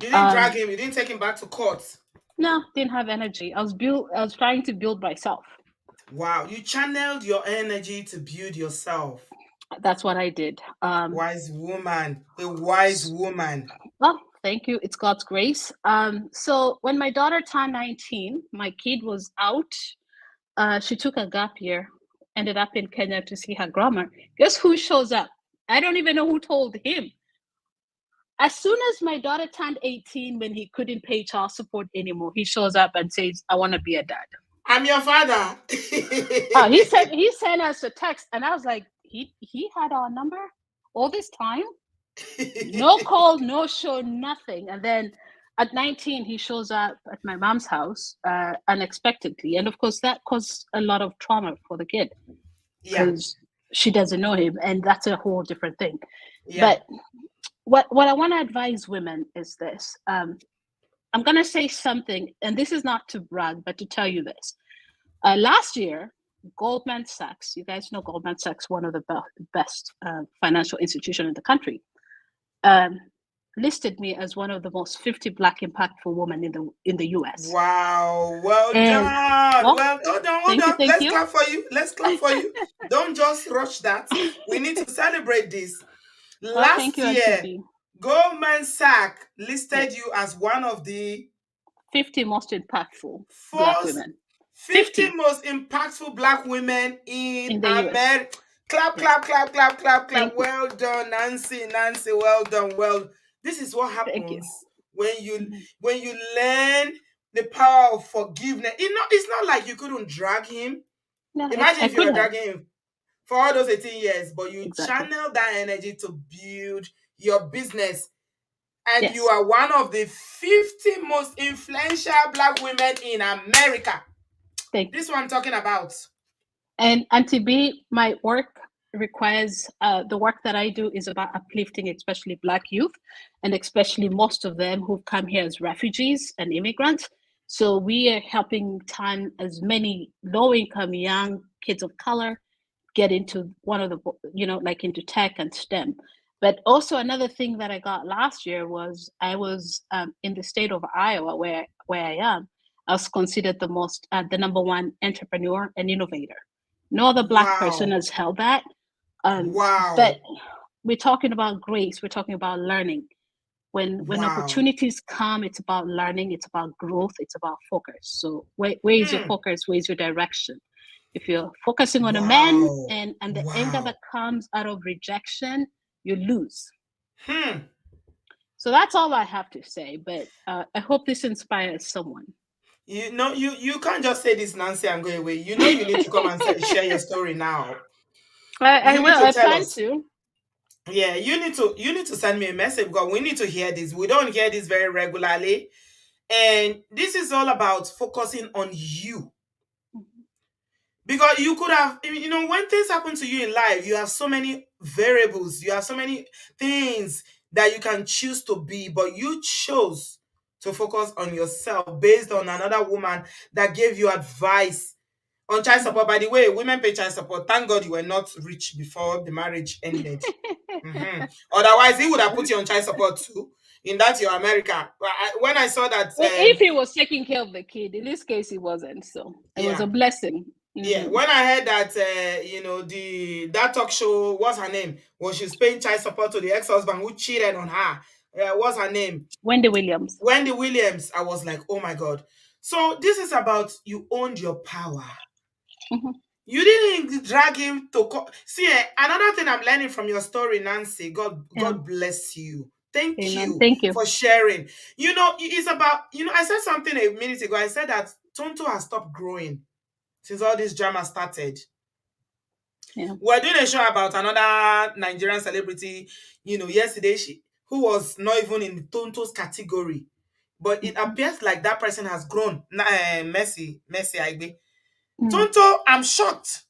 You didn't drag Um, him. You didn't take him back to court. no, didn't have energy. I was trying to build myself. Wow. You channeled your energy to build yourself. That's what I did. Wise woman. A wise woman. Well, thank you. It's God's grace. So when my daughter turned 19, my kid was out. She took a gap year, ended up in Kenya to see her grandma. Guess who shows up? I don't even know who told him. As soon as my daughter turned 18, when he couldn't pay child support anymore, he shows up and says, I want to be a dad. I'm your father. He sent us a text, and I was like, he had our number all this time? No call, no show, nothing. And then at 19, he shows up at my mom's house unexpectedly. And of course, that caused a lot of trauma for the kid Yeah. because she doesn't know him. And that's a whole different thing. Yeah. But what I want to advise women is this. I'm going to say something, and this is not to brag, but to tell you this. Last year, Goldman Sachs, you guys know Goldman Sachs, one of the best financial institution in the country, listed me as one of the most 50 Black impactful women in the US. Wow. Well And done. well, Well, hold on, hold thank you, on. thank Let's you. clap for you. Let's clap for you. Don't just rush that. We need to celebrate this. Well, thank Last you, Auntie year, B. Goldman Sachs listed Yes, you as one of the 50 most impactful Black first women. 50 most impactful Black women in In the US. America. Clap, Yes, clap, clap, clap, clap, clap. thank you, Well done, Nancy. Nancy, well done. Well, this is what thank you. happens when you Mhm. when you learn the power of forgiveness. It's not like you couldn't drag him. No, Imagine I if you were could have. dragging him for all those 18 years, but you Exactly. channel that energy to build your business. And you Yes, are one of the 50 most influential Black women in America. thank you. This is what I'm talking about. And to be, my work requires the work that I do is about uplifting, especially Black youth, and especially most of them who've come here as refugees and immigrants. So we are helping turn as many low-income young kids of color get into one of the, like into tech and STEM. But also another thing that I got last year was I was in the state of Iowa, where I am. I was considered the number one entrepreneur and innovator. No other Black person Wow. has held that. But Wow. we're talking about grace. We're talking about learning. When Wow. opportunities come, it's about learning. It's about growth. It's about focus. So where is your Hmm. focus? Where's your direction? If you're focusing on a man Wow. and the anger Wow. that comes out of rejection, you lose. Hmm. So that's all I have to say. But I hope this inspires someone. You can't just say this, Nancy, and go away. You need to come and share your story now. I You need will. to I tell plan us. to. Yeah, you need to send me a message because we need to hear this. We don't hear this very regularly. And this is all about focusing on you. Mhm. Because you could have, when things happen to you in life, you have so many variables, you have so many things that you can choose to be, but you chose to focus on yourself based on another woman that gave you advice on child Mhm. support. By the way, women pay child support. Thank God you were not rich before the marriage ended. Otherwise, he would have put you on child support too. In that your America. When I saw that, If he was taking care of the kid, in this case, he wasn't. So it was yeah, a blessing. yeah. Hmm. When I heard that, the that talk show, what's her name? Was she's paying child support to the ex-husband who cheated on her? What's her name? Wendy Williams. Wendy Williams. I was like, oh my God. So this is about you owned your power. Hmm. You didn't drag him to see. Another thing I'm learning from your story, Nancy. Yeah. God bless you. Thank Amen. you Thank you. for sharing. It's about. I said something a minute ago. I said that Tonto has stopped growing since all this drama started. Yeah. We're doing a show about another Nigerian celebrity. Yesterday who was not even in Tonto's category, but it Mhm. appears like that person has grown. Mercy Aigbe. Mm. Tonto, I'm shocked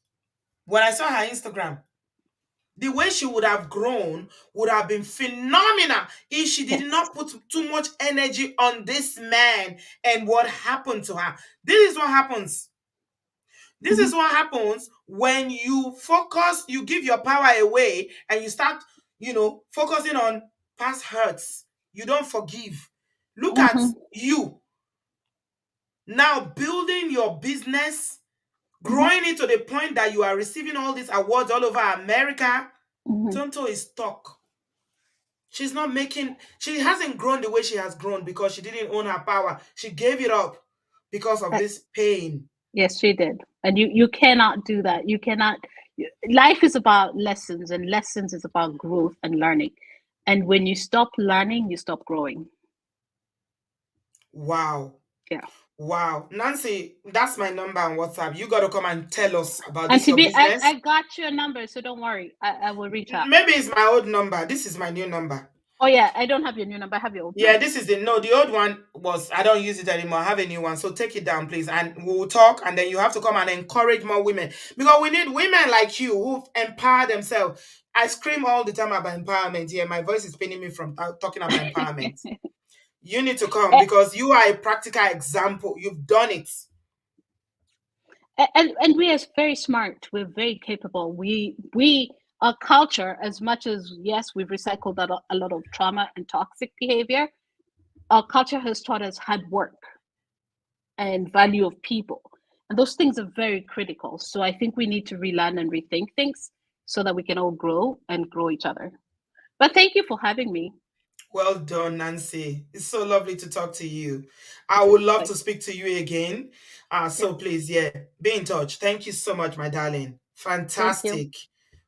when I saw her Instagram. The way she would have grown would have been phenomenal if she did Yes. not put too much energy on this man and what happened to her. This is what happens. This Hmm. is what happens when you focus, you give your power away and you start, focusing on past hurts. You don't forgive. Look at Hmm. you now building your business, Hmm. growing it to the point that you are receiving all these awards all over America. Hmm. Tonto is stuck. She hasn't grown the way she has grown because she didn't own her power. She gave it up because of this pain. Yes, she did. And you cannot do that. You cannot. Life is about lessons, and lessons is about growth and learning. And when you stop learning, you stop growing. Wow. Yeah. Wow. Nancy, that's my number on WhatsApp. You got to come and tell us about And this, to your be, business. I got your number, so don't worry. I will reach out. Maybe it's my old number. This is my new number. Oh yeah, I don't have your new number. I have your old Yeah, number. this is the old one was, I don't use it anymore. I have a new one. So take it down, please. And we'll talk. And then you have to come and encourage more women because we need women like you who empower themselves. I scream all the time about empowerment. Yeah, my voice is paining me from talking about empowerment. You need to come A- because you are a practical example. You've done it. and we are very smart. We're very capable. We our culture, as much as yes, we've recycled a lot of trauma and toxic behavior. Our culture has taught us hard work and value of people, and those things are very critical. So I think we need to relearn and rethink things so that we can all grow and grow each other. But thank you for having me. Well done, Nancy. It's so lovely to talk to you. I would love Like, to speak to you again. yeah, So please, yeah, be in touch. Thank you so much, my darling. thank you. Fantastic.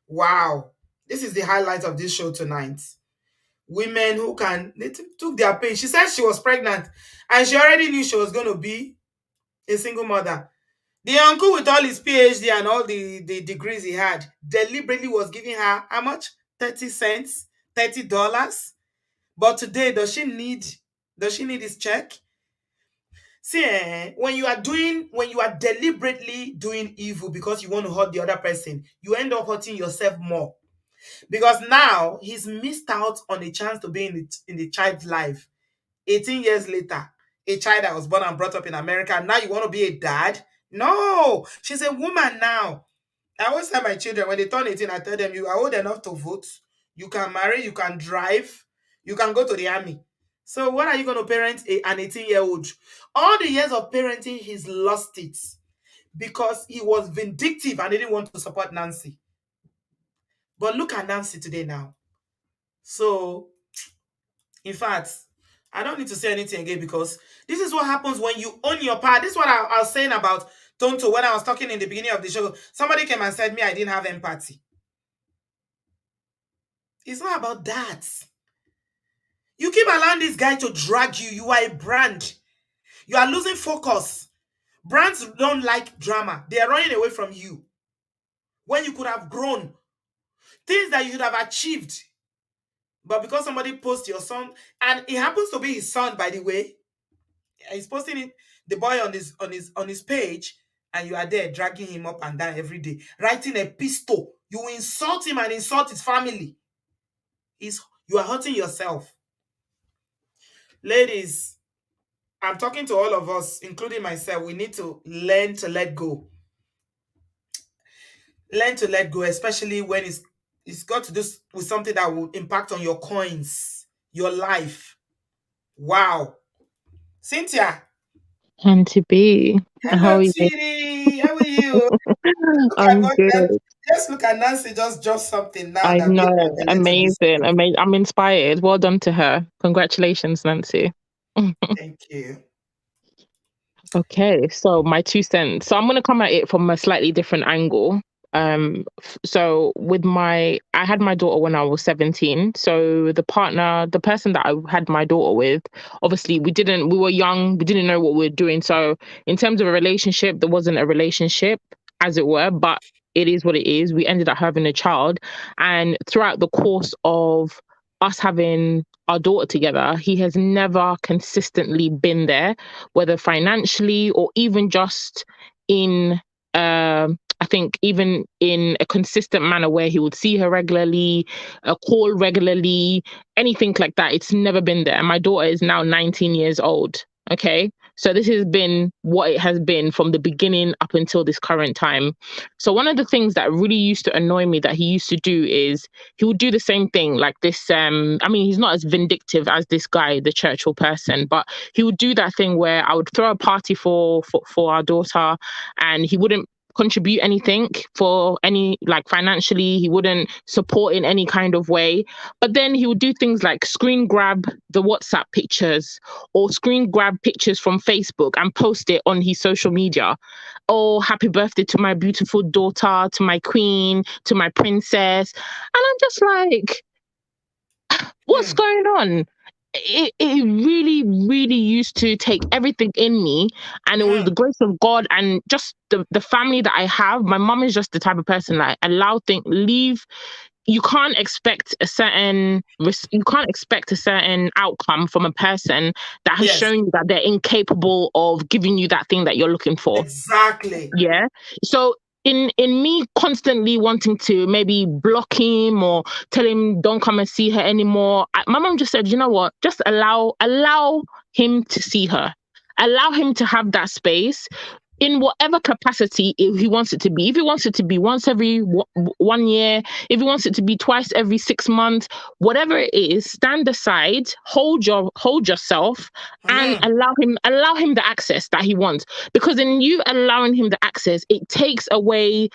Wow. This is the highlight of this show tonight. Women who they took their pain. She said she was pregnant and she already knew she was going to be a single mother. The uncle with all his PhD and all the degrees he had deliberately was giving her how much? 30 cents? $30? But today, does she need this check? See, when you are deliberately doing evil because you want to hurt the other person, you end up hurting yourself more. Because now he's missed out on a chance to be in the child's life. 18 years later, a child that was born and brought up in America, now you want to be a dad? No, she's a woman now. I always tell my children when they turn 18, I tell them you are old enough to vote, you can marry, you can drive, you can go to the army. So what are you going to parent an 18-year-old? All the years of parenting, he's lost it because he was vindictive and he didn't want to support Nancy. But look at Nancy today now. So, in fact, I don't need to say anything again because this is what happens when you own your power. This is what I was saying about Tonto when I was talking in the beginning of the show. Somebody came and said me I didn't have empathy. It's not about that. You keep allowing this guy to drag you. You are a brand. You are losing focus. Brands don't like drama. They are running away from you. When you could have grown, things that you should have achieved. But because somebody posts your son, and it happens to be his son, by the way, He's posting it, the boy on his page, and you are there dragging him up and down every day, writing a pistol. You insult him and insult his family. Is You are hurting yourself. Ladies, I'm talking to all of us, including myself. We need to learn to let go. Learn to let go, especially when it's got to do with something that will impact on your coins, your life. Wow. Cynthia. Auntie B, how Hello, are you? Tiri. How are you? Look at I'm God. good. Just look at Nancy. Just drop something now I that made my know. belly to be Amazing. sweet. Amazing. I'm inspired. Well done to her. Congratulations, Nancy. Thank you. Okay, so my 2 cents. So I'm gonna come at it from a slightly different angle. So with I had my daughter when I was 17. So the person that I had my daughter with, obviously we were young, we didn't know what we were doing. So in terms of a relationship, there wasn't a relationship, as it were, but it is what it is. We ended up having a child, and throughout the course of us having our daughter together, he has never consistently been there, whether financially or even just in I think even in a consistent manner where he would see her regularly, call regularly, anything like that. It's never been there. And my daughter is now 19 years old. Okay. So this has been what it has been from the beginning up until this current time. So one of the things that really used to annoy me that he used to do is he would do the same thing like this. I mean, he's not as vindictive as this guy, the Churchill person, but he would do that thing where I would throw a party for our daughter, and he wouldn't contribute anything for any, like, financially. He wouldn't support in any kind of way, but then he would do things like screen grab the WhatsApp pictures or screen grab pictures from Facebook and post it on his social media. Oh, happy birthday to my beautiful daughter, to my queen, to my princess. And I'm just like, what's Hmm. going on? It really, really used to take everything in me. And it was Hmm. the grace of God and just the family that I have. My mom is just the type of person like allow things, leave. You can't expect you can't expect a certain outcome from a person that has Yes, shown you that they're incapable of giving you that thing that you're looking for. exactly. Yeah. So in me constantly wanting to maybe block him or tell him don't come and see her anymore, my mom just said, you know what? Just allow him to see her. Allow him to have that space in whatever capacity he wants it to be. If he wants it to be once every 1 year, if he wants it to be twice every 6 months, whatever it is, stand aside, hold yourself, and Amen. allow him the access that he wants. Because in you allowing him the access, it takes away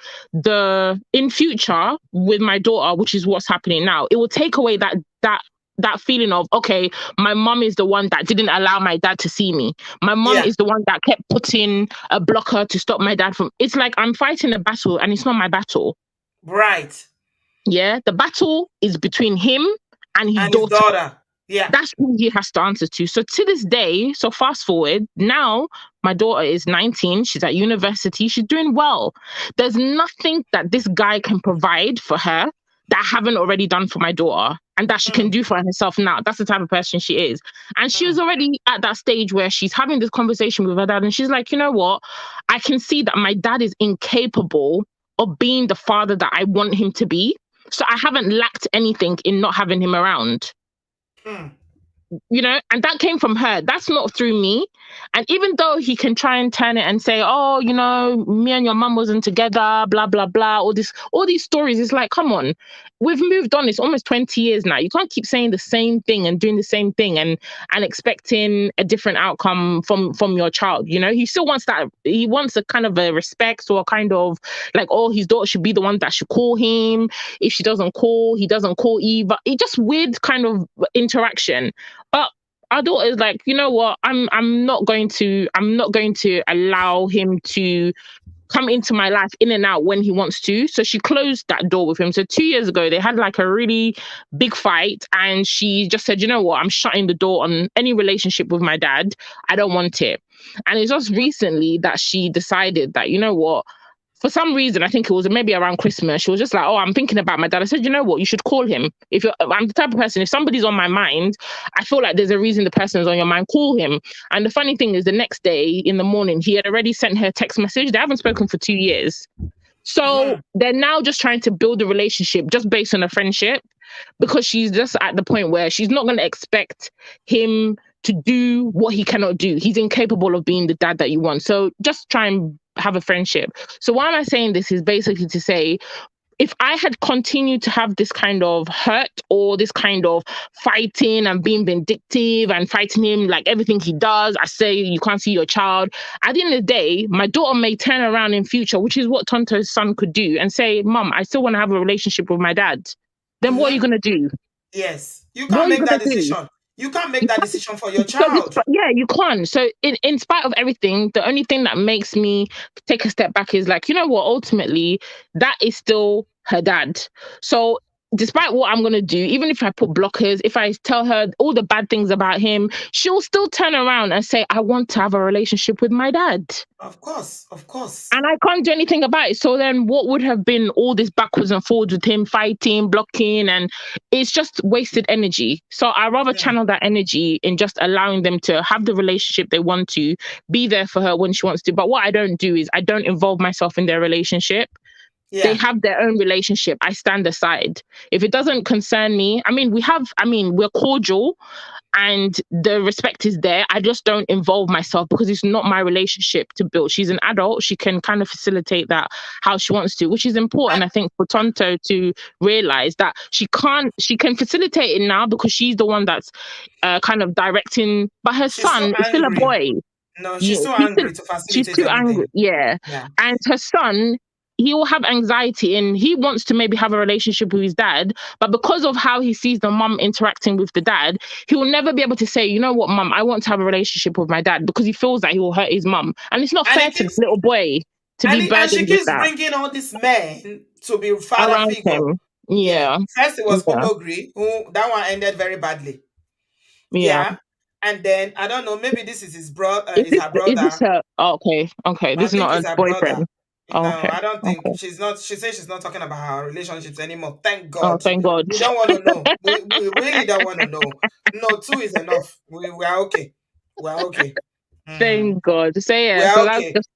in future with my daughter, which is what's happening now. It will take away that feeling of, okay, my mom is the one that didn't allow my dad to see me. My mom Yeah, is the one that kept putting a blocker to stop my dad from. It's like I'm fighting a battle and it's not my battle. right. Yeah, the battle is between him and his And his daughter. daughter. Yeah. That's who he has to answer to. So to this day, so fast forward, now my daughter is 19. She's at university. She's doing well. There's nothing that this guy can provide for her that I haven't already done for my daughter and that she can Hmm. do for herself now. That's the type of person she is. And she Hmm. was already at that stage where she's having this conversation with her dad and she's like, you know what? I can see that my dad is incapable of being the father that I want him to be. So I haven't lacked anything in not having him around, Hmm. and that came from her. That's not through me. And even though he can try and turn it and say, oh, me and your mum wasn't together, blah blah blah, all these stories, it's like, come on, we've moved on. It's almost 20 years now. You can't keep saying the same thing and doing the same thing and expecting a different outcome from your child. He still wants that. He wants a kind of a respect, or a kind of like, oh, his daughter should be the one that should call him. If she doesn't call, he doesn't call either. It's just weird kind of interaction. But our daughter is like, you know what? I'm not going to allow him to come into my life in and out when he wants to. So she closed that door with him. So 2 years ago, they had like a really big fight, and she just said, you know what? I'm shutting the door on any relationship with my dad. I don't want it. And it's just recently that she decided that, you know what? for some reason, I think it was maybe around Christmas, she was just like, oh, I'm thinking about my dad. I said, you know what, you should call him. I'm the type of person, if somebody's on my mind, I feel like there's a reason the person's on your mind, call him. And the funny thing is, the next day in the morning, he had already sent her a text message. They haven't spoken for 2 years. So they're now just trying to build a relationship just based on a friendship, because she's just at the point where she's not going to expect him to do what he cannot do. He's incapable of being the dad that you want. So just try and have a friendship. So why am I saying this is basically to say, if I had continued to have this kind of hurt or this kind of fighting and being vindictive and fighting him like everything he does, I say you can't see your child. At the end of the day, my daughter may turn around in future, which is what Tonto's son could do, and say, Mom, I still want to have a relationship with my dad. Then what are you going to do? Yes. You What can't are you make going that to do? decision. You can't make that decision for your So child. yeah, you can't. So in spite of everything, the only thing that makes me take a step back is like, you know what, ultimately, that is still her dad. So despite what I'm going to do, even if I put blockers, if I tell her all the bad things about him, she'll still turn around and say, I want to have a relationship with my dad. Of course, of course. And I can't do anything about it. So then what would have been all this backwards and forwards with him fighting, blocking, and it's just wasted energy. So I rather channel that energy in just allowing them to have the relationship they want to, be there for her when she wants to. But what I don't do is I don't involve myself in their relationship. They Yeah. have their own relationship. I stand aside. If it doesn't concern me, we're cordial and the respect is there. I just don't involve myself because it's not my relationship to build. She's an adult. She can kind of facilitate that how she wants to, which is important, I think, for Tonto to realize that she can facilitate it now because she's the one that's kind of directing, but her She's so son is still a angry. boy. No, Yeah, she's so angry to she's facilitate too angry. anything. Yeah. Yeah. And her son, he will have anxiety and he wants to maybe have a relationship with his dad. But because of how he sees the mum interacting with the dad, he will never be able to say, you know what, mum, I want to have a relationship with my dad, because he feels that he will hurt his mum. And it's not And fair he to the keeps little boy to be and she burdened with keeps that bringing all these men to be father around figure. him. Yeah. Yeah. First it was Yeah. Pomogri, who that one ended very badly. Yeah. Yeah. And then I don't know, maybe this is his Is her this brother. her? Oh, okay. Okay. I This is think not it's a her brother. boyfriend. Oh, No, okay. I don't think Okay. she's not. She says she's not talking about her relationships anymore. Thank Oh, God. thank God. We don't want to know. We really don't want to know. No, two is enough. We are okay. We are okay. Thank God. So We yeah, are so that's okay. just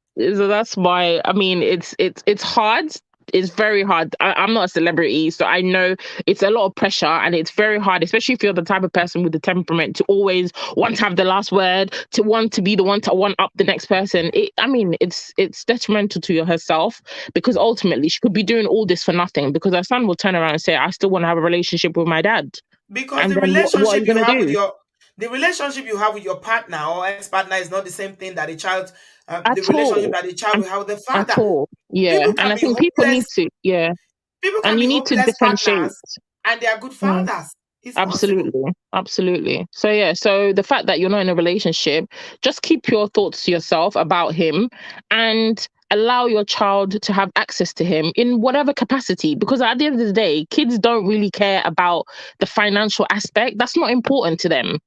that's why it's hard. It's very hard. I'm not a celebrity, so I know it's a lot of pressure and it's very hard, especially if you're the type of person with the temperament to always want to have the last word, to want to be the one to one up the next person. It's detrimental to herself, because ultimately she could be doing all this for nothing, because her son will turn around and say, I still want to have a relationship with my dad. Because And then what are you gonna do? the relationship you have with your partner or ex-partner is not the same thing that At the relationship all. that the child will have with the At father. all. Yeah. People And can I be think people need hopeless. to, yeah. People And can be you need to hopeless differentiate. partners and they are good Mm, fathers. It's possible. absolutely. Absolutely. So yeah, so the fact that you're not in a relationship, just keep your thoughts to yourself about him and allow your child to have access to him in whatever capacity. Because at the end of the day, kids don't really care about the financial aspect. That's not important to them.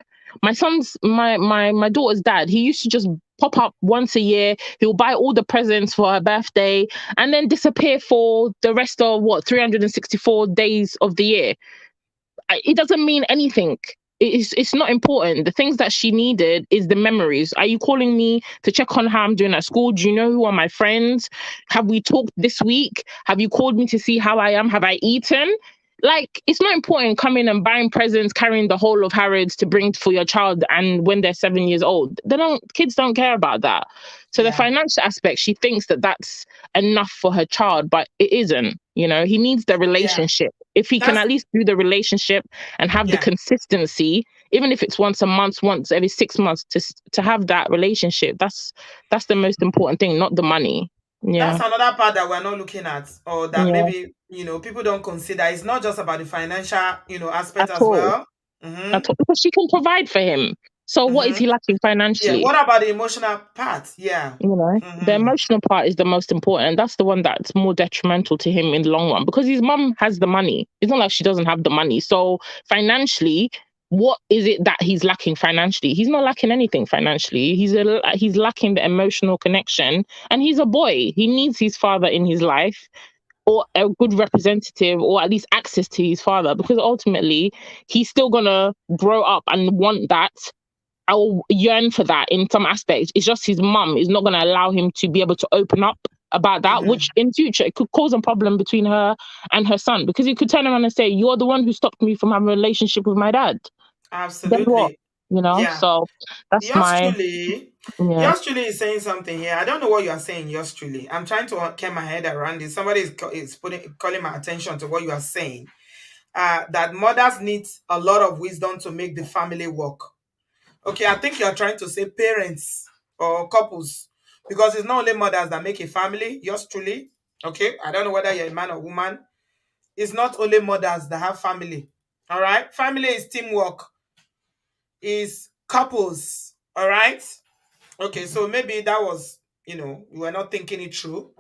My daughter's dad, he used to just pop up once a year. He'll buy all the presents for her birthday and then disappear for the rest of 364 days of the year. It doesn't mean anything. It's not important. The things that she needed is the memories. Are you calling me to check on how I'm doing at school? Do you know who are my friends? Have we talked this week? Have you called me to see how I am? Have I eaten? Like, it's not important coming and buying presents, carrying the whole of Harrods to bring for your child, and when they're 7 years old, kids don't care about that. So the Yeah. financial aspect, she thinks that that's enough for her child, but it isn't. He needs the Yeah. relationship. If he can That's at least do the relationship and have the yeah. consistency, even if it's once a month, once every 6 months, to have that relationship, that's the most important thing, not the money. That's Yeah. another part that we're not looking at, or that Yeah. maybe people don't consider. It's not just about the financial aspect At as all. well. Mm-hmm. Because she can provide for him. So what is Mm-hmm. he lacking Yeah. financially? What about the emotional part? Yeah. The Mm-hmm. emotional part is the most important. That's the one that's more detrimental to him in the long run, because his mum has the money. It's not like she doesn't have the money. So financially, what is it that he's lacking financially? He's not lacking anything financially. He's lacking the emotional connection, and he's a boy. He needs his father in his life, or a good representative, or at least access to his father, because ultimately he's still gonna grow up and want that. I will yearn for that in some aspects. It's just his mum is not gonna allow him to be able to open up about that, Mhm. which in future it could cause a problem between her and her son, because he could turn around and say, "You're the one who stopped me from having a relationship with my dad." Then what? Absolutely. You know? Yeah. So that's Yours my, truly, yeah. yours truly is saying something here. I don't know what you are saying. Yours truly. I'm trying to get my head around it. Somebody is calling my attention to what you are saying. That mothers need a lot of wisdom to make the family work. Okay, I think you are trying to say parents or couples, because it's not only mothers that make a family. Yours truly. Okay, I don't know whether you're a man or woman. It's not only mothers that have family. All right, family is teamwork. Is couples. All right. Okay, so maybe that was, you were not thinking it through,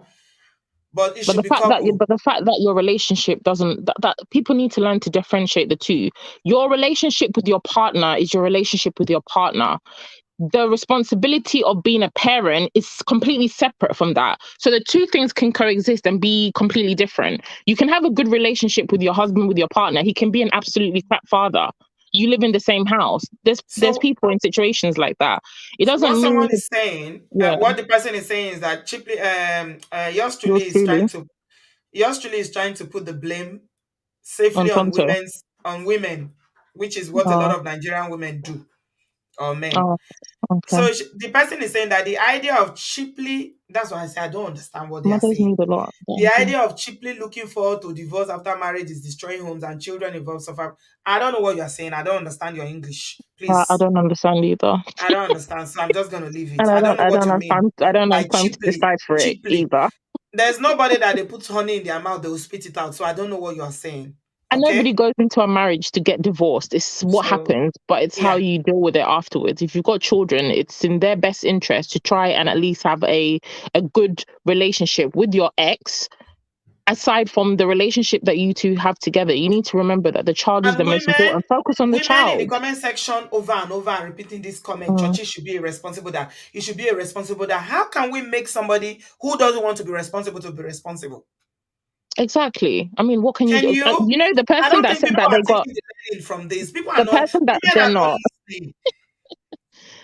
but it But should the be fact that couple. your relationship doesn't, that people need to learn to differentiate the two. Your relationship with your partner is your relationship with your partner. The responsibility of being a parent is completely separate from that. So the two things can coexist and be completely different. You can have a good relationship with your husband, with your partner. He can be an absolutely crap father. You live in the same house. There's So people in situations like that. It what doesn't mean, someone is saying, yeah, what the person is saying is that cheaply, yours truly yours truly is trying to put the blame on safely Tonto. on women, which is what a lot Oh, of Nigerian women do, or men. oh, okay. So the person is saying that the idea of cheaply, that's why I say I don't understand what they are Mothers saying. need a lot. The Yeah. idea of cheaply looking forward to divorce after marriage is destroying homes and children involved suffer. I don't know what you are saying. I don't understand your English. I Please. don't understand either. I don't understand. So I'm just going to leave it. And I don't know I what don't you have mean time. I don't by have time to cheaply. decipher it Cheaply. either. There's nobody that they put honey in their mouth, they will spit it out. So I don't know what you are saying. And nobody Okay? goes into a marriage to get divorced. It's what So, happens, but it's how yeah. you deal with it afterwards. If you've got children, it's in their best interest to try and at least have a good relationship with your ex. Aside from the relationship that you two have together, you need to remember that the child is the And most important. Focus on the women in the child. comment section over and over and repeating this comment, Mm, Churchill should be a responsible dad. He should be a responsible dad. How can we make somebody who doesn't want to be responsible to be responsible? exactly. I mean, what can you Can do? you? You know, the I person don't that think said people that are they got taking the learning from this. People are the not, person that women they're are not not, listening.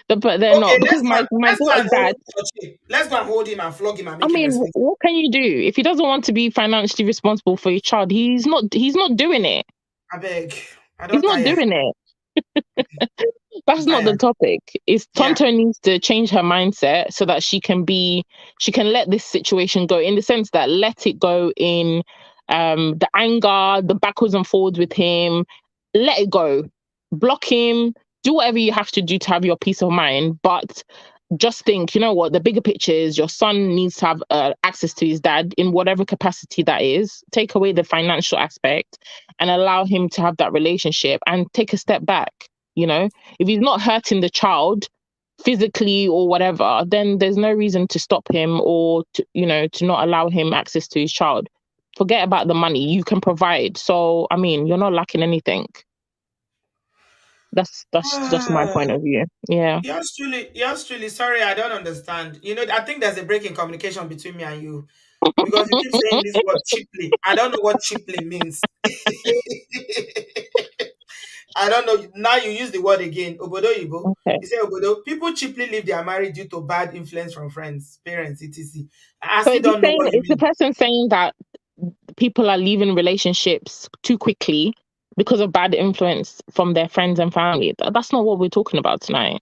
but they're Okay, not, because my let's go and daughter's hold dad. Churchill. Let's go and hold him and flog him and I make him mean, responsible. what can you do if he doesn't want to be financially responsible for his child? He's not doing it. I beg. I He's don't not tire. doing it. I'm That's not the tired. topic. Is Yeah. Tonto needs to change her mindset so that she can let this situation go, in the sense that let it go in the anger, the backwards and forwards with him. Let it go. Block him. Do whatever you have to do to have your peace of mind. But just think, you know what, the bigger picture is your son needs to have access to his dad in whatever capacity that is. Take away the financial aspect and allow him to have that relationship and take a step back. You know, if he's not hurting the child physically or whatever, then there's no reason to stop him, or to, to not allow him access to his child. Forget about the money, you can provide. So I mean, you're not lacking anything. That's just my point of view. Yeah. Yours truly, sorry, I don't understand. I think there's a break in communication between me and you, because you keep saying this word cheaply. I don't know what cheaply means. I don't know. Now you use the word again, obodoyibo. Okay. You say obodo. People cheaply leave their marriage due to bad influence from friends, parents, etc. I So still don't know what you is the mean. person saying that people are leaving relationships too quickly because of bad influence from their friends and family? That's not what we're talking about tonight.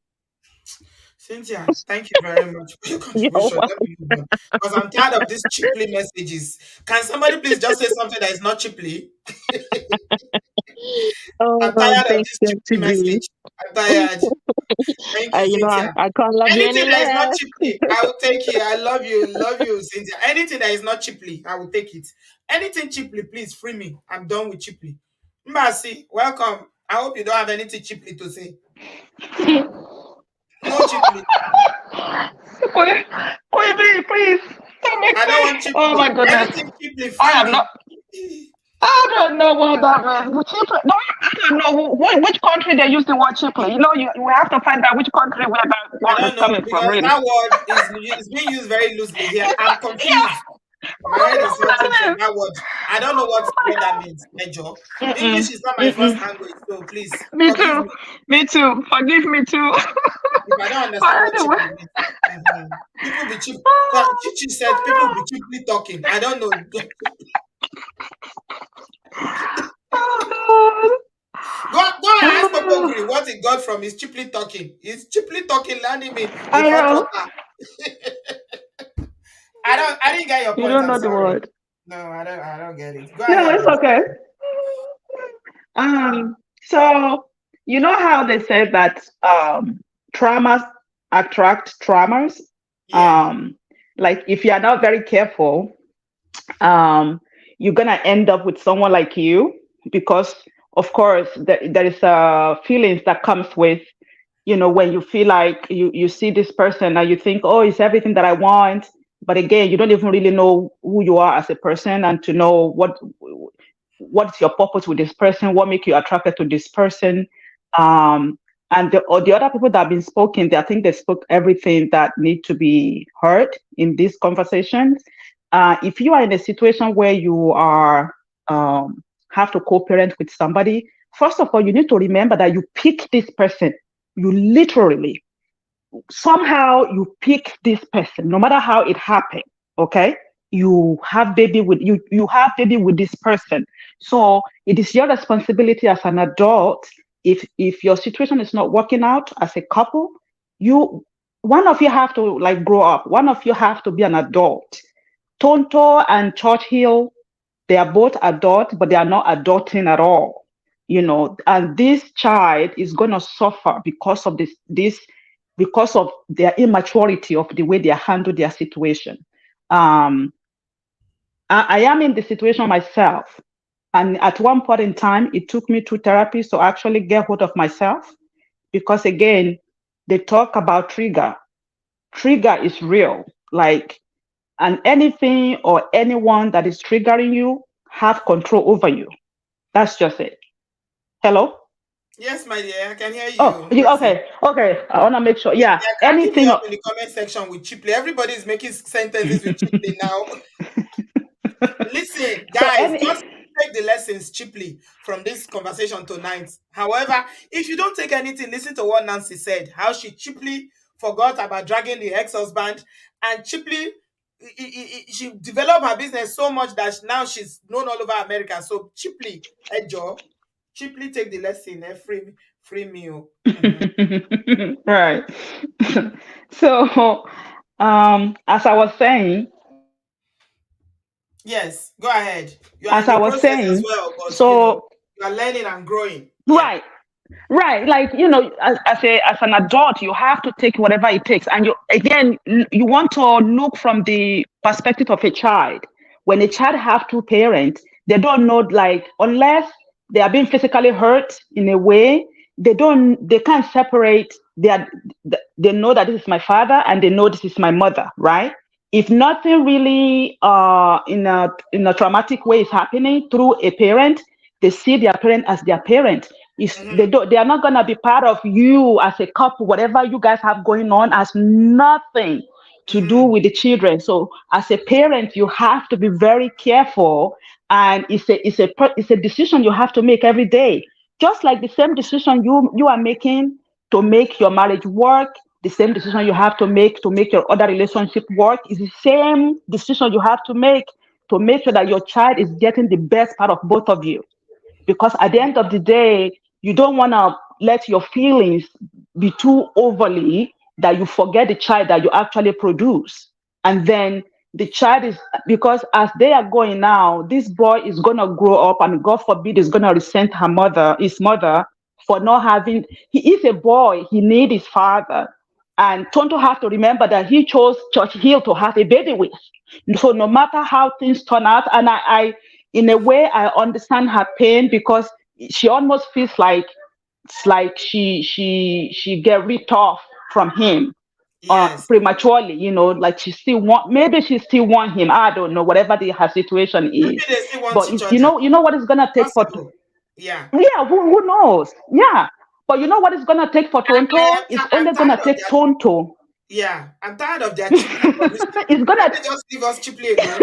Cynthia, thank you very much for your Yo. contribution. Let me move on, because I'm tired of these cheaply messages. Can somebody please just say something that is not cheaply? Oh, I'm tired of thank this you to cheaply be. message. I'm tired. Thank you, Cynthia. I can't love you any Anything that is not less. cheaply, I will take it. I love you, Cynthia. Anything that is not cheaply, I will take it. Anything cheaply, please free me. I'm done with cheaply. Mbasi, welcome. I hope you don't have anything cheaply to say. No cheaply. Please, please, stop I don't me. want Oh cheaply. my goodness. Anything cheaply, I free am not. me. I don't know what that means. Cheaply. No, I don't know which country they use the word cheaply. We have to find out which country where that I word is don't know coming from, because really. that word is being used very loosely here. I'm Yeah, confused. My I head know is what hurting from that that word. I don't know is. what that means, Major. Mm-mm, English is not my first mm-mm. language, so please Me forgive too. me Me too. Forgive me too. if I don't understand But what anyway. cheaply means. People be cheap. Chichi said people be cheaply talking. I don't know. Go and ask Popogri what he got from his cheaply talking. His cheaply talking landing me with I hot know. water. I didn't get your You point. don't I'm know the sorry. word. No, I don't get it. Go No, ahead, it's Miss. okay. So you know how they say that traumas attract traumas? Yeah. Um, like if you are not very careful, um, you're gonna end up with someone like you because, of course, there is feelings that comes with when you feel like you see this person and you think, oh, it's everything that I want, but again, you don't even really know who you are as a person and to know what's your purpose with this person, what make you attracted to this person. And the other people that have been spoken, I think they spoke everything that need to be heard in these conversations. If you are in a situation where you are have to co-parent with somebody, first of all, you need to remember that you pick this person. You literally somehow you pick this person, no matter how it happened. Okay, you have baby with this person, so it is your responsibility as an adult. If your situation is not working out as a couple, you one of you have to like grow up. One of you have to be an adult. Tonto and Churchill, they are both adult, but they are not adulting at all. And this child is gonna suffer because of this because of their immaturity of the way they handle their situation. Um, I am in the situation myself. And at one point in time, it took me to therapists to actually get hold of myself because, again, they talk about trigger. Trigger is real. Like, and anything or anyone that is triggering you have control over you. That's just it. Hello? Yes, my dear, I can hear Oh, you. Proceed. okay. Okay. I want to make sure. Yeah. They're cracking me Anything. up in the comment section with cheaply. Everybody is making sentences with cheaply now. Listen, So, guys, any. just take the lessons cheaply from this conversation tonight. However, if you don't take anything, listen to what Nancy said, how she cheaply forgot about dragging the ex-husband and cheaply she developed her business so much that now she's known all over America. So cheaply, Joe, cheaply take the lesson, free meal. Right. So, as I was saying, Yes, go ahead. You are as in I the was process as saying, well, but so you are learning and growing. Yeah. right. Right, like as an adult, you have to take whatever it takes, and you want to look from the perspective of a child. When a child have two parents, they don't know, like, unless they are being physically hurt in a way, they can't separate. They know that this is my father and they know this is my mother, right? If nothing really in a traumatic way is happening through a parent, they see their parent as their parent. Mhm. They are not gonna be part of you as a couple. Whatever you guys have going on has nothing to do Mhm. with the children. So as a parent, you have to be very careful, and it's a decision you have to make every day. Just like the same decision you are making to make your marriage work, the same decision you have to make your other relationship work is the same decision you have to make sure that your child is getting the best part of both of you, because at the end of the day, you don't want to let your feelings be too overly that you forget the child that you actually produce. And then the child is, because as they are going now, this boy is going to grow up and God forbid is going to resent his mother for not having, he is a boy, he needs his father. And Tonto have to remember that he chose Churchill to have a baby with. So no matter how things turn out, and in a way, I understand her pain because she almost feels like it's like she get ripped off from him. Yes. prematurely, like maybe she still want him. I don't know, whatever her situation Maybe is. they still want But each other. you know what it's gonna take for, Possible. Yeah. yeah, who knows? Yeah. But you know what it's gonna take for I Tonto? am It's I'm only gonna tired of take their Tonto. yeah. I'm tired of their cheaply publicity. It's gonna Let me just leave us cheaply alone.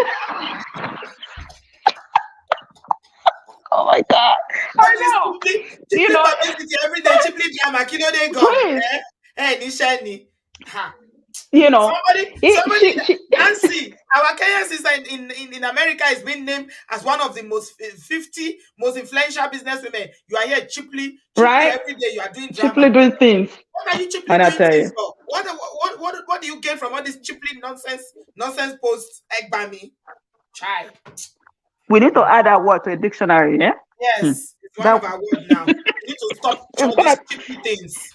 Oh my god. But I it's know. You cheaply know, publicity every day, cheaply drama, kilo they gone. please, Eh? Hey, Nishani. Ha. you know, Somebody, she Nancy, our Kenyan sister in America is being named as one of the most 50 most influential businesswomen. You are here cheaply right? every day. You are doing drama. Cheaply doing things. What are you cheaply And I doing tell things you, for? What do you get from all this cheaply nonsense posts? Egbami, chai. we need to add that word to a dictionary, yeah? Hmm. Yes, it's one That of our words now. We need to stop it's all these gonna cheaply things.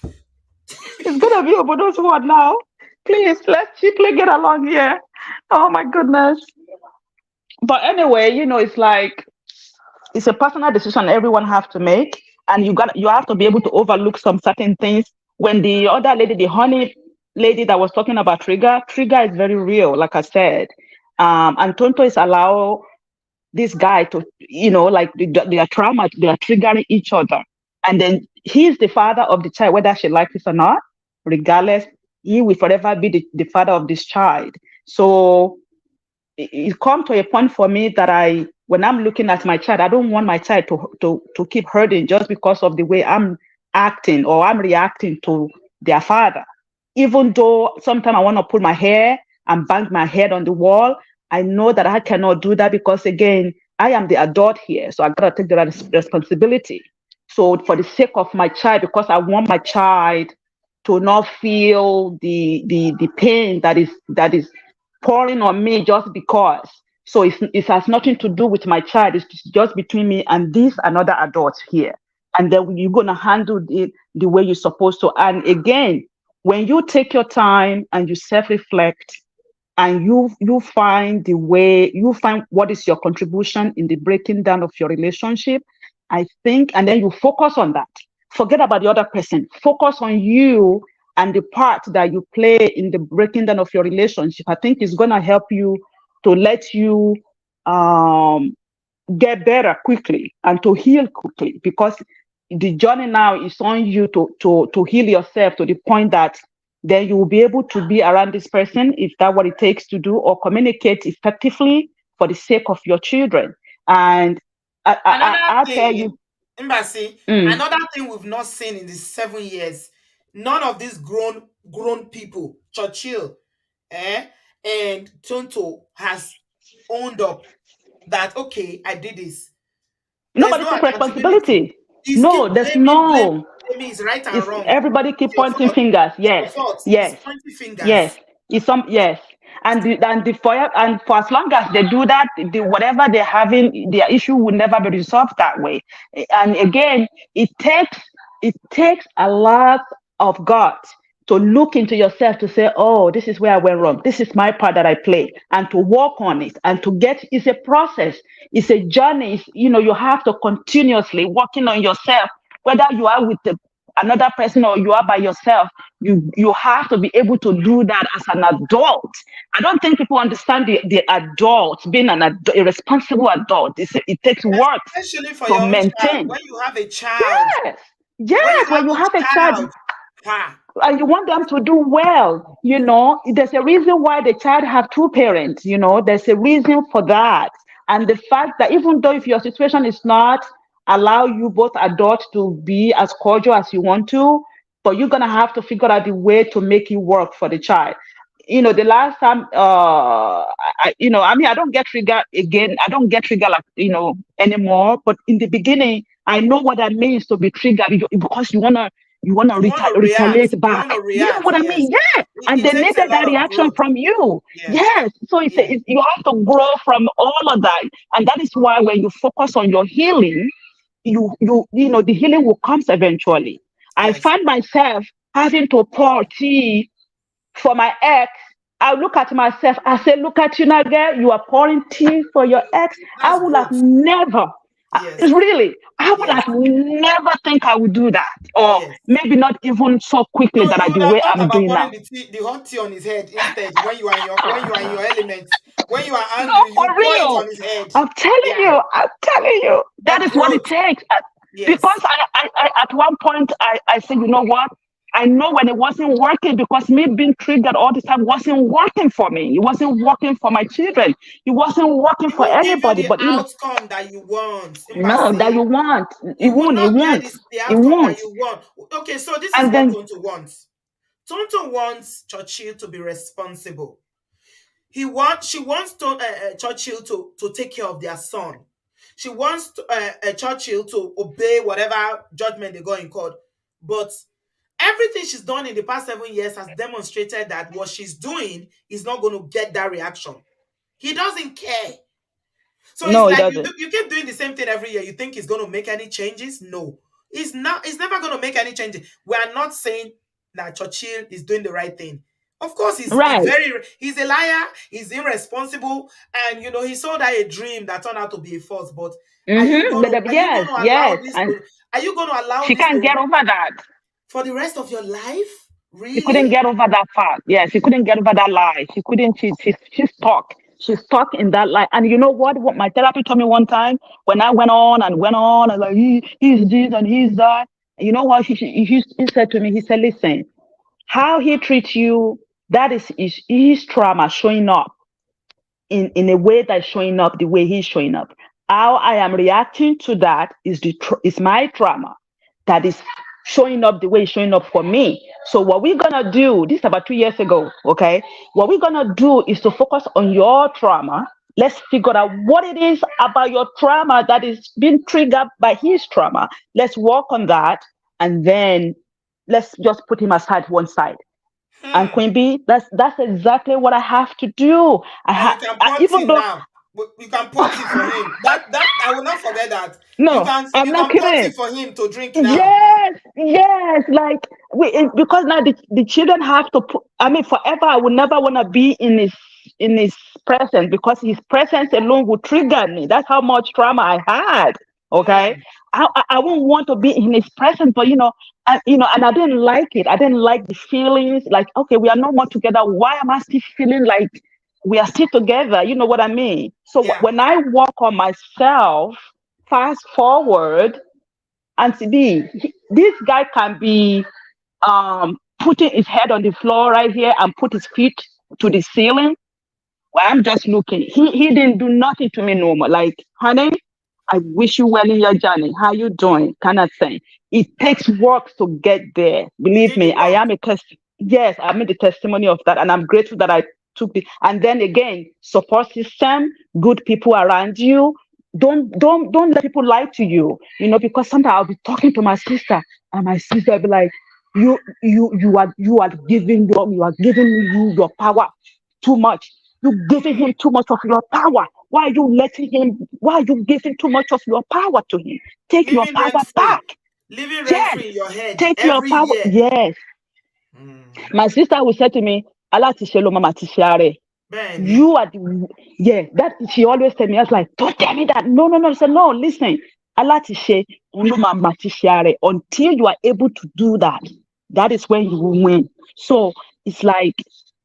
it's gonna be Obodo's word now. Please, let's cheaply get along here. Oh my goodness. But anyway, it's like it's a personal decision everyone have to make, and you have to be able to overlook some certain things. When the other lady, the honey lady that was talking about trigger is very real, like I said. And Tonto is allow this guy to, like they are trauma, they are triggering each other. And then he's the father of the child, whether she likes it or not, regardless, he will forever be the father of this child. So it come to a point for me that when I'm looking at my child, I don't want my child to keep hurting just because of the way I'm acting or I'm reacting to their father. Even though sometimes I want to pull my hair and bang my head on the wall, I know that I cannot do that because again, I am the adult here, so I gotta take the responsibility. So for the sake of my child, because I want my child to not feel the pain that is pouring on me just because. So it has nothing to do with my child. It's just between me and this another adult here. And then you're gonna handle it the way you're supposed to. And again, when you take your time and you self-reflect and you find the way you find what is your contribution in the breaking down of your relationship, I think, and then you focus on that. Forget about the other person. Focus on you and the part that you play in the breaking down of your relationship. I think it's going to help you to let you um, get better quickly and to heal quickly, because the journey now is on you to heal yourself to the point that then you will be able to be around this person if that's what it takes to do, or communicate effectively for the sake of your children. And Another I'll tell thing, you. Embassy, Mm, another thing we've not seen in these 7 years, none of these grown people, Churchill, and Tonto has owned up that okay, I did this. There's nobody no took accountability. responsibility. He's No, keep there's blaming, no. blaming is right and It's wrong. everybody It's keep your pointing fault. fingers. It's your Yes, fault. He's yes, pointing yes. fingers. It's some yes. And for as long as they do that, whatever they're having, their issue will never be resolved that way. And again, it takes a lot of God to look into yourself to say, oh, this is where I went wrong. This is my part that I play, and to work on it and to get. It's a process. It's a journey. You have to continuously working on yourself, whether you are with another person or you are by yourself. You have to be able to do that as an adult. I don't think people understand the adult being a responsible adult. It takes work Especially for to your own child. maintain. When you have a child, Yes, when you yes. have When you a have a child child, ha, and you want them to do well, there's a reason why the child have two parents. There's a reason for that. And the fact that even though if your situation is not allow you both adults to be as cordial as you want to, but you're gonna have to figure out the way to make it work for the child. The last time, I mean, I don't get triggered again. I don't get triggered like, anymore. But in the beginning, I know what that means to be triggered because you wanna you want to react. retaliate You back. want to You know react. what I Yes, mean? Yeah. And it they takes a needed lot that of reaction growth. from you. Yes, Yes. So yes, you have to grow from all of that. And that is why when you focus on your healing, the healing will come eventually. I yes. find myself having to pour tea for my ex. I look at myself, I say, look at you now, girl, you are pouring tea for your ex. I That's would have growth. never, Yes. Really, I would Yes. have never think I would do that, or Yes. maybe not even so quickly So that you I would the have way thought I'm about doing pouring now. the hot tea on his head instead when you are in your element. When you are No, angry, for you pour it real. on his head. I'm telling Yeah. you, that That is what it growth. takes. Because Yes. I at one point I said, you know what? I know when it wasn't working because me being triggered all the time wasn't working for me. It wasn't working for my children. It wasn't working It for won't give you anybody. the But outcome that you want. no, that Mbasi. you want. It You will won't. It not get won't. this the It outcome that won't. you want. Okay, so this is And what then Tonto wants. Tonto wants Churchill to be responsible. She wants Churchill to take care of their son. She wants Churchill to obey whatever judgment they got in court. But everything she's done in the past 7 years has demonstrated that what she's doing is not going to get that reaction. He doesn't care. So it's no, it like doesn't. you keep doing the same thing every year. You think he's going to make any changes? No, he's not. He's never going to make any changes. We are not saying that Churchill is doing the right thing. Of course, Right. he's a liar. He's irresponsible, and he sold her a dream that turned out to be a false. But Mm-hmm. are you going Yes, to allow yes. this And to are you going to allow she this can't to get over that. for the rest of your life? She Really? couldn't get over that fact. Yeah, she couldn't get over that lie. She couldn't. She's stuck. She's stuck in that lie. And you know what? What my therapist told me one time when I went on, and like he's this and he's that. You know what? He said to me. He said, "Listen, how he treats you, that is his trauma showing up in a way that's showing up the way he's showing up. How I am reacting to that is my trauma that is showing up the way it's showing up for me. So what we're gonna do, this is about 2 years ago, okay? What we're gonna do is to focus on your trauma. Let's figure out what it is about your trauma that is being triggered by his trauma. Let's work on that, and then let's just put him aside one side. And Hmm. Queen B, that's exactly what I have to do. And you can pour Even tea though now. You can pour tea for him. That I will not forget that. no, I'm You not can pour tea kidding. for him to drink now. Yes, yes. Like because now the children have to put. I mean, forever. I would never want to be in his presence because his presence alone would trigger me. That's how much trauma I had. Okay, Hmm. I wouldn't want to be in his presence, but and I didn't like it. I didn't like the feelings. Like, okay, we are no more together. Why am I still feeling like we are still together? You know what I mean? So Yeah. when I work on myself, fast forward and see, this guy can be putting his head on the floor right here and put his feet to the ceiling. Well, I'm just looking. He didn't do nothing to me normal. Like, honey, I wish you well in your journey. How you doing? Kind of thing. It takes work to get there. You Believe did the me, I work. am a test. Yes, I'm the testimony of that, and I'm grateful that I took the. And then again, support system, good people around you. Don't let people lie to you. Because sometimes I'll be talking to my sister, and my sister will be like, you are giving your power too much. You're giving Hmm. him too much of your power. Why are you letting him? Why are you giving too much of your power to him? Take your Living rent power free. back. Living rent Yes, free in your head take your every power. year. Yes. Hmm. My sister will say to me, Allah tishelo mama tishare. Benny. You are the yeah. That she always tell me. I was like, don't tell me that. No, no, no. I said, no, listen. Allah tishe mama tishare. Until you are able to do that, that is when you will win. So it's like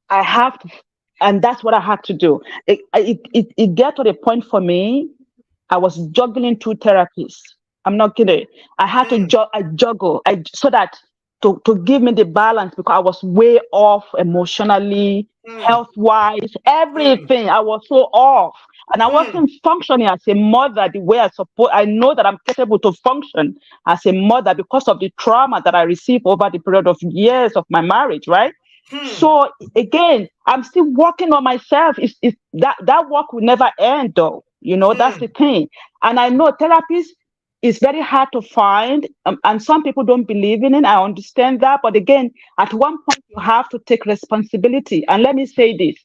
I have to, and that's what I had to do. It get to the point for me. I was juggling two therapies. I'm not kidding. I had to Hmm. juggle so that to give me the balance because I was way off emotionally, Hmm. health wise, Hmm. everything. I was so off. And I Hmm. wasn't functioning as a mother the way I suppose. I know that I'm capable to function as a mother because of the trauma that I received over the period of years of my marriage, right? Hmm. So again, I'm still working on myself. It's that work will never end, though. That's Hmm. the thing. And I know therapists is very hard to find, and some people don't believe in it. I understand that, but again, at one point you have to take responsibility. And let me say this: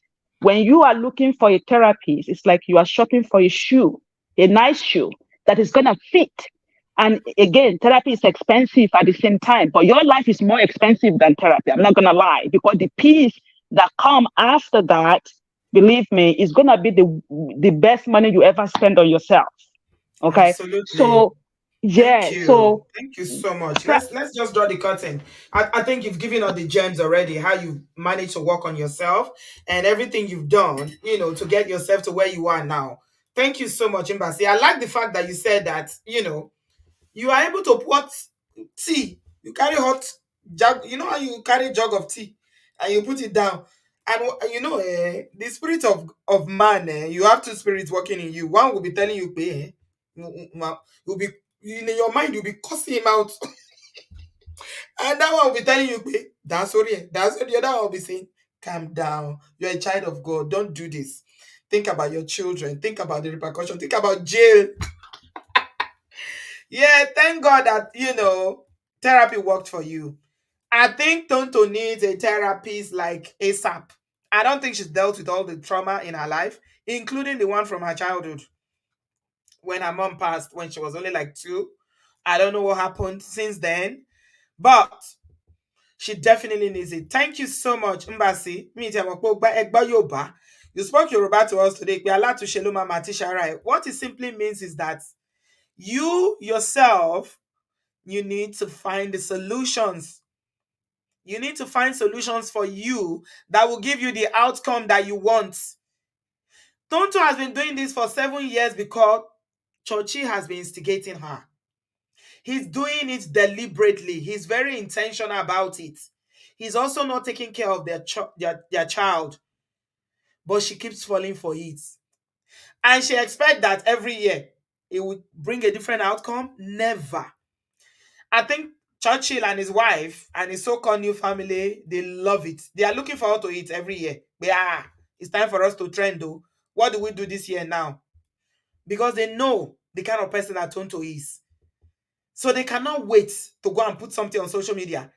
when you are looking for a therapist, it's like you are shopping for a shoe, a nice shoe that is gonna fit. And again, therapy is expensive at the same time, but your life is more expensive than therapy. I'm not gonna lie, because the peace that come after that, believe me, is gonna be the best money you ever spend on yourself. Okay. Absolutely. So yeah, so Thank you so much. that, Let's just draw the curtain. I think you've given us the gems already, how you managed to work on yourself and everything you've done, to get yourself to where you are now. Thank you so much, Mbasi. I like the fact that you said that, you are able to put tea. You carry hot jug, how you carry jug of tea and you put it down. And the spirit of man, you have two spirits working in you. One will be telling you, you'll be in your mind, you'll be cussing him out. And that one will be telling you, that's sorry, that's what the other one will be saying. Calm down. You're a child of God. Don't do this. Think about your children. Think about the repercussion. Think about jail. Yeah, thank God that therapy worked for you. I think Tonto needs a therapist like ASAP. I don't think she's dealt with all the trauma in her life, including the one from her childhood when her mom passed when she was only like 2. I don't know what happened since then, but she definitely needs it. Thank you so much, Mbasi. You spoke Yoruba to us today. What it simply means is that you yourself, you need to find the solutions. You need to find solutions for you that will give you the outcome that you want. Tonto has been doing this for 7 years because Churchill has been instigating her. He's doing it deliberately. He's very intentional about it. He's also not taking care of their child, but she keeps falling for it. And she expects that every year it would bring a different outcome. Never. I think Churchill and his wife and his so-called new family, they love it. They are looking forward to it every year. Yeah, it's time for us to trend though. What do we do this year now? Because they know the kind of person that Tonto is. So they cannot wait to go and put something on social media.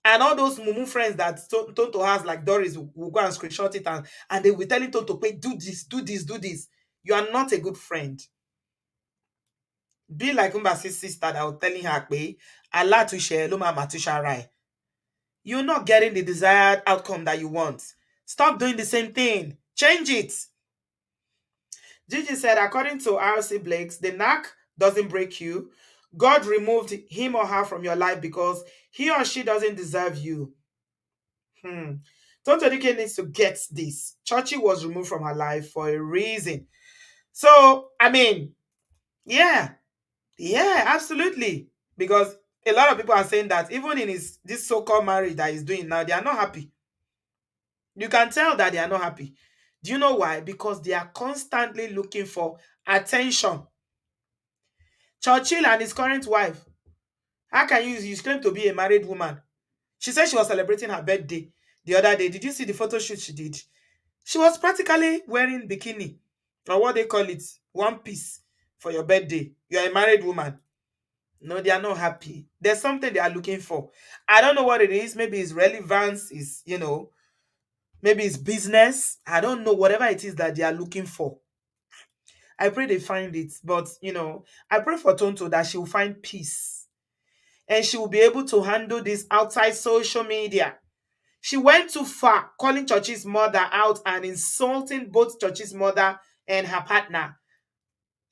And all those mumu friends that Tonto has, like Doris, will go and screenshot it and they will tell him Tonto, wait, do this, do this, do this. You are not a good friend. Be like Umbasi's sister that was telling her, Allah to share, Luma Matusha Rai. You're not getting the desired outcome that you want. Stop doing the same thing. Change it. Gigi said, according to R.C. Blakes, the knack doesn't break you. God removed him or her from your life because he or she doesn't deserve you. Tonto Dikeh needs to get this. Churchill was removed from her life for a reason. So, I mean, yeah, absolutely. Because a lot of people are saying that even in this so-called marriage that he's doing now, they are not happy. You can tell that they are not happy. Do you know why? Because they are constantly looking for attention. Churchill and his current wife. How can you claim to be a married woman? She said she was celebrating her birthday the other day. Did you see the photo shoot she did? She was practically wearing bikini, or what they call it, one piece for your birthday. You are a married woman. No, they are not happy. There's something they are looking for. I don't know what it is. Maybe it's relevance, maybe it's business. I don't know. Whatever it is that they are looking for. I pray they find it. But, I pray for Tonto that she will find peace. And she will be able to handle this outside social media. She went too far, calling Churchill's mother out and insulting both Churchill's mother and her partner.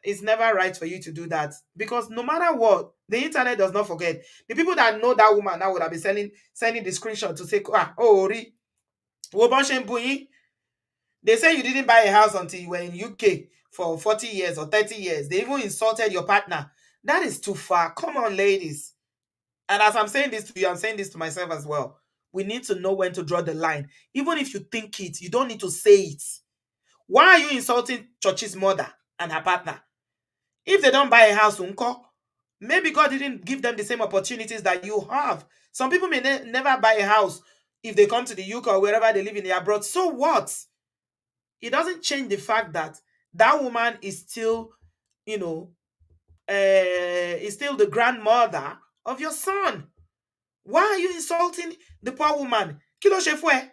It's never right for you to do that. Because no matter what, the internet does not forget. The people that know that woman now would have been sending the screenshot to say, Ori, they say you didn't buy a house until you were in UK for 40 years or 30 years. They even insulted your partner. That is too far. Come on, ladies. And as I'm saying this to you, I'm saying this to myself as well. We need to know when to draw the line. Even if you think it, you don't need to say it. Why are you insulting Church's mother and her partner? If they don't buy a house, maybe God didn't give them the same opportunities that you have. Some people may never buy a house if they come to the UK or wherever they live in the abroad. So what? It doesn't change the fact that that woman is still, is still the grandmother of your son. Why are you insulting the poor woman? Kilo Shefwe.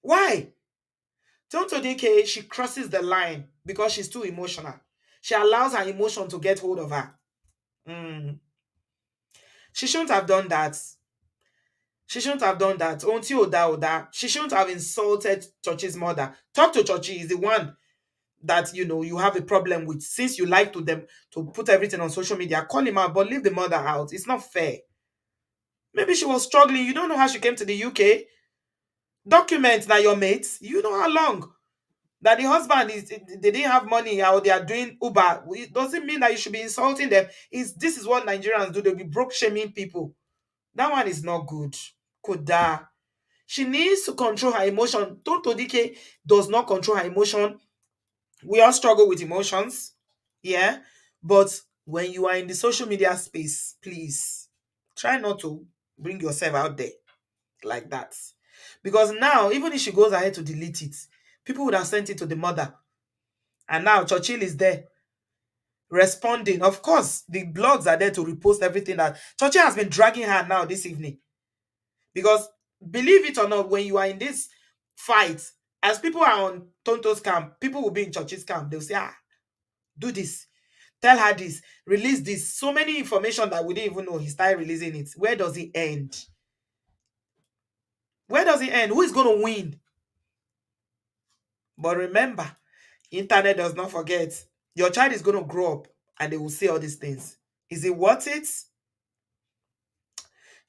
Why? Tonto Dikeh, she crosses the line because she's too emotional. She allows her emotion to get hold of her. She shouldn't have done that. She shouldn't have done that. Onti Oda Oda. She shouldn't have insulted Church's mother. Talk to Churchy. He's the one that you have a problem with, since you like to them to put everything on social media, call him out, but leave the mother out. It's not fair. Maybe she was struggling. You don't know how she came to the UK. Document that your mates. You know how long that the husband is, they didn't have money, or they are doing Uber. It doesn't mean that you should be insulting them. This is what Nigerians do. They'll be broke shaming people. That one is not good. Koda. She needs to control her emotion. Tonto Dikeh does not control her emotion. We all struggle with emotions. Yeah. But when you are in the social media space, please try not to bring yourself out there like that. Because now, even if she goes ahead to delete it, people would have sent it to the mother. And now Churchill is there responding. Of course, the blogs are there to repost everything that Churchill has been dragging her now this evening. Because believe it or not, when you are in this fight, as people are on Tonto's camp, people will be in Churchill's camp. They'll say, do this, tell her this, release this. So many information that we didn't even know. He started releasing it. Where does it end? Where does it end? Who is going to win? But remember, internet does not forget. Your child is going to grow up and they will say all these things. Is it worth it?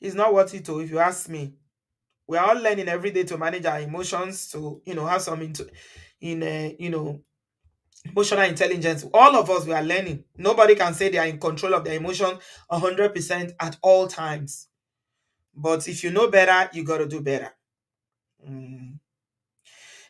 It's not worth it, if you ask me. We're all learning every day to manage our emotions, to have some emotional intelligence. All of us, we are learning. Nobody can say they are in control of their emotions 100% at all times. But if you know better, you got to do better. Mm.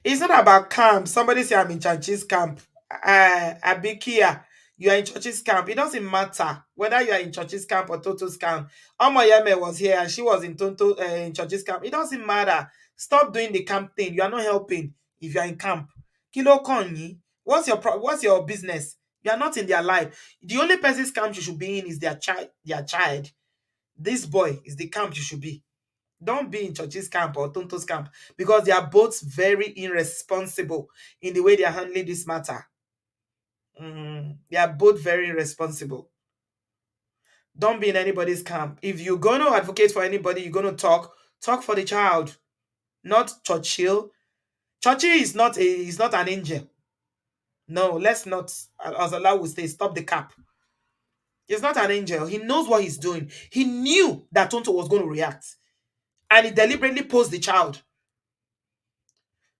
It's not about camp. Somebody say I'm in Church's camp. Abikia, you are in Church's camp. It doesn't matter whether you are in Church's camp or Toto's camp. Omoyeme was here and she was in in Church's camp. It doesn't matter. Stop doing the camp thing. You are not helping if you are in camp. Kilo konyi. What's your business? You are not in their life. The only person's camp you should be in is their child. Their child. This boy is the camp you should be. Don't be in Church's camp or Tonto's camp, because they are both very irresponsible in the way they are handling this matter. They are both very irresponsible. Don't be in anybody's camp. If you're going to advocate for anybody, you're going to talk for the child, not Churchill. Churchill is not an angel. No, let's not, as Allah will say, stop the cap. He's not an angel. He knows what he's doing. He knew that Tonto was going to react, and he deliberately posed the child.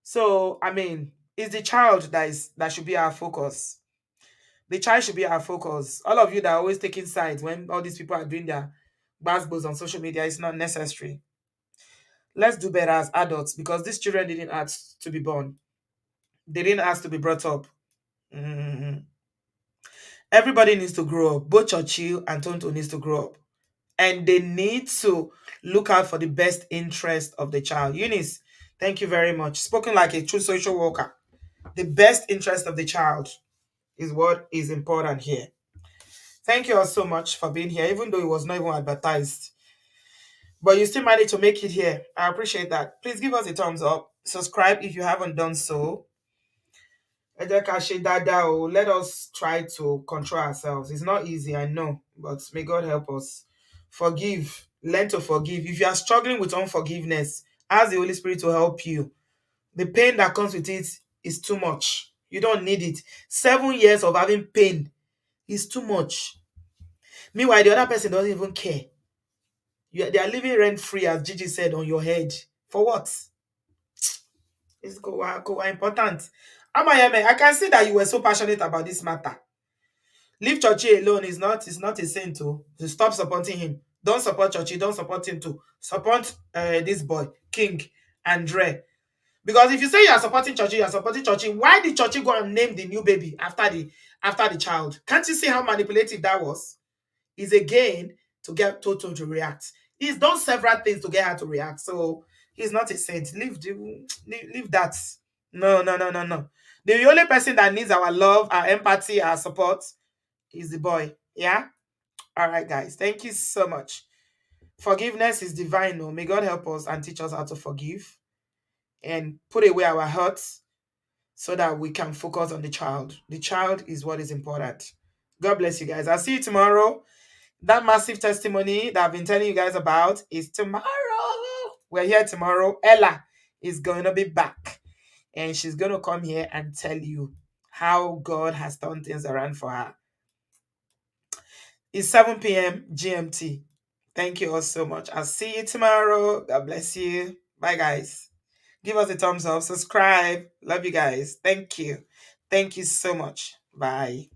So, I mean, it's the child that should be our focus. The child should be our focus. All of you that are always taking sides when all these people are doing their basketballs on social media, it's not necessary. Let's do better as adults, because these children didn't ask to be born. They didn't ask to be brought up. Mhm. Everybody needs to grow up. Both Churchill and Tonto needs to grow up. And they need to look out for the best interest of the child. Eunice, thank you very much. Spoken like a true social worker. The best interest of the child is what is important here. Thank you all so much for being here, even though it was not even advertised. But you still managed to make it here. I appreciate that. Please give us a thumbs up. Subscribe if you haven't done so. Ẹ jẹ́ ká ṣe dáadáa o. Let us try to control ourselves. It's not easy, I know, but may God help us. Forgive. Learn to forgive. If you are struggling with unforgiveness, ask the Holy Spirit to help you. The pain that comes with it is too much. You don't need it. 7 years of having pain is too much. Meanwhile, the other person doesn't even care. They are living rent free, as Gigi said, on your head. For what? It's important. Amayeme, I can see that you were so passionate about this matter. Leave Churchill alone is not a sin to stop supporting him. Don't support Churchill, don't support him too. Support this boy, King and Dre. Because if you say you are supporting Churchill, you are supporting Churchill, why did Churchill go and name the new baby after the child? Can't you see how manipulative that was? Is again to get Toto to react. He's done several things to get her to react. So he's not a saint. Leave that. No. The only person that needs our love, our empathy, our support is the boy. Yeah? All right, guys. Thank you so much. Forgiveness is divine. Oh, may God help us and teach us how to forgive and put away our hurts so that we can focus on the child. The child is what is important. God bless you guys. I'll see you tomorrow. That massive testimony that I've been telling you guys about is tomorrow. We're here tomorrow. Ella is going to be back, and she's going to come here and tell you how God has turned things around for her. It's 7 p.m. GMT. Thank you all so much. I'll see you tomorrow. God bless you. Bye, guys. Give us a thumbs up, subscribe. Love you guys. Thank you. Thank you so much. Bye.